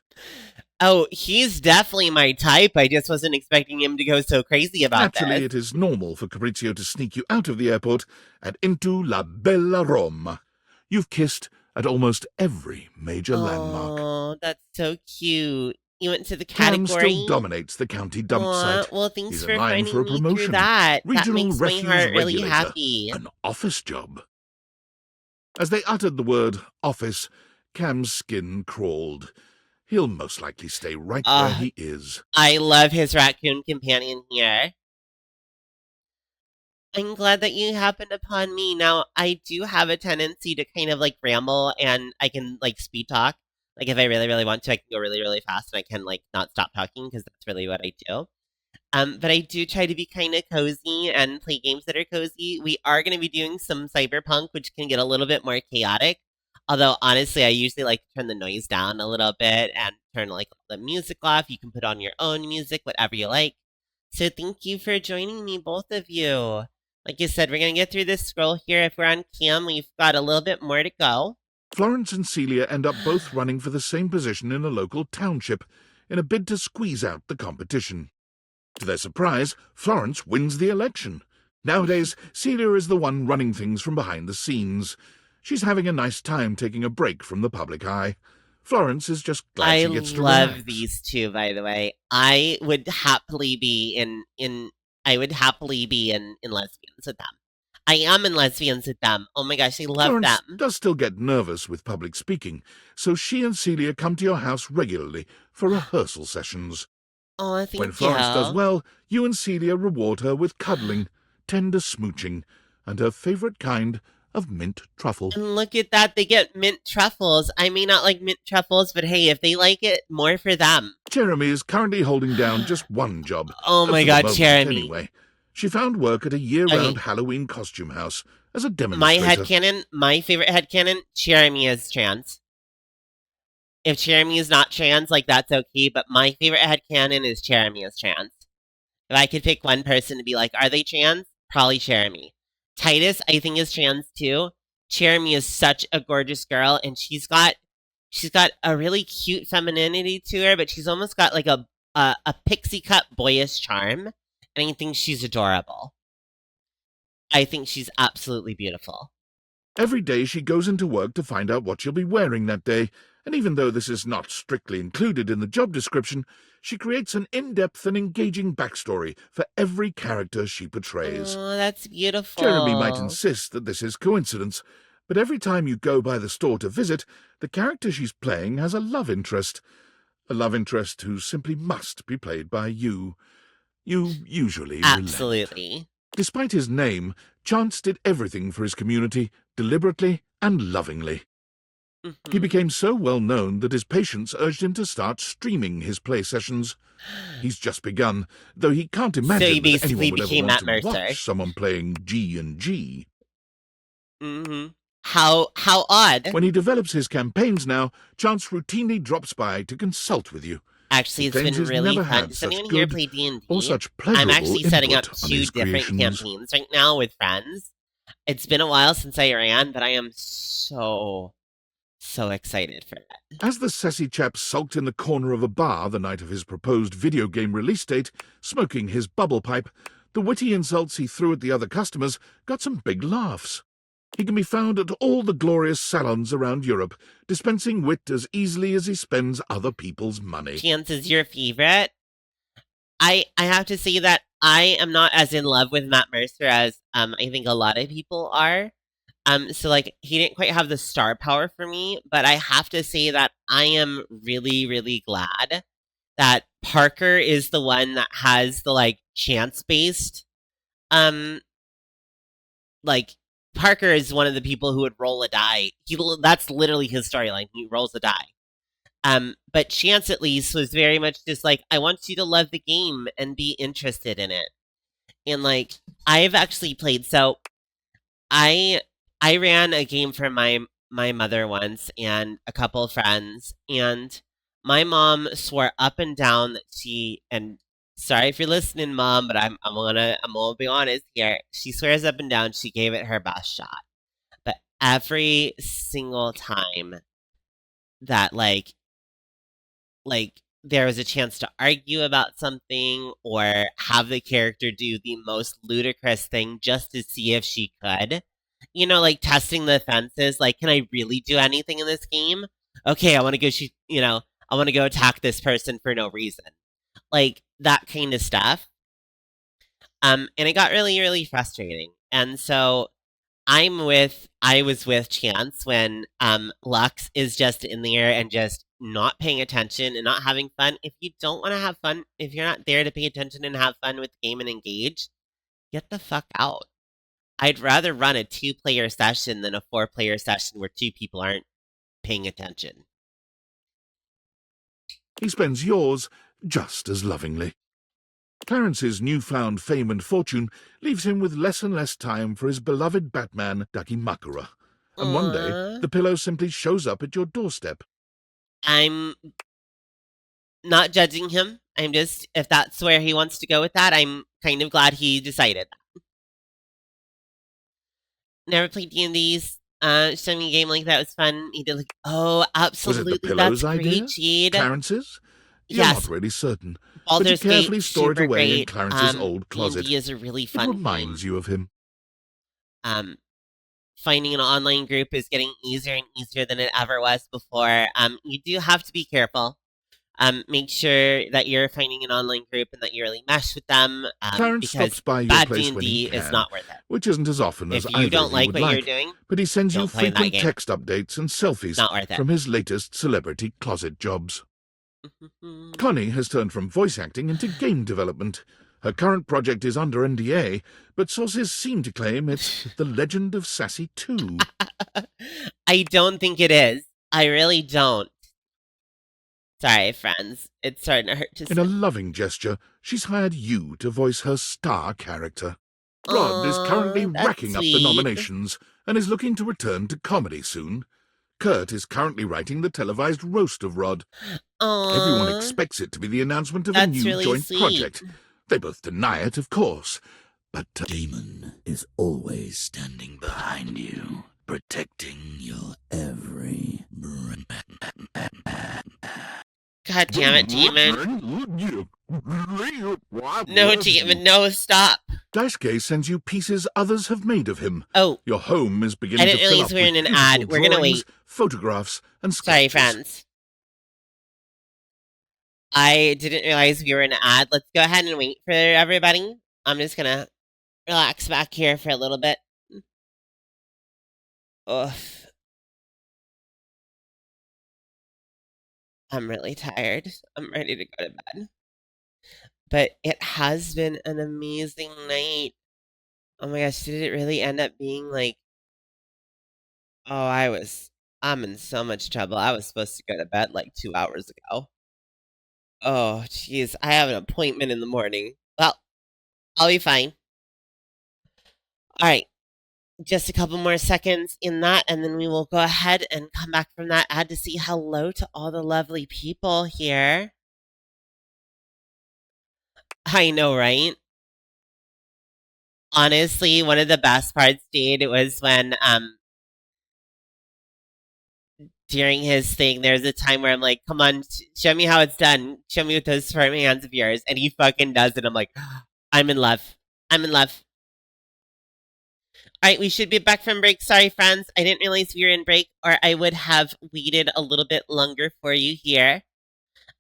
Oh, he's definitely my type. I just wasn't expecting him to go so crazy about that. Naturally, it is normal for Fabrizio to sneak you out of the airport and into La Bella Roma. You've kissed at almost every major landmark. Oh, that's so cute. You went to the category. Cam still dominates the county dump site. Well, thanks He's for in line finding for a me promotion. through that. Regional That makes my refuse heart really regulator, happy. An office job. As they uttered the word office, Cam's skin crawled. He'll most likely stay right where he is. I love his raccoon companion here. I'm glad that you happened upon me. Now, I do have a tendency to kind of like ramble, and I can like speed talk. Like if I really, really want to, I can go really, really fast, and I can like not stop talking because that's really what I do. But I do try to be kind of cozy and play games that are cozy. We are going to be doing some cyberpunk, which can get a little bit more chaotic. Although, honestly, I usually like to turn the noise down a little bit and turn like the music off. You can put on your own music, whatever you like. So thank you for joining me, both of you. Like you said, we're going to get through this scroll here. If we're on cam, we've got a little bit more to go. Florence and Celia end up both running for the same position in a local township in a bid to squeeze out the competition. To their surprise, Florence wins the election. Nowadays, Celia is the one running things from behind the scenes. She's having a nice time taking a break from the public eye. Florence is just glad she gets to relax. I love these two, by the way. I would happily be in lesbians with them. I am in lesbians with them. Oh my gosh, I love Florence them. does still get nervous with public speaking, so she and Celia come to your house regularly for rehearsal sessions. Oh, thank you. When Florence does well, you and Celia reward her with cuddling, tender smooching, and her favorite kind of mint truffle. And look at that, they get mint truffles. I may not like mint truffles, but hey, if they like it, more for them. Jeremy is currently holding down just one job. Oh my god, Jeremy. Anyway, She found work at a year-round Halloween costume house as a demonstrator. My favorite headcanon, Jeremy is trans. If Jeremy is not trans, like, that's okay, but my favorite headcanon is Jeremy is trans. If I could pick one person to be like, are they trans? Probably Jeremy. Titus, I think, is trans too. Jeremy is such a gorgeous girl, and she's got a really cute femininity to her, but she's almost got like a pixie cut boyish charm, and I think she's adorable. I think she's absolutely beautiful. Every day she goes into work to find out what she'll be wearing that day, and even though this is not strictly included in the job description, she creates an in-depth and engaging backstory for every character she portrays. Oh, that's beautiful. Jeremy might insist that this is coincidence, but every time you go by the store to visit, the character she's playing has a love interest. A love interest who simply must be played by you. You usually Absolutely. Relent. Despite his name, Chance did everything for his community, deliberately and lovingly. He became so well known that his patients urged him to start streaming his play sessions. He's just begun, though he can't imagine that anyone would ever want to watch someone playing G&G. How odd. When he develops his campaigns now, Chance routinely drops by to consult with you. Actually, it's been really fun. Does anyone here play D&D? I'm actually setting up 2 different campaigns right now with friends. It's been a while since I ran, but I am so excited for that. As the sassy chap sulked in the corner of a bar the night of his proposed video game release date, smoking his bubble pipe, the witty insults he threw at the other customers got some big laughs. He can be found at all the glorious salons around Europe, dispensing wit as easily as he spends other people's money. Chance is your favorite? I have to say that I am not as in love with Matt Mercer as I think a lot of people are. So, like, he didn't quite have the star power for me, but I have to say that I am really, really glad that Parker is the one that has the, like, chance-based, like, Parker is one of the people who would roll a die. That's literally his storyline. He rolls a die. But Chance, at least, was very much just like, I want you to love the game and be interested in it. And, like, I've actually played, so I ran a game for my mother once and a couple of friends, and my mom swore up and down that she, and sorry if you're listening, Mom, but I'm gonna be honest here. She swears up and down she gave it her best shot. But every single time that like there was a chance to argue about something or have the character do the most ludicrous thing just to see if she could, you know, like testing the fences, like, can I really do anything in this game? Okay, I want to go attack this person for no reason. Like, that kind of stuff. And it got really, really frustrating. And so I was with Chance when Lux is just in there and just not paying attention and not having fun. If you don't want to have fun, if you're not there to pay attention and have fun with the game and engage, get the fuck out. I'd rather run a 2-player session than a 4-player session where 2 people aren't paying attention. He spends yours just as lovingly. Clarence's newfound fame and fortune leaves him with less and less time for his beloved Batman, Dakimakura. And one day, the pillow simply shows up at your doorstep. I'm not judging him. I'm just, if that's where he wants to go with that, I'm kind of glad he decided that. Never played D&D's. Showing me a game like that was fun. He did like, oh, absolutely, Was it the pillow's that's idea? great, Jade. Clarence's? You're Yes. not really certain, Baldur's but you carefully Gate, store it super away in great. Clarence's old closet. D&D is a really It fun reminds you of him. Finding an online group is getting easier and easier than it ever was before. You do have to be careful. Make sure that you're finding an online group and that you really mesh with them. Clarence Because stops by your bad place when he D&D is can, not worth it. which isn't as often as If either you don't of like would what you're like, doing, but he sends you don't play that frequent game. text updates and selfies Not worth it. from his latest celebrity closet jobs. Connie has turned from voice acting into game development. Her current project is under NDA, but sources seem to claim it's The Legend of Sassy 2. I don't think it is. I really don't. Sorry, friends. It's starting to hurt to say. In a loving gesture, she's hired you to voice her star character. Rod is currently racking up the nominations and is looking to return to comedy soon. Kurt is currently writing the televised roast of Rod. Everyone expects it to be the announcement of a new joint project. They both deny it, of course. But Damon is always standing behind you, protecting your every breath. God damn it, Demon. No, Demon, no, stop. Daisuke sends you pieces others have made of him. Oh. Your home is beginning to fill up with an ad. We're gonna wait. Photographs, and sketches. Sorry, friends. I didn't realize we were in an ad. Let's go ahead and wait for everybody. I'm just gonna relax back here for a little bit. Ugh. I'm really tired. I'm ready to go to bed. But it has been an amazing night. Oh my gosh, did it really end up being like... Oh, I'm in so much trouble. I was supposed to go to bed like 2 hours ago. Oh, jeez. I have an appointment in the morning. Well, I'll be fine. Alright. Just a couple more seconds in that, and then we will go ahead and come back from that ad to say hello to all the lovely people here. I know, right? Honestly, one of the best parts, Jade, it was when, during his thing, there's a time where I'm like, come on, show me how it's done. Show me with those firm hands of yours. And he fucking does it. I'm like, I'm in love. I'm in love. Alright, we should be back from break. Sorry, friends. I didn't realize we were in break, or I would have waited a little bit longer for you here.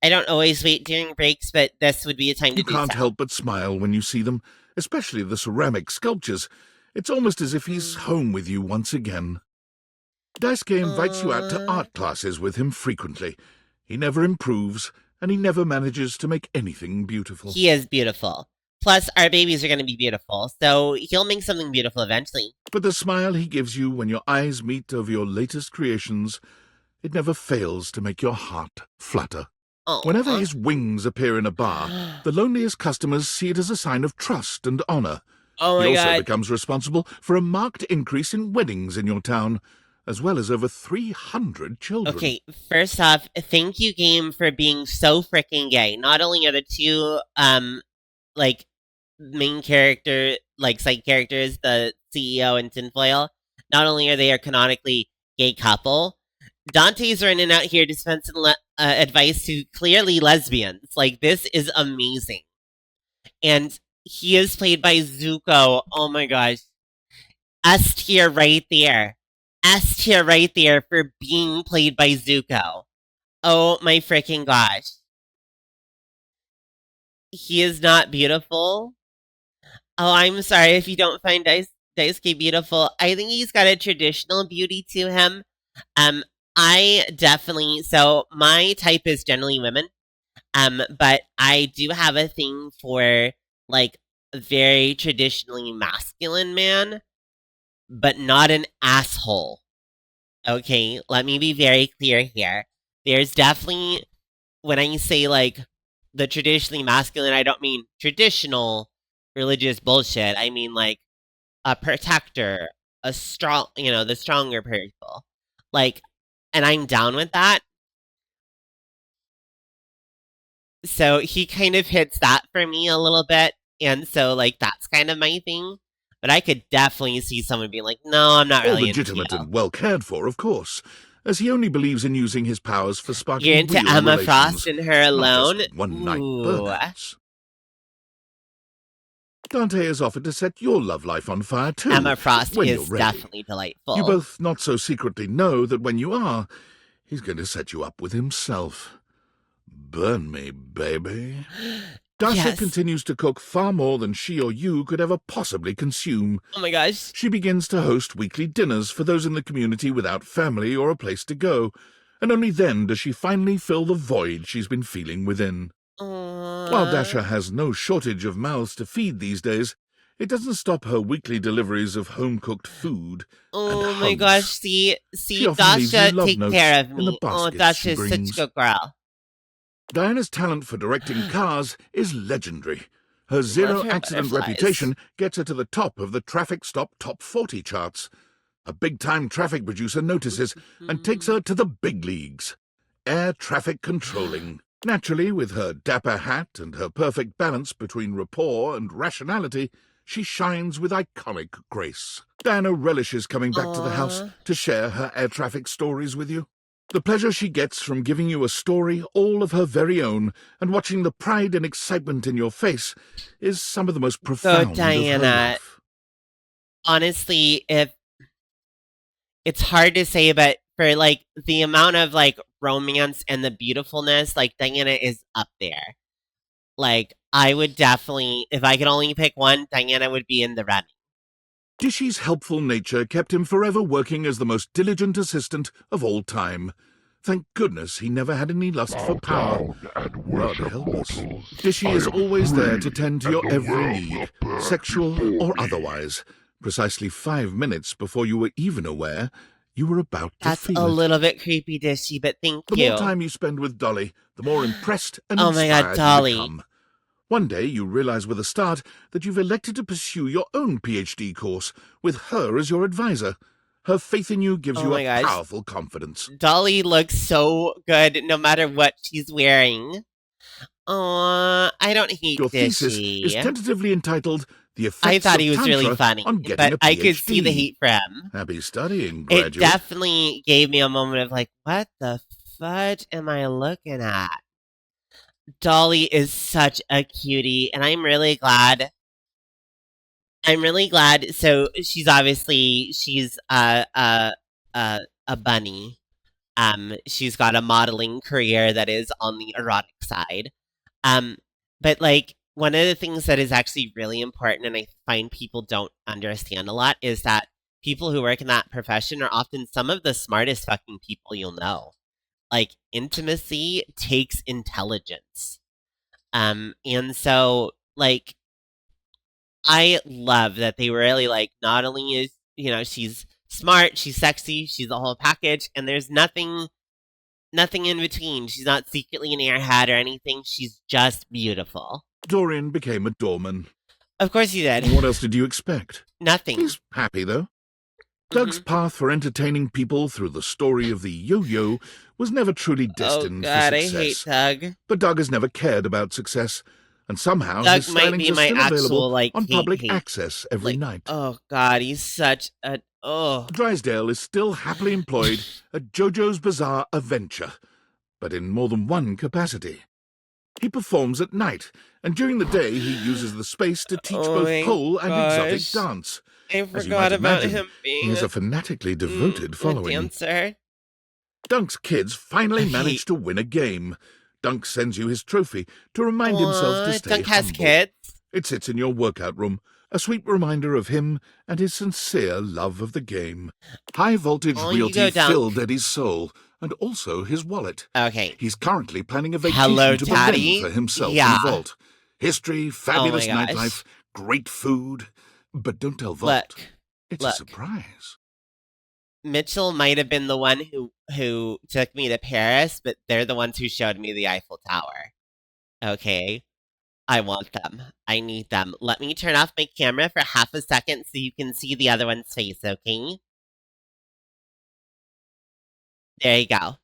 I don't always wait during breaks, but this would be a time to do so. You can't help but smile when you see them, especially the ceramic sculptures. It's almost as if he's home with you once again. Daisuke invites you out to art classes with him frequently. He never improves, and he never manages to make anything beautiful. He is beautiful. Plus, our babies are going to be beautiful, so he'll make something beautiful eventually. But the smile he gives you when your eyes meet over your latest creations, it never fails to make your heart flutter. Whenever his wings appear in a bar, the loneliest customers see it as a sign of trust and honor. Oh my he also God. becomes responsible for a marked increase in weddings in your town, as well as over 300 children. Okay, first off, thank you, game, for being so freaking gay. Not only are the two, like, main character, like, side characters, the CEO and Tinfoil, not only are they a canonically gay couple, Dante's running out here dispensing advice to clearly lesbians. Like, this is amazing. And he is played by Zuko. Oh my gosh. S tier right there. S tier right there for being played by Zuko. Oh my freaking gosh. He is not beautiful. Oh, I'm sorry if you don't find Daisuke beautiful. I think he's got a traditional beauty to him. I definitely, so my type is generally women. But I do have a thing for, like, a very traditionally masculine man, but not an asshole. Okay, let me be very clear here. There's definitely, when I say, like, the traditionally masculine, I don't mean traditional religious bullshit. I mean, like, a protector, a strong, the stronger people. Like, and I'm down with that. So he kind of hits that for me a little bit. And so, like, that's kind of my thing. But I could definitely see someone being like, no, I'm not really legitimate and well cared for, of course, as he only believes in using his powers for sparking You're into real Emma relations, Frost and her alone? not just one-night burnouts. Dante has offered to set your love life on fire, too. Emma Frost when is you're ready. definitely delightful. You both not so secretly know that when you are, he's going to set you up with himself. Burn me, baby. Daisuke continues to cook far more than she or you could ever possibly consume. Oh my gosh. She begins to host weekly dinners for those in the community without family or a place to go, and only then does she finally fill the void she's been feeling within. While Dasha has no shortage of mouths to feed these days, it doesn't stop her weekly deliveries of home-cooked food. Oh my gosh, see, Dasha, take care of me. Oh, Dasha's such a good girl. Diana's talent for directing cars is legendary. Her zero-accident reputation gets her to the top of the traffic stop top 40 charts. A big-time traffic producer notices and takes her to the big leagues. Air traffic controlling. Naturally, with her dapper hat and her perfect balance between rapport and rationality, she shines with iconic grace. Diana relishes coming back to the house to share her air traffic stories with you. The pleasure she gets from giving you a story all of her very own and watching the pride and excitement in your face is some of the most profound Diana, of her life. Honestly, it's hard to say, but for like the amount of like romance and the beautifulness, like Diana is up there. Like I would definitely, if I could only pick one, Diana would be in the running. Dishy's helpful nature kept him forever working as the most diligent assistant of all time. Thank goodness he never had any lust for power. God help us. Dishy is always there to tend to your every need, sexual or otherwise. Precisely 5 minutes before you were even aware you were about to feel it. That's a little bit creepy, Dishy, but thank you. The more time you spend with Dolly, the more impressed and oh my inspired God, Dolly. you become. One day you realize with a start that you've elected to pursue your own PhD course with her as your advisor. Her faith in you gives you a powerful confidence. Dolly looks so good no matter what she's wearing. I don't hate Your thesis is tentatively entitled The Effects I thought he of was Tantra really funny, on Getting but a PhD. I could see the hate for him. Happy studying, graduate. It definitely gave me a moment of like, what the fudge am I looking at? Dolly is such a cutie, and I'm really glad. So she's obviously a bunny. She's got a modeling career that is on the erotic side. But like one of the things that is actually really important, and I find people don't understand a lot, is that people who work in that profession are often some of the smartest fucking people you'll know. Like intimacy takes intelligence. And so like I love that they really like not only is she's smart, she's sexy, she's the whole package, and there's nothing in between. She's not secretly an airhead or anything. She's just beautiful. Dorian became a doorman. Of course he did. What else did you expect? Nothing. He's happy though. Doug's path for entertaining people through the story of the yo-yo was never truly destined for success. I hate Doug. But Doug has never cared about success, and somehow Doug his stylings might be are my still actual, available like, on public hate. access every night. Oh God, he's such a Drysdale is still happily employed at JoJo's Bizarre Adventure, but in more than one capacity. He performs at night, and during the day he uses the space to teach both pole and exotic dance. I forgot about him being he has a fanatically devoted following. Dancer. Dunk's kids finally managed to win a game. Dunk sends you his trophy to remind himself to stay Dunk has humble. kids. It sits in your workout room, a sweet reminder of him and his sincere love of the game. High-voltage realty filled Eddie's soul, and also his wallet. Okay. He's currently planning a vacation to Berlin for himself and Vault. History, fabulous nightlife, great food. But don't tell Vault. It's a surprise. Mitchell might have been the one who took me to Paris, but they're the ones who showed me the Eiffel Tower. Okay? I want them. I need them. Let me turn off my camera for half a second so you can see the other one's face, okay? There you go.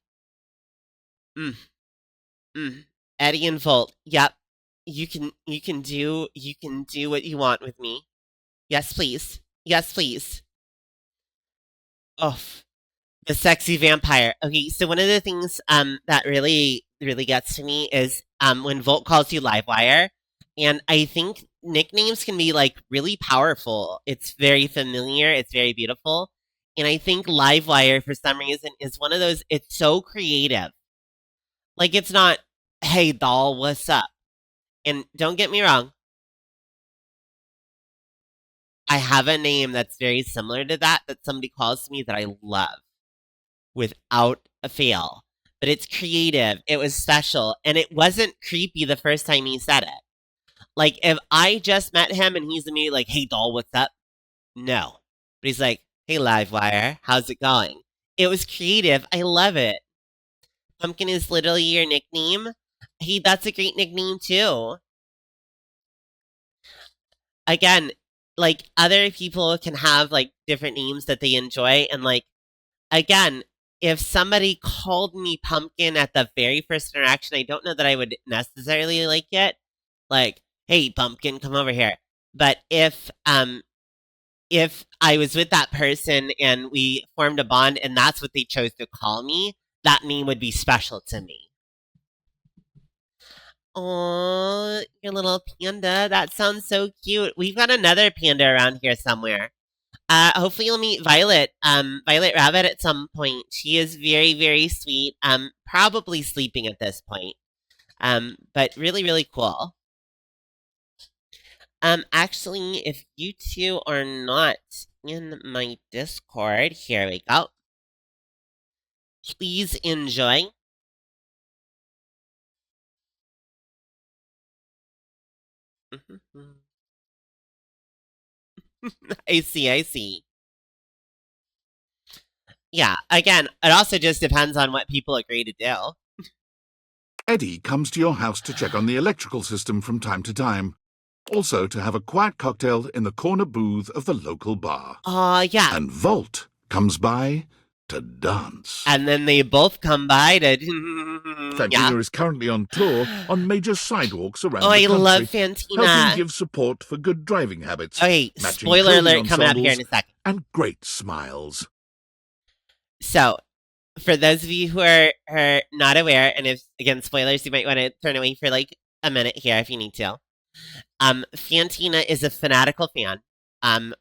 Eddie and Volt. Yep. You can do what you want with me. Yes, please. Yes, please. Oh, the sexy vampire. Okay, so one of the things that really gets to me is when Volt calls you Livewire, and I think nicknames can be like really powerful. It's very familiar. It's very beautiful, and I think Livewire for some reason is one of those. It's so creative. Like it's not, hey doll, what's up? And don't get me wrong. I have a name that's very similar to that somebody calls me that I love without a fail. But it's creative. It was special. And it wasn't creepy the first time he said it. Like, if I just met him and he's immediately like, hey, doll, what's up? No. But he's like, hey, Livewire, how's it going? It was creative. I love it. Pumpkin is literally your nickname. Hey, that's a great nickname too. Again, like, other people can have, like, different names that they enjoy, and, like, again, if somebody called me Pumpkin at the very first interaction, I don't know that I would necessarily like it. Like, "Hey, Pumpkin, come over here." But if I was with that person and we formed a bond and that's what they chose to call me, that name would be special to me. Oh, your little panda. That sounds so cute. We've got another panda around here somewhere. Hopefully you'll meet Violet, Violet Rabbit at some point. She is very, very sweet. Probably sleeping at this point. But really, really cool. Actually, if you two are not in my Discord, here we go. Please enjoy. I see. Yeah, again, it also just depends on what people agree to do. Eddie comes to your house to check on the electrical system from time to time. Also to have a quiet cocktail in the corner booth of the local bar. Yeah. And Volt comes by to dance. And then they both come by to... Fantina is currently on tour on major sidewalks around the country. country. I love Fantina. Helping give support for good driving habits. Okay, spoiler alert coming up here in a second. And great smiles. So, for those of you who are not aware, and if, again, spoilers, you might want to turn away for like a minute here if you need to. Fantina is a fanatical fan.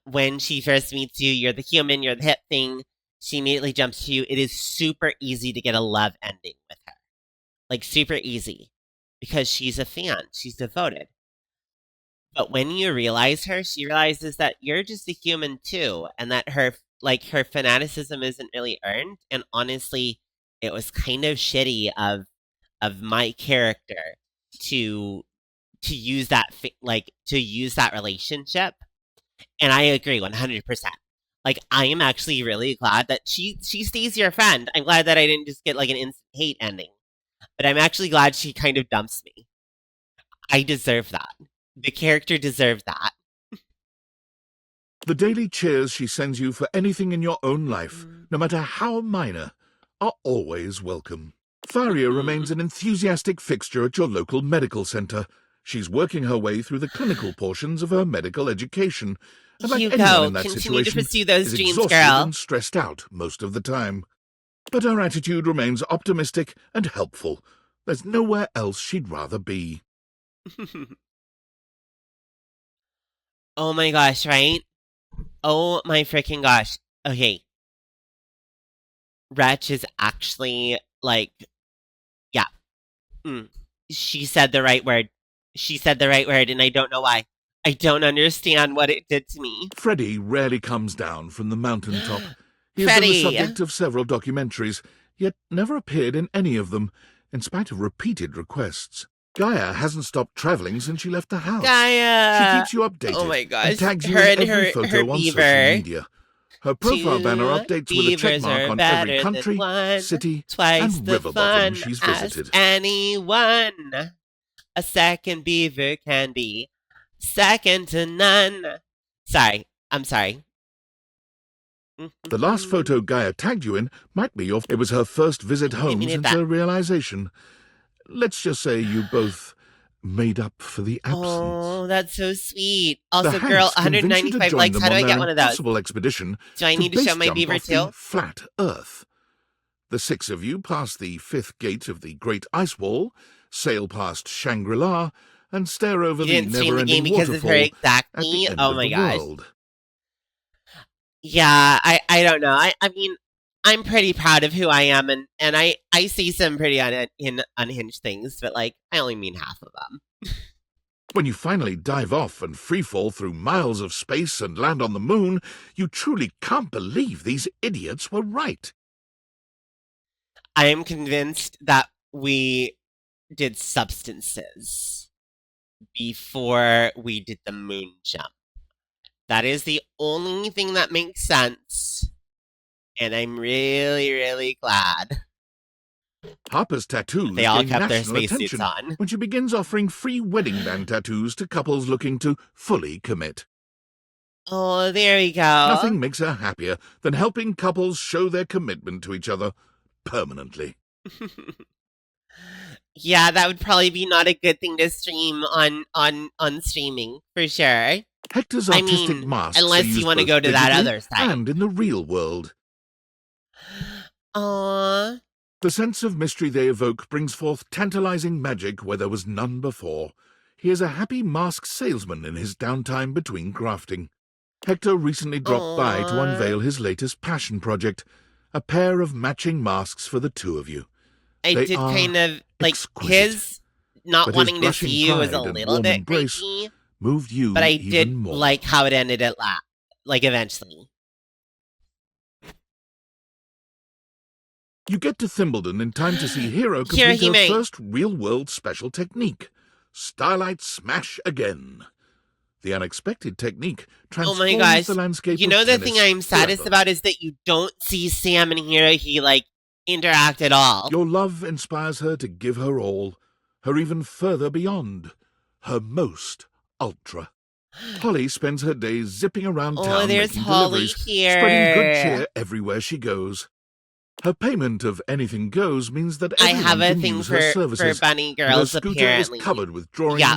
When she first meets you, you're the human, you're the hip thing. She immediately jumps to you. It is super easy to get a love ending with her. Like, super easy. Because she's a fan. She's devoted. But when you realize her, she realizes that you're just a human too. And that her fanaticism isn't really earned. And honestly, it was kind of shitty of my character to use that relationship. And I agree 100%. Like, I am actually really glad that she stays your friend. I'm glad that I didn't just get like an instant hate ending. But I'm actually glad she kind of dumps me. I deserve that. The character deserved that. The daily cheers she sends you for anything in your own life, no matter how minor, are always welcome. Faria remains an enthusiastic fixture at your local medical center. She's working her way through the clinical portions of her medical education. And like anyone in that continue situation, to pursue those is dreams, exhausted girl. and stressed out most of the time. But her attitude remains optimistic and helpful. There's nowhere else she'd rather be. Oh my gosh, right? Oh my freaking gosh. Okay. Wretch is actually, like, yeah. She said the right word. She said the right word, and I don't know why. I don't understand what it did to me. Freddie rarely comes down from the mountaintop. He has been the subject of several documentaries, yet never appeared in any of them, in spite of repeated requests. Gaia hasn't stopped traveling since she left the house. Gaia! She keeps you updated. Oh my gosh. And tags you in every photo on social media. Her profile banner updates with a check mark on every country, city, and river bottom she's visited. Anyone. A second beaver can be second to none. Sorry. I'm sorry. The last photo Gaia tagged you in might be it was her first visit home since her realization. Let's just say you both made up for the absence. Oh, that's so sweet. Also, girl, 195 likes. How do I get one of those? Expedition do I need to show my beaver too? Flat Earth. The six of you pass the fifth gate of the Great Ice Wall, sail past Shangri-La, and stare over the never-ending waterfall at the end of the world. Yeah, I don't know. I mean, I'm pretty proud of who I am, and I see some pretty unhinged things, but, like, I only mean half of them. When you finally dive off and freefall through miles of space and land on the moon, you truly can't believe these idiots were right. I am convinced that we did substances before we did the moon jump. That is the only thing that makes sense. And I'm really, really glad. Harper's tattoos They all gain kept their national spacesuits attention on. when she begins offering free wedding band tattoos to couples looking to fully commit. Oh, there we go. Nothing makes her happier than helping couples show their commitment to each other permanently. Yeah, that would probably be not a good thing to stream on streaming, for sure. Hector's artistic masks unless are used you want to both go to that digitally other side. and in the real world. Aww. The sense of mystery they evoke brings forth tantalizing magic where there was none before. He is a happy mask salesman in his downtime between crafting. Hector recently dropped by to unveil his latest passion project, a pair of matching masks for the two of you. I They did are kind of, like, exquisite, his not but his wanting to blushing see you was a pride and little warm bit embrace creepy, moved you but I even did more. like how it ended at last, like, eventually. You get to Thimbledon in time to see Hero Here complete he her may. first real-world special technique, Starlight Smash Again. The unexpected technique Oh transforms my gosh. the landscape You of know the tennis thing I'm saddest forever. about is that you don't see Sam and Hirohi, like, interact at all. Your love inspires her to give her all, her even further beyond, her most ultra. Holly spends her days zipping around town there's making Holly deliveries, here. spreading good cheer everywhere she goes. Her payment of anything goes means that I everyone have a can thing use her for services. bunny and her girls, scooter apparently. is covered with drawings, Yeah,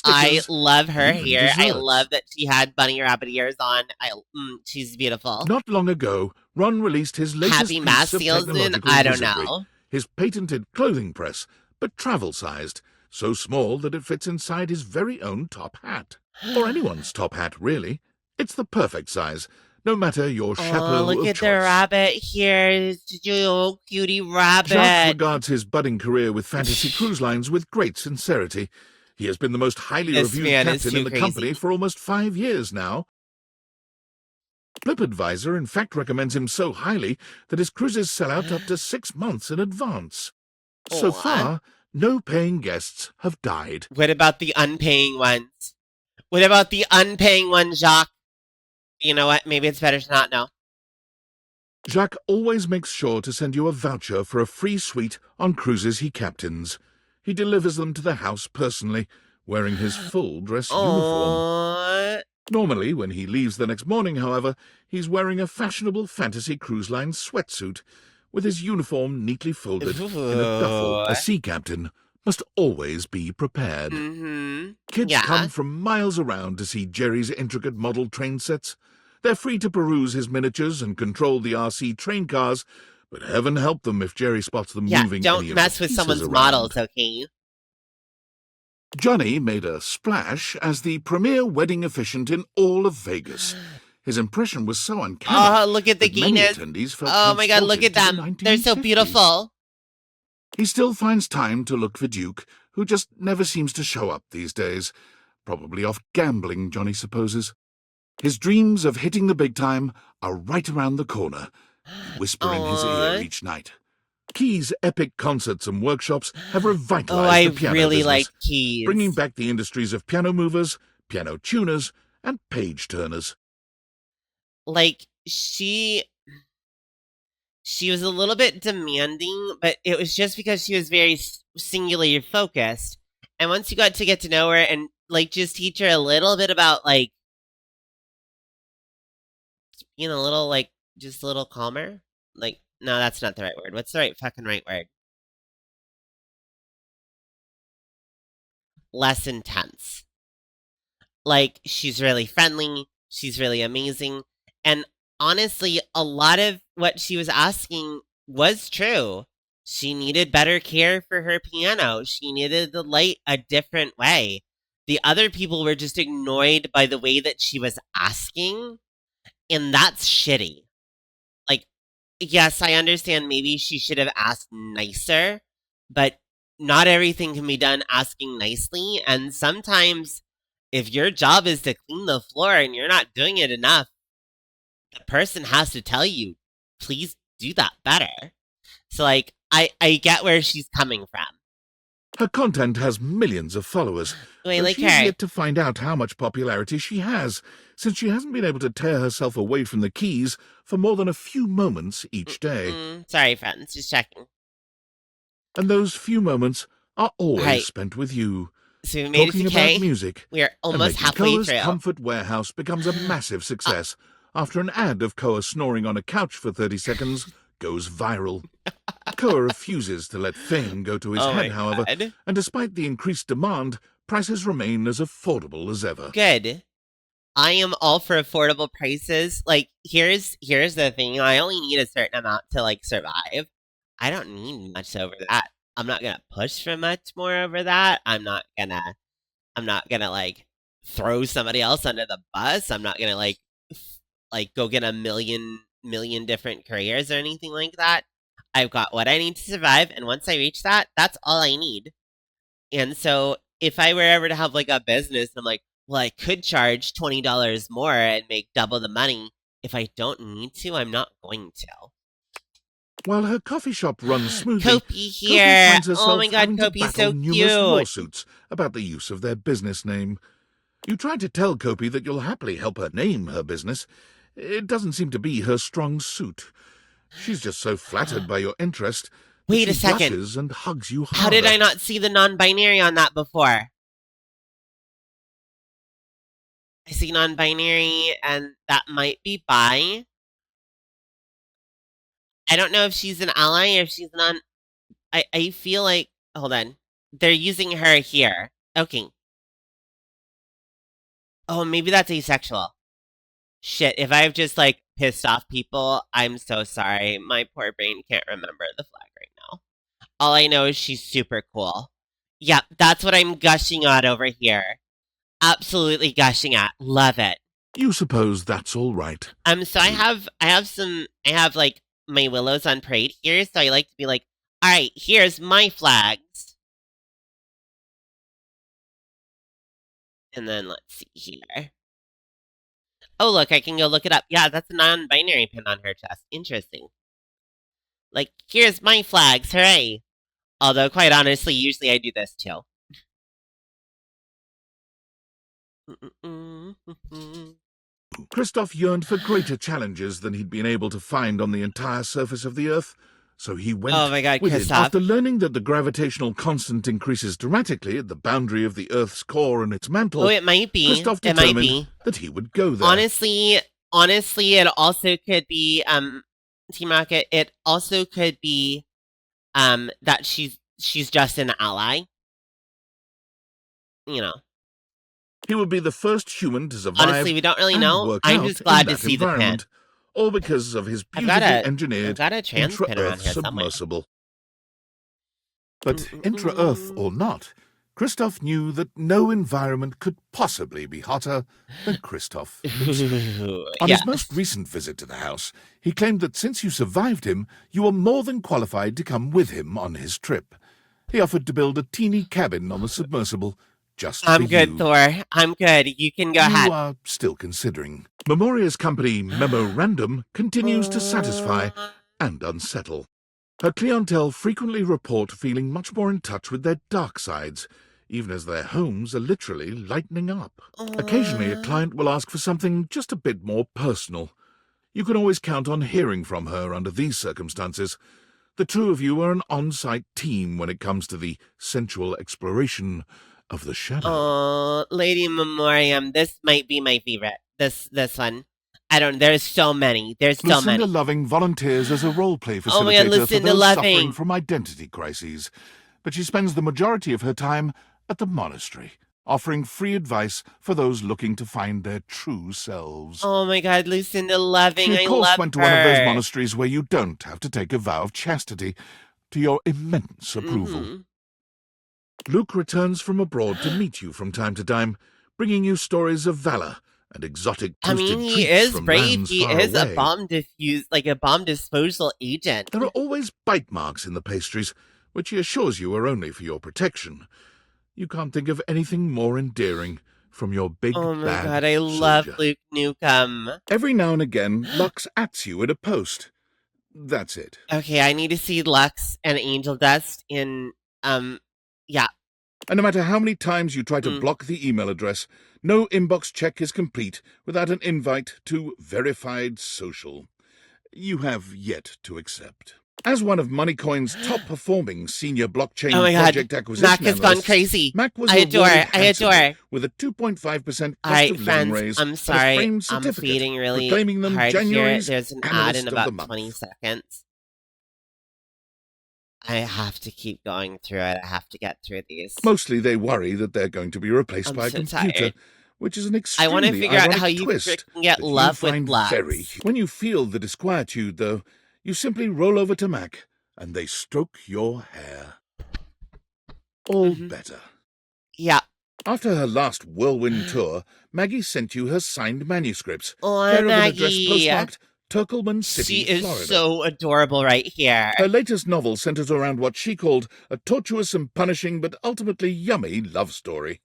I stickers, love her even hair. I desserts. love that she had bunny rabbit ears on. She's beautiful. Not long ago, Ron released his latest Happy piece mask of salesman? technological I don't wizardry, know. his patented clothing press, but travel-sized, so small that it fits inside his very own top hat. Or anyone's top hat, really. It's the perfect size, no matter your chapeau Oh, look of at choice. the rabbit here. It's a little cutie rabbit. Jacques regards his budding career with Fantasy Cruise Lines with great sincerity. He has been the most highly This reviewed man is captain too in the crazy. company for almost 5 years now. TripAdvisor, in fact, recommends him so highly that his cruises sell out up to 6 months in advance. So far, no paying guests have died. What about the unpaying ones? What about the unpaying ones, Jacques? You know what? Maybe it's better to not know. Jacques always makes sure to send you a voucher for a free suite on cruises he captains. He delivers them to the house personally, wearing his full dress uniform. Normally, when he leaves the next morning, however, he's wearing a fashionable Fantasy Cruise Line sweatsuit, with his uniform neatly folded in a duffel. A sea captain must always be prepared. Kids come from miles around to see Jerry's intricate model train sets. They're free to peruse his miniatures and control the RC train cars, but heaven help them if Jerry spots them moving don't any of mess the with pieces someone's around. models, okay? Johnny made a splash as the premier wedding officiant in all of Vegas. His impression was so uncanny. Oh, look at the that many Guinness. attendees felt Oh my god, look transported at to the them. They're so 1950s. beautiful. He still finds time to look for Duke, who just never seems to show up these days. Probably off gambling, Johnny supposes. His dreams of hitting the big time are right around the corner. Whisper in his ear each night. Key's epic concerts and workshops have revitalized I the piano really business, like Keys. bringing back the industries of piano movers, piano tuners, and page turners. Like, she was a little bit demanding, but it was just because she was very singularly focused. And once you got to get to know her and, like, just teach her a little bit about, like, being a little, like, just a little calmer. Like, no, that's not the right word. What's the right word? Less intense. Like, she's really friendly. She's really amazing. And honestly, a lot of what she was asking was true. She needed better care for her piano. She needed the light a different way. The other people were just annoyed by the way that she was asking, and that's shitty. Like, yes, I understand maybe she should have asked nicer, but not everything can be done asking nicely, and sometimes if your job is to clean the floor and you're not doing it enough, the person has to tell you, please do that better. So, like, I get where she's coming from. Her content has millions of followers, Wait, but like she's her. yet to find out how much popularity she has, since she hasn't been able to tear herself away from the keys for more than a few moments each day. Sorry, friends, just checking. And those few moments are always spent with you. So we made talking it to K. about music. We are almost and halfway Koa's through. Comfort Warehouse becomes a massive success after an ad of Koa snoring on a couch for 30 seconds goes viral. Koa refuses to let fame go to his head, however, and despite the increased demand, prices remain as affordable as ever. Good. I am all for affordable prices. Like, here's the thing. I only need a certain amount to, like, survive. I don't need much over that. I'm not gonna push for much more over that. I'm not gonna, like, throw somebody else under the bus. I'm not gonna, like go get a million different careers or anything like that. I've got what I need to survive, and once I reach that, that's all I need. And so, if I were ever to have, like, a business, I'm like, well, I could charge $20 more and make double the money. If I don't need to, I'm not going to. While her coffee shop runs smoothly, Kopi here. finds herself Oh my god, having to Kopi's battle so numerous cute. lawsuits about the use of their business name. You try to tell Kopi that you'll happily help her name her business. It doesn't seem to be her strong suit. She's just so flattered by your interest. Wait a she second. blushes and hugs you harder. How did I not see the non-binary on that before? I see non-binary, and that might be bi. I don't know if she's an ally or if she's non... I feel like... Hold on. They're using her here. Okay. Oh, maybe that's asexual. Shit, if I've just, like, pissed off people, I'm so sorry. My poor brain can't remember the flag right now. All I know is she's super cool. Yep, that's what I'm gushing at over here. Absolutely gushing at. Love it. You suppose that's all right. So I have like my willows on parade here, so I like to be like, alright, here's my flags. And then let's see here. Oh look, I can go look it up. Yeah, that's a non-binary pin on her chest. Interesting. Like, here's my flags, hooray! Although, quite honestly, usually I do this too. Kristoff yearned for greater challenges than he'd been able to find on the entire surface of the Earth, so he went with it. After learning that the gravitational constant increases dramatically at the boundary of the Earth's core and its mantle, oh, it might be. Kristoff determined that he would go there. Honestly, it also could be, Team Rocket, it also could be, that she's just an ally. You know. He would be the first human to survive. Honestly, we don't really know. I'm just glad to see the pin. All because of his beautifully engineered intra-Earth submersible. But intra-Earth or not, Kristoff knew that no environment could possibly be hotter than Kristoff. On his most recent visit to the house, he claimed that since you survived him, you were more than qualified to come with him on his trip. He offered to build a teeny cabin on the submersible. I'm good, Thor. I'm good. You can go ahead. You are still considering. Memoria's company, Memorandum, continues to satisfy and unsettle. Her clientele frequently report feeling much more in touch with their dark sides, even as their homes are literally lightening up. Occasionally, a client will ask for something just a bit more personal. You can always count on hearing from her under these circumstances. The two of you are an on-site team when it comes to the sensual exploration of the shadow. Oh, Lady Memoriam, this might be my favorite. This one. There's so many. Lucinda Loving volunteers as a role-play facilitator for those suffering from identity crises, but she spends the majority of her time at the monastery, offering free advice for those looking to find their true selves. Oh my god, Lucinda Loving, she, of course, went to one of those monasteries where you don't have to take a vow of chastity, to your immense approval. Luke returns from abroad to meet you from time to time, bringing you stories of valor and exotic toasted treats he is from brave. lands He far is away. a bomb disposal agent. There are always bite marks in the pastries, which he assures you are only for your protection. You can't think of anything more endearing from your big, oh my bad god, I soldier. love Luke Nukem. Every now and again, Lux ats you at a post. That's it. Okay, I need to see Lux and Angel Dust in, yeah. And no matter how many times you try to block the email address, no inbox check is complete without an invite to verified social. You have yet to accept. As one of Moneycoin's top-performing senior blockchain Oh my God, project acquisition Mac has gone crazy. Mac was I adore rewarded her. I adore her. handsomely with a 2.5% cost of living friends, raise I'm and a sorry. framed I'm certificate, feeding really proclaiming them hard here. January's There's an ad Analyst in of the about Month. 20 seconds. I have to keep going through it. I have to get through these. Mostly they worry that they're going to be replaced by a so computer, tired. which is an I extremely want to figure out ironic how you twist frickin' get that love you find with love. very. When you feel the disquietude, though, you simply roll over to Mac and they stroke your hair. All better. Yeah. After her last whirlwind tour, Maggie sent you her signed manuscripts. Oh, care of an address Maggie. postmarked Turkleman City, She is Florida. so adorable right here. Her latest novel centers around what she called a tortuous and punishing but ultimately yummy love story.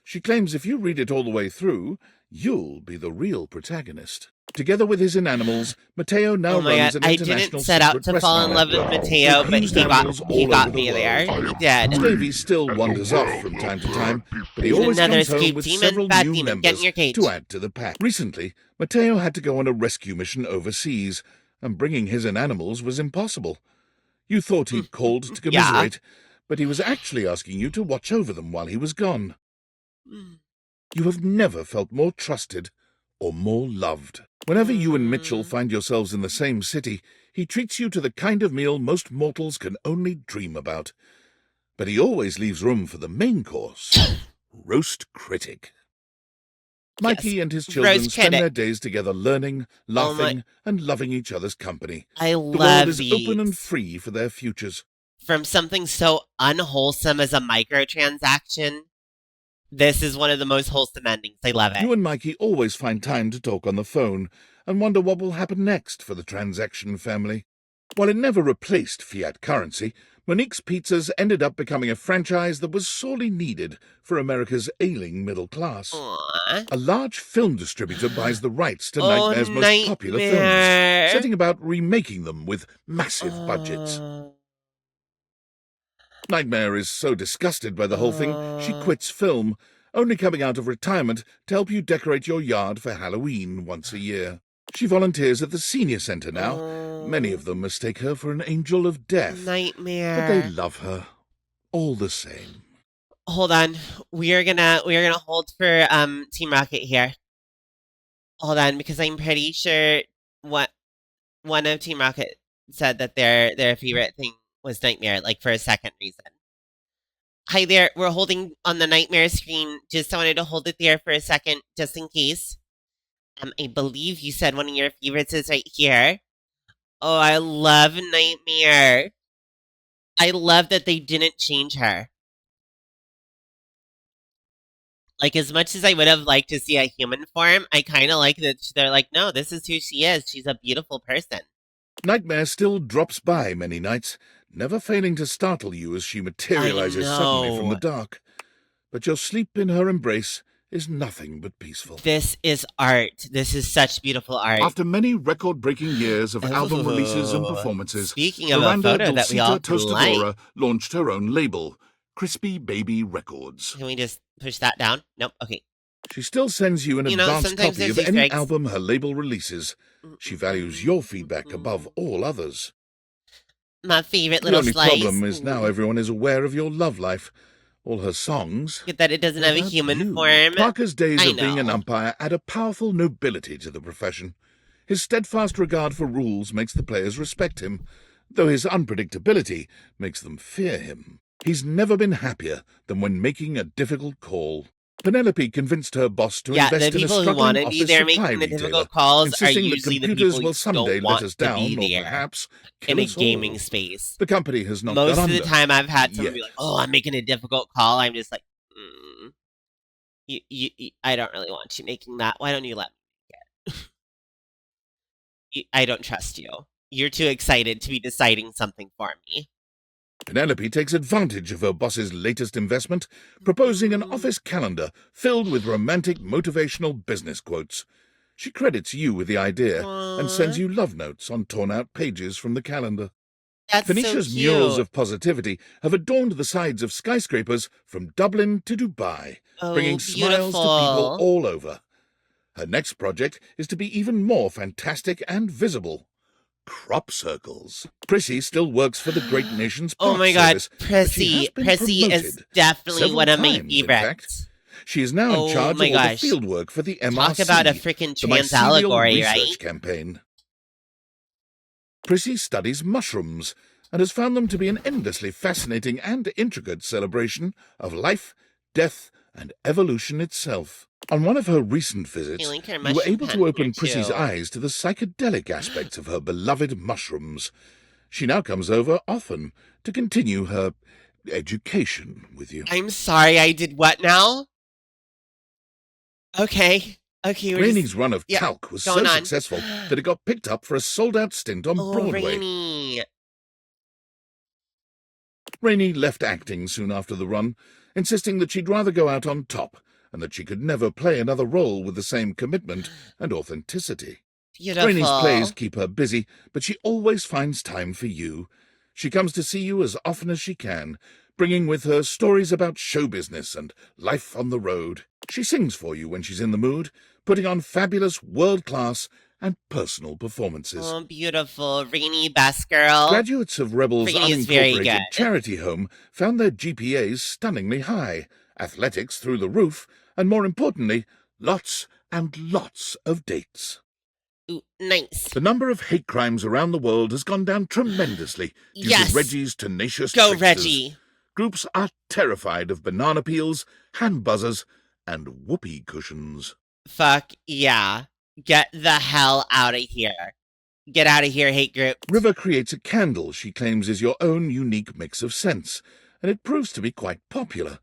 She claims if you read it all the way through, you'll be the real protagonist. Together with his inanimals, Mateo now Oh my runs God, an I international didn't set out secret to fall in love restaurant with Mateo, but used he animals got all over the me world. there. He did. Davy still wanders off from time to time, but he He's always another comes home escape with demon, several bad new demon. Get in members your cage. to add to the pack. Recently, Mateo had to go on a rescue mission overseas, and bringing his inanimals was impossible. You thought he'd called to commiserate, but he was actually asking you to watch over them while he was gone. You have never felt more trusted or more loved. Whenever you and Mitchell find yourselves in the same city, he treats you to the kind of meal most mortals can only dream about. But he always leaves room for the main course, roast critic. Mikey and his children spend their days together learning, laughing, and loving each other's company. I The love world is these. open and free for their futures. From something so unwholesome as a microtransaction, this is one of the most wholesome endings. I love it. You and Mikey always find time to talk on the phone and wonder what will happen next for the transaction family. While it never replaced fiat currency, Monique's Pizzas ended up becoming a franchise that was sorely needed for America's ailing middle class. Aww. A large film distributor buys the rights to Oh, Nightmare's most popular films, Nightmare. setting about remaking them with massive budgets. Nightmare is so disgusted by the whole thing, she quits film, only coming out of retirement to help you decorate your yard for Halloween once a year. She volunteers at the senior center now. Many of them mistake her for an angel of death. Nightmare. But they love her, all the same. Hold on. We're gonna hold for Team Rocket here. Hold on, because I'm pretty sure one of Team Rocket said that their favorite thing was Nightmare, like for a second reason. Hi there, we're holding on the Nightmare screen. Just wanted to hold it there for a second, just in case. I believe you said one of your favorites is right here. Oh, I love Nightmare. I love that they didn't change her. Like, as much as I would have liked to see a human form, I kind of like that they're like, no, this is who she is. She's a beautiful person. Nightmare still drops by many nights, never failing to startle you as she materializes suddenly from the dark. But your sleep in her embrace is nothing but peaceful. This is art. This is such beautiful art. After many record-breaking years of album releases and performances, Speaking of Miranda a photo that we all Tostadora like. launched her own label, Crispy Baby Records. Can we just push that down? Nope. Okay. She still sends you an advanced sometimes copy of there's any Easter eggs. album her label releases. She values your feedback above all others. My favorite The little only slice. problem is now everyone is aware of your love life. All her songs. Get that it doesn't have a human form. Parker's days I of being an know. umpire add a powerful nobility to the profession. His steadfast regard for rules makes the players respect him, though his unpredictability makes them fear him. He's never been happier than when making a difficult call. Penelope convinced her boss to invest the in a people who struggling want to be office there supply making the retailer, difficult calls are insisting that usually the computers people will who someday don't let want us to down, be or there perhaps in kill a us gaming all. space. The company has not Most gone of the under time I've had someone be yet. like, "Oh, I'm making a difficult call." I'm just like, I don't really want you making that. Why don't you let me make it? I don't trust you. You're too excited to be deciding something for me. Penelope takes advantage of her boss's latest investment, proposing an office calendar filled with romantic motivational business quotes. She credits you with the idea and sends you love notes on torn-out pages from the calendar. That's Phoenicia's so murals cute. of positivity have adorned the sides of skyscrapers from Dublin to Dubai, bringing smiles to people all over. Her next project is to be even more fantastic and visible. crop circles. Prissy still works for the great nation's Oh park my god, service, but she has been Prissy is promoted definitely several one of my times, in favorites. fact. She is now in Oh charge my of all the gosh. field work for the MRC, Talk about a freaking the trans mycelial allegory, research right? campaign. Prissy studies mushrooms and has found them to be an endlessly fascinating and intricate celebration of life, death, and evolution itself. On one of her recent visits, Like her you were mushroom able to pen open here, Prissy's too. eyes to the psychedelic aspects of her beloved mushrooms. She now comes over often to continue her education with you. I'm sorry, I did what now? Okay. Okay, we're Rainey's just... run of yeah, talc was so going on. successful that it got picked up for a sold-out stint on Oh, Broadway. Rainey. Rainey left acting soon after the run, insisting that she'd rather go out on top and that she could never play another role with the same commitment and authenticity. Beautiful. Rainey's plays keep her busy, but she always finds time for you. She comes to see you as often as she can, bringing with her stories about show business and life on the road. She sings for you when she's in the mood, putting on fabulous world-class and personal performances. Oh, beautiful. Rainey, best girl. Graduates of Rebel's Rainey is very unincorporated good. charity home found their GPAs stunningly high, athletics through the roof, and more importantly, lots and lots of dates. Ooh, nice. The number of hate crimes around the world has gone down tremendously due Yes. to Reggie's tenacious Go, tricksters. Reggie. Groups are terrified of banana peels, hand buzzers, and whoopee cushions. Fuck yeah. Get the hell out of here. Get out of here, hate group. River creates a candle she claims is your own unique mix of scents, and it proves to be quite popular.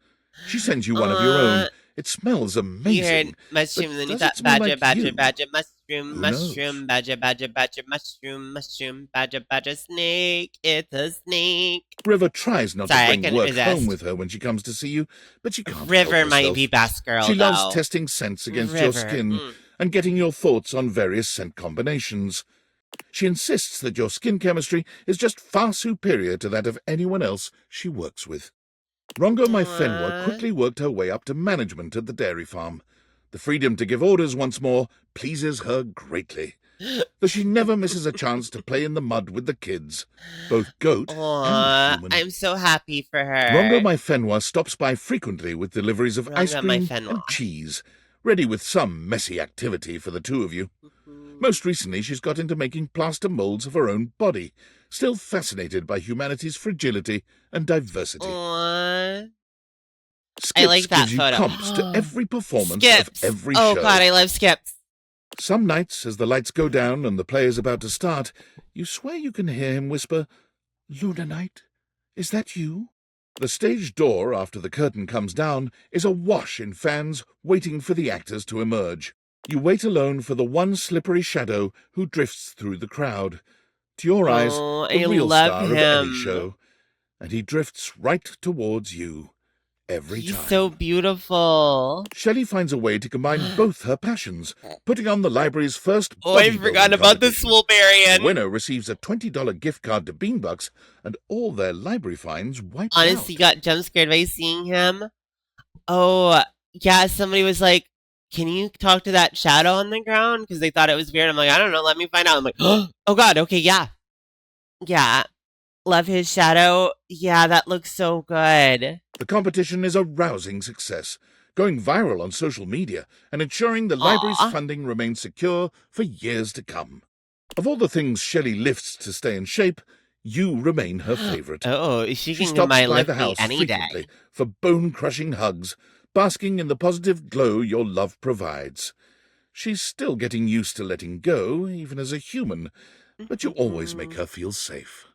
She sends you one of your own. It smells amazing. You heard mushroom, then you does thought it smell badger, like badger, you? badger, Who mushroom, badger, badger, badger, mushroom, badger, badger, snake. It's a snake. River tries not Sorry, I to bring couldn't work resist. home with her when she comes to see you, but she can't River help might herself. be best girl, She loves though. testing scents against your River, skin and getting your thoughts on various scent combinations. She insists that your skin chemistry is just far superior to that of anyone else she works with. Rongo My Fenwa quickly worked her way up to management at the dairy farm. The freedom to give orders once more pleases her greatly, though she never misses a chance to play in the mud with the kids, both goat and human. I'm so happy for her. Rongo My Fenwa stops by frequently with deliveries of ice Rongo My cream Fenwa. and cheese, ready with some messy activity for the two of you. Most recently, she's got into making plaster molds of her own body, still fascinated by humanity's fragility and diversity. Aww. Skips I like that gives you photo. comps to every performance Skips. of every Oh show. god, I love Skips. Some nights, as the lights go down and the play is about to start, you swear you can hear him whisper, "Luna Night, is that you?" The stage door, after the curtain comes down, is awash in fans waiting for the actors to emerge. You wait alone for the one slippery shadow who drifts through the crowd. To your eyes, the I real love star of any him. show. And he drifts right towards you. Every He's time. so beautiful. Shelley finds a way to combine both her passions, putting on the library's first Oh, I bodybuilding forgot about the competition. Swoolbarian. The winner receives a $20 gift card to Beanbucks and all their library fines wiped Honestly, out. got jump scared by seeing him. Oh, yeah, somebody was like, can you talk to that shadow on the ground? Because they thought it was weird. I'm like, I don't know, let me find out. I'm like, oh god, okay, yeah. Yeah. Love his shadow. Yeah, that looks so good. The competition is a rousing success, going viral on social media and ensuring the library's funding remains secure for years to come. Of all the things Shelley lifts to stay in shape, you remain her favorite. Oh, she can stops my by lift the me house any day. frequently for bone-crushing hugs, basking in the positive glow your love provides. She's still getting used to letting go, even as a human, but you always make her feel safe.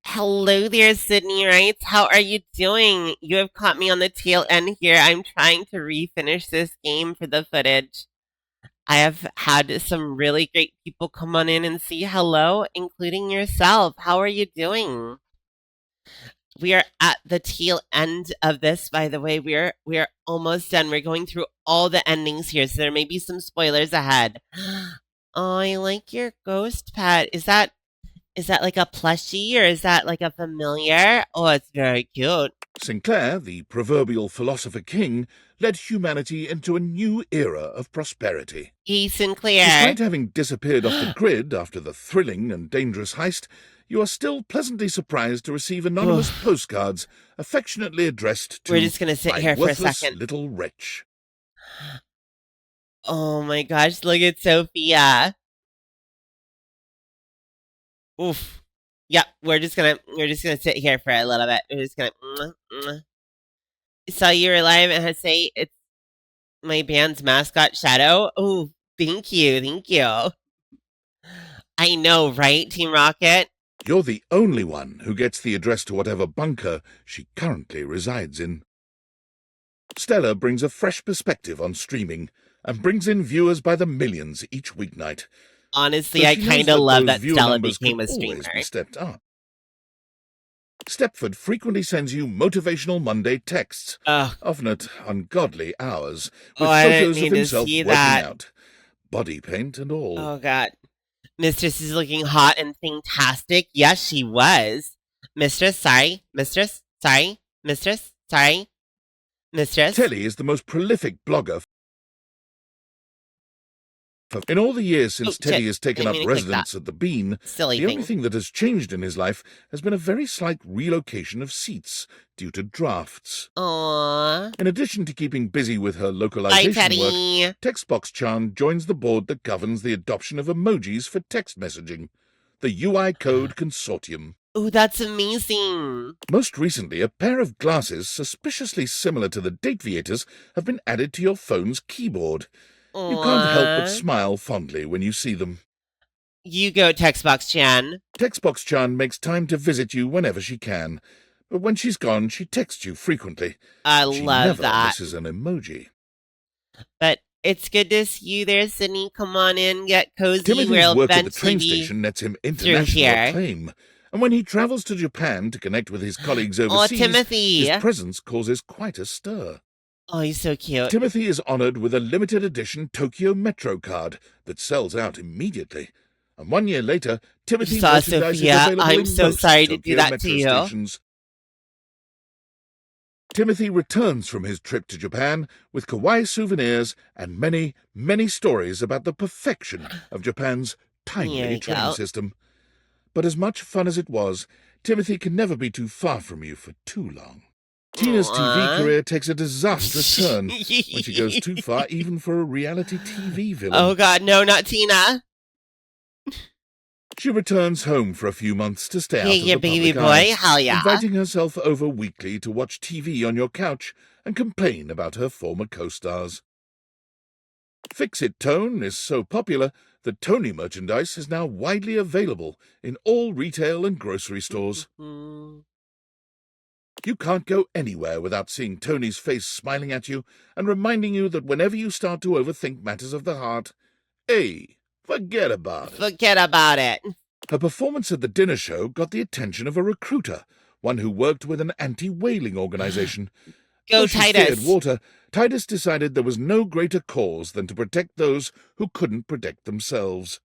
Hello there, Sydney Wrights. How are you doing? You have caught me on the tail end here. I'm trying to refinish this game for the footage. I have had some really great people come on in and say hello, including yourself. How are you doing? We are at the tail end of this, by the way. We are almost done. We're going through all the endings here, so there may be some spoilers ahead. Oh, I like your ghost pet. Is that like a plushie or is that like a familiar? Oh, it's very cute. Sinclair, the proverbial philosopher king, led humanity into a new era of prosperity. Sinclair. Despite having disappeared off the grid after the thrilling and dangerous heist, you are still pleasantly surprised to receive anonymous postcards affectionately addressed to We're just gonna sit here for a worthless second. little wretch. Oh my gosh, look at Sophia. Oof. Yep, we're just gonna sit here for a little bit. We're just gonna saw you were live and say it's my band's mascot Shadow. Oh, thank you. I know, right, Team Rocket? You're the only one who gets the address to whatever bunker she currently resides in. Stella brings a fresh perspective on streaming and brings in viewers by the millions each weeknight. Honestly, I kind of love that Stella became a streamer. streamer. Stepped up. Stepford frequently sends you motivational Monday texts, often at ungodly hours, with photos of himself working out, body paint and all. Oh god. Mistress is looking hot and fantastic. Yes, she was. Mistress. Sorry. Telly is the most prolific blogger. In all the years since Teddy has taken up residence at the Bean, the only thing that has changed in his life has been a very slight relocation of seats due to drafts. Aww. In addition to keeping busy with her localization work, Textbox-chan joins the board that governs the adoption of emojis for text messaging, the UI Code Consortium. Oh, that's amazing. Most recently, a pair of glasses suspiciously similar to the Dateviators have been added to your phone's keyboard. You can't help but smile fondly when you see them. You go, Textbox-chan. Textbox-chan makes time to visit you whenever she can, but when she's gone, she texts you frequently. She love never misses an emoji. But it's good to see you there, Sydney. Come on in, get cozy. Timothy's work at the train station nets him international acclaim, and when he travels to Japan to connect with his colleagues overseas, his presence causes quite a stir. Oh, he's so cute. Timothy is honored with a limited edition Tokyo Metro card that sells out immediately. And 1 year later, Timothy merchandise is available I'm in so most sorry to Tokyo do that Metro to you. stations. Timothy returns from his trip to Japan with kawaii souvenirs and many, many stories about the perfection of Japan's timely train system. But as much fun as it was, Timothy can never be too far from you for too long. Tina's TV career takes a disastrous turn when she goes too far even for a reality TV villain. Oh god, no, not Tina. She returns home for a few months to stay out of the baby public boy, eye, hell yeah. inviting herself over weekly to watch TV on your couch and complain about her former co-stars. Fix-It Tone is so popular that Tony merchandise is now widely available in all retail and grocery stores. You can't go anywhere without seeing Tony's face smiling at you and reminding you that whenever you start to overthink matters of the heart, forget about it. Forget about it. Her performance at the dinner show got the attention of a recruiter, one who worked with an anti-whaling organization. Go, Though she Titus. feared water, Titus decided there was no greater cause than to protect those who couldn't protect themselves.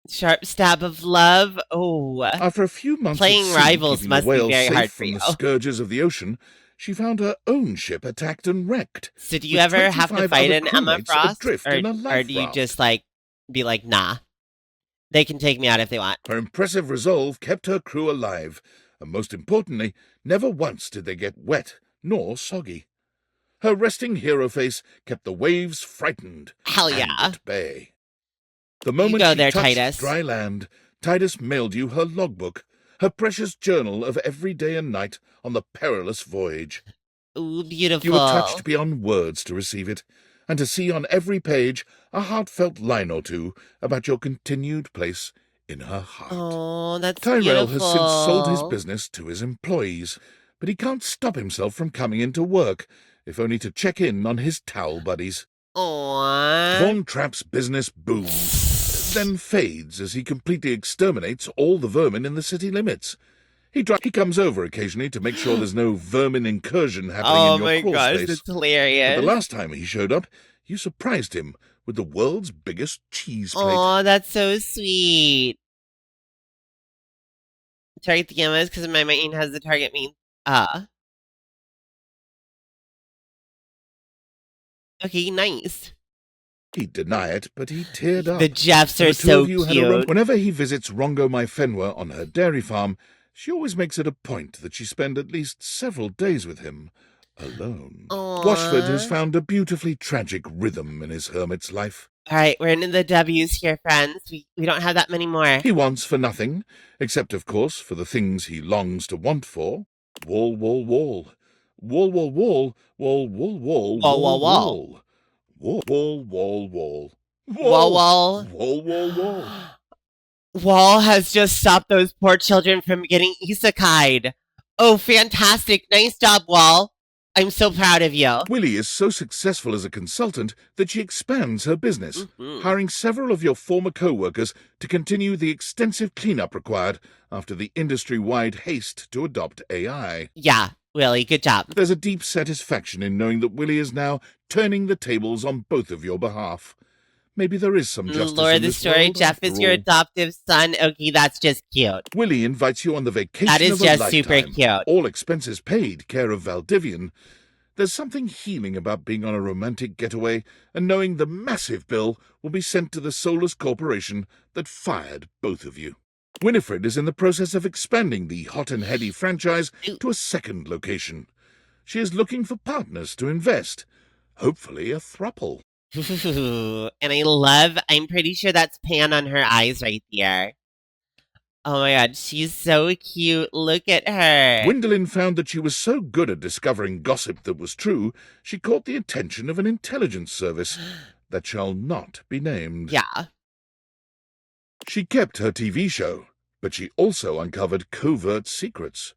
Sharp stab of love. Oh. After a few months playing at sea, Rivals keeping must the be whales very safe hard for from you. the scourges of the ocean, she found her own ship attacked and wrecked. So do you ever have to fight an Emma Frost? Or do you just be like, nah? They can take me out if they want. Her impressive resolve kept her crew alive, and most importantly, never once did they get wet nor soggy. Her resting hero face kept the waves frightened Hell yeah. and at bay. The moment go she there, touched Titus. dry land, Titus mailed you her logbook, her precious journal of every day and night on the perilous voyage. Ooh, beautiful. You were touched beyond words to receive it, and to see on every page a heartfelt line or two about your continued place in her heart. Oh, that's Tyrell beautiful. has since sold his business to his employees, but he can't stop himself from coming into work, if only to check in on his towel buddies. Aww. Von Trapp's business booms, then fades as he completely exterminates all the vermin in the city limits. He comes over occasionally to make sure there's no vermin incursion happening in your crawl gosh, space. that's hilarious. But the last time he showed up, you surprised him with the world's biggest cheese plate. Oh, that's so sweet. Target the gammas because my main has the target mean Okay, nice. He'd deny it, but he teared up. The Jeffs are so cute. Whenever he visits Rongo my Fenwa on her dairy farm, she always makes it a point that she spend at least several days with him, alone. Aww. Washford has found a beautifully tragic rhythm in his hermit's life. All right, we're into the W's here, friends. We don't have that many more. He wants for nothing, except, of course, for the things he longs to want for. Wall, wall, wall. Wall, wall, wall. Wall, wall, wall. Wall, wall, wall. Wall, wall, wall, wall. Wall, wall. Wall, wall, wall. Wall has just stopped those poor children from getting isekai'd. Oh, fantastic. Nice job, Wall. I'm so proud of you. Willie is so successful as a consultant that she expands her business, hiring several of your former co-workers to continue the extensive cleanup required after the industry-wide haste to adopt AI. Yeah, Willie, good job. There's a deep satisfaction in knowing that Willie is now turning the tables on both of your behalf. Maybe there is some justice Lore in the this story, world, Jeff is your adoptive son. Okay, that's just cute. Willie invites you on the vacation that is of a just lifetime. super cute. All expenses paid, care of Valdivian. There's something healing about being on a romantic getaway and knowing the massive bill will be sent to the soulless corporation that fired both of you. Winifred is in the process of expanding the Hot and Heady franchise to a second location. She is looking for partners to invest, hopefully a throuple. And I'm pretty sure that's Pan on her eyes right there. Oh my god, she's so cute. Look at her. Gwendolyn found that she was so good at discovering gossip that was true, she caught the attention of an intelligence service that shall not be named. Yeah. She kept her TV show, but she also uncovered covert secrets.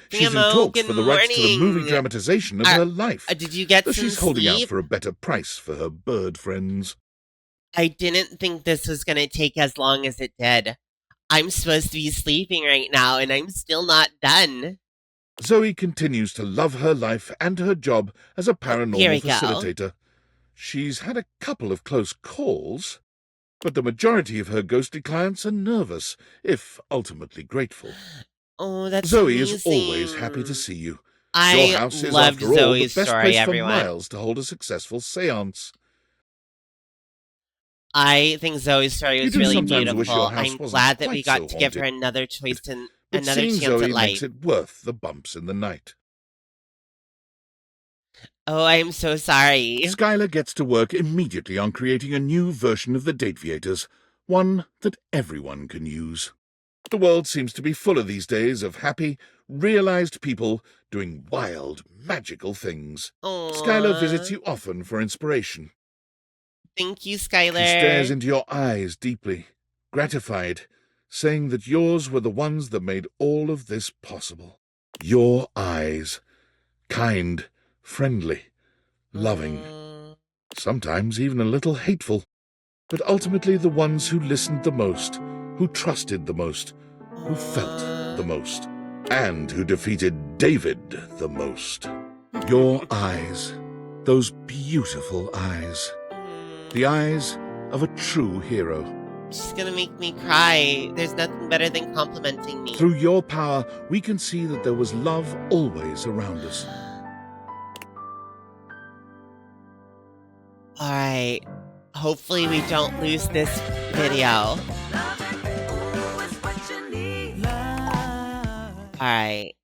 She's in talks for the rights to the movie dramatization of her life. Did you get some she's holding sleep? out for a better price for her bird friends. I didn't think this was going to take as long as it did. I'm supposed to be sleeping right now, and I'm still not done. Zoe continues to love her life and her job as a paranormal facilitator. She's had a couple of close calls, but the majority of her ghostly clients are nervous, if ultimately grateful. Oh, that's Zoe amazing. is always happy to see you. I Your house is, loved after all, Zoe's the best story, place everyone. for miles to hold a successful séance. I think Zoe's story was really beautiful. I'm glad that we got so to give her haunted. another choice and But another seeing chance Zoe at life. makes it worth the bumps in the night. Oh, I'm so sorry. Skylar gets to work immediately on creating a new version of the Dateviators, one that everyone can use. The world seems to be full of these days of happy, realized people doing wild, magical things. Aww. Skylar visits you often for inspiration. Thank you, Skylar. She stares into your eyes deeply, gratified, saying that yours were the ones that made all of this possible. Your eyes. Kind, friendly, loving. Sometimes even a little hateful. But ultimately the ones who listened the most, who trusted the most, who felt the most, and who defeated David the most. Your eyes. Those beautiful eyes. The eyes of a true hero. She's gonna make me cry. There's nothing better than complimenting me. Through your power, we can see that there was love always around us. Alright. Hopefully we don't lose this video. Alright.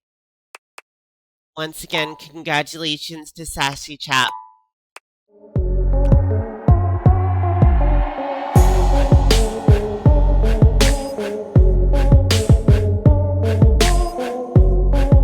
Once again, congratulations to Sassy Chap.